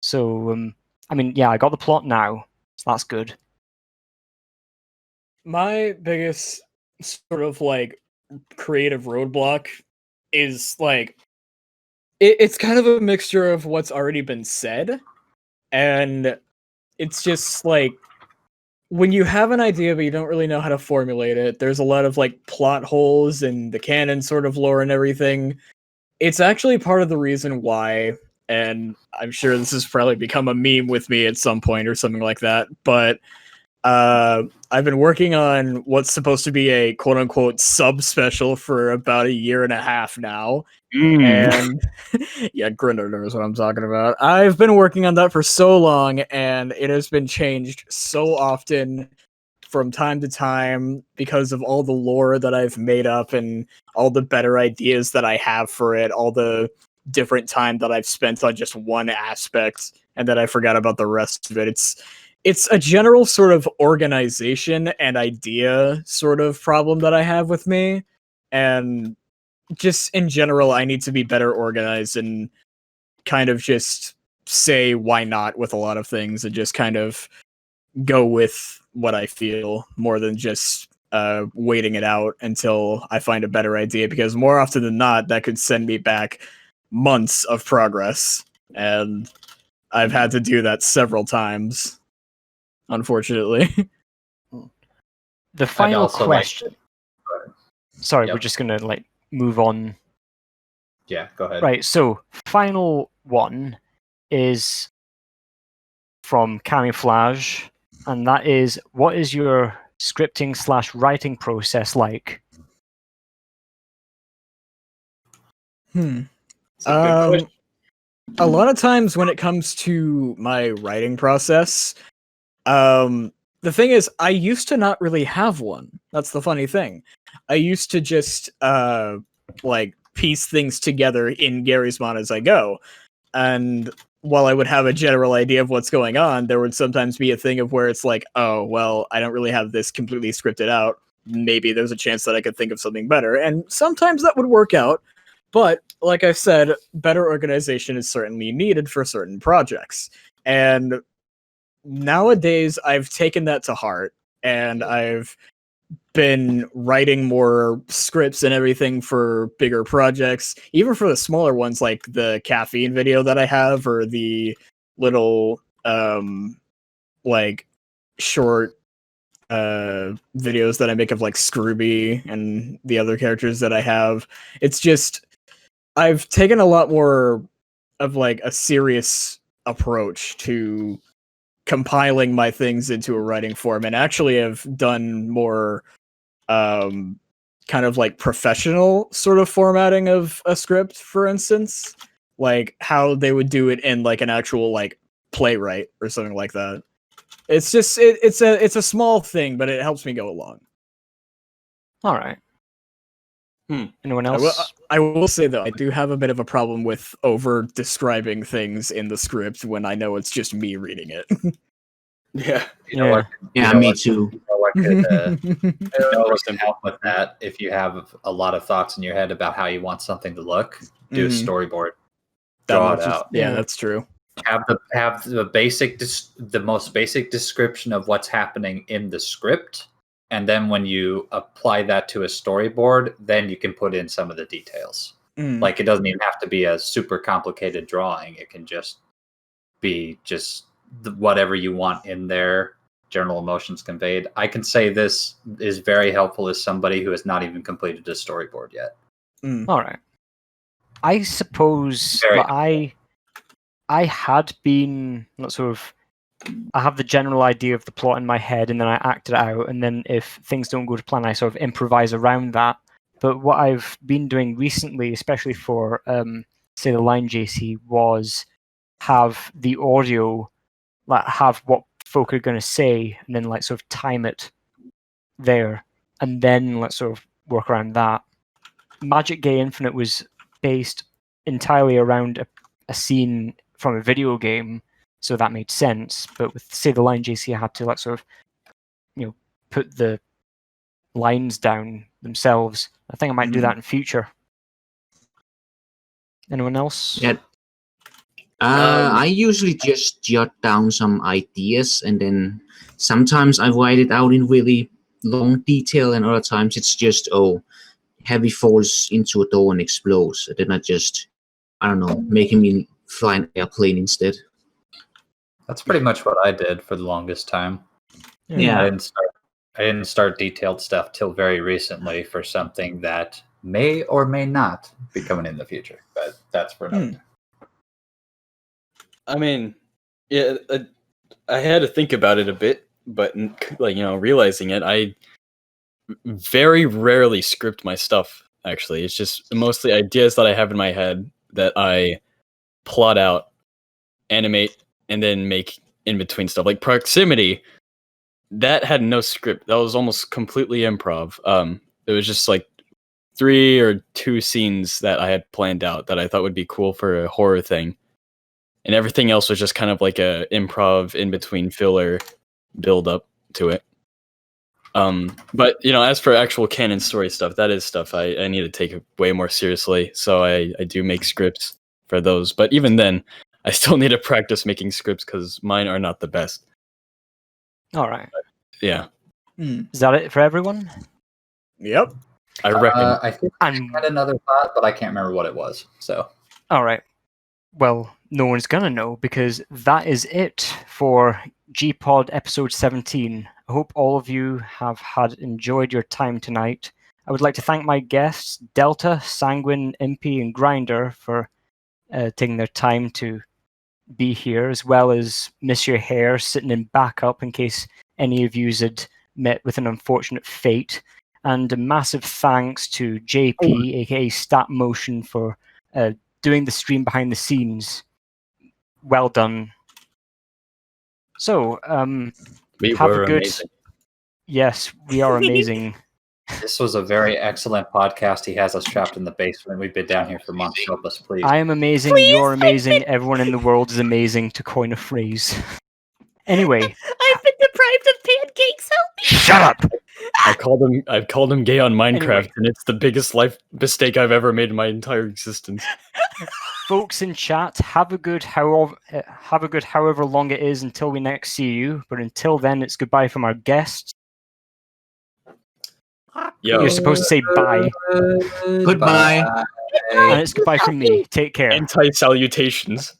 So I mean, yeah, I got the plot now, so that's good. My biggest sort of like creative roadblock is like it's kind of a mixture of what's already been said, and it's just like when you have an idea but you don't really know how to formulate it, there's a lot of like plot holes in the canon sort of lore and everything. It's actually part of the reason why, and I'm sure this has probably become a meme with me at some point or something like that, but I've been working on what's supposed to be a quote unquote sub special for about a year and a half now. And yeah, Grinder knows what I'm talking about. I've been working on that for so long, and it has been changed so often from time to time because of all the lore that I've made up and all the better ideas that I have for it, all the different time that I've spent on just one aspect, and that I forgot about the rest of it. It's a general sort of organization and idea sort of problem that I have with me, and just in general, I need to be better organized and kind of just say why not with a lot of things and just kind of go with what I feel more than just waiting it out until I find a better idea, because more often than not, that could send me back months of progress, and I've had to do that several times, unfortunately. The final also question. Sorry, Yep. we're just gonna like move on. Yeah, go ahead. Right, so final one is from Camouflage, and that is, what is your scripting/writing process like? It's a good question. A lot of times when it comes to my writing process, the thing is, I used to not really have one. That's the funny thing. I used to just like piece things together in Gary's Mod as I go. And while I would have a general idea of what's going on, there would sometimes be a thing of where it's like, oh, well, I don't really have this completely scripted out. Maybe there's a chance that I could think of something better. And sometimes that would work out. But like I said, better organization is certainly needed for certain projects. And nowadays, I've taken that to heart, and I've been writing more scripts and everything for bigger projects, even for the smaller ones like the caffeine video that I have, or the little like short videos that I make of like Scrooby and the other characters that I have. It's just I've taken a lot more of like a serious approach to compiling my things into a writing form, and actually have done more kind of like professional sort of formatting of a script, for instance, like how they would do it in like an actual like playwright or something like that. It's just it's a small thing, but it helps me go along. All right. Anyone else? I will say though, I do have a bit of a problem with over describing things in the script when I know it's just me reading it. Yeah. Me too. What can help with that, if you have a lot of thoughts in your head about how you want something to look, do a storyboard. Draw it out. Yeah, that's true. Have the most basic description of what's happening in the script, and then when you apply that to a storyboard, then you can put in some of the details. Like, it doesn't even have to be a super complicated drawing. It can just be whatever you want in there, general emotions conveyed. I can say this is very helpful as somebody who has not even completed a storyboard yet. All right. I suppose I had been I have the general idea of the plot in my head, and then I act it out, and then if things don't go to plan, I sort of improvise around that. But what I've been doing recently, especially for say the Line JC, was have the audio, like have what folk are going to say, and then like sort of time it there, and then let's sort of work around that. Magic Gay Infinite was based entirely around a scene from a video game, so that made sense. But with say the Line JC, I had to like sort of put the lines down themselves. I think I might do that in future. Anyone else? Yeah. I usually just jot down some ideas, and then sometimes I write it out in really long detail, and other times it's just, Heavy falls into a door and explodes. And then I don't know, making me fly an airplane instead. That's pretty much what I did for the longest time. Yeah. I didn't start detailed stuff till very recently for something that may or may not be coming in the future, but that's for another time. I mean, yeah, I had to think about it a bit, but realizing it, I very rarely script my stuff. Actually, it's just mostly ideas that I have in my head that I plot out, animate, and then make in between stuff. Like Proximity, that had no script. That was almost completely improv. It was just like 3 or 2 scenes that I had planned out that I thought would be cool for a horror thing. And everything else was just kind of like a improv in between filler build up to it. But as for actual canon story stuff, that is stuff I need to take way more seriously. So I do make scripts for those. But even then, I still need to practice making scripts because mine are not the best. All right. But, yeah. Is that it for everyone? Yep. I reckon. I think I had another thought, but I can't remember what it was. So. All right. Well, no one's gonna know because that is it for G-Pod episode 17. I hope all of you have enjoyed your time tonight. I would like to thank my guests, Delta, Sanguine, Impy, and Grinder, for taking their time to be here, as well as Monsieur Hare sitting in backup in case any of you had met with an unfortunate fate. And a massive thanks to JP, aka Stat Motion, for doing the stream behind the scenes. Well done. So, We have were a good. amazing. Yes, we are amazing. This was a very excellent podcast. He has us trapped in the basement. We've been down here for months. Help us, please. I am amazing. Please, You are I've amazing. been- Everyone in the world is amazing. To coin a phrase. Anyway, I've been deprived of pancakes. Help me! shut up. I've called him gay on Minecraft, Anyway. and it's the biggest life mistake I've ever made in my entire existence. Folks in chat, have a good however long it is until we next see you. But until then, it's goodbye from our guests. Yo, You're supposed to say bye, Goodbye. and it's goodbye from me. Take care. anti-salutations.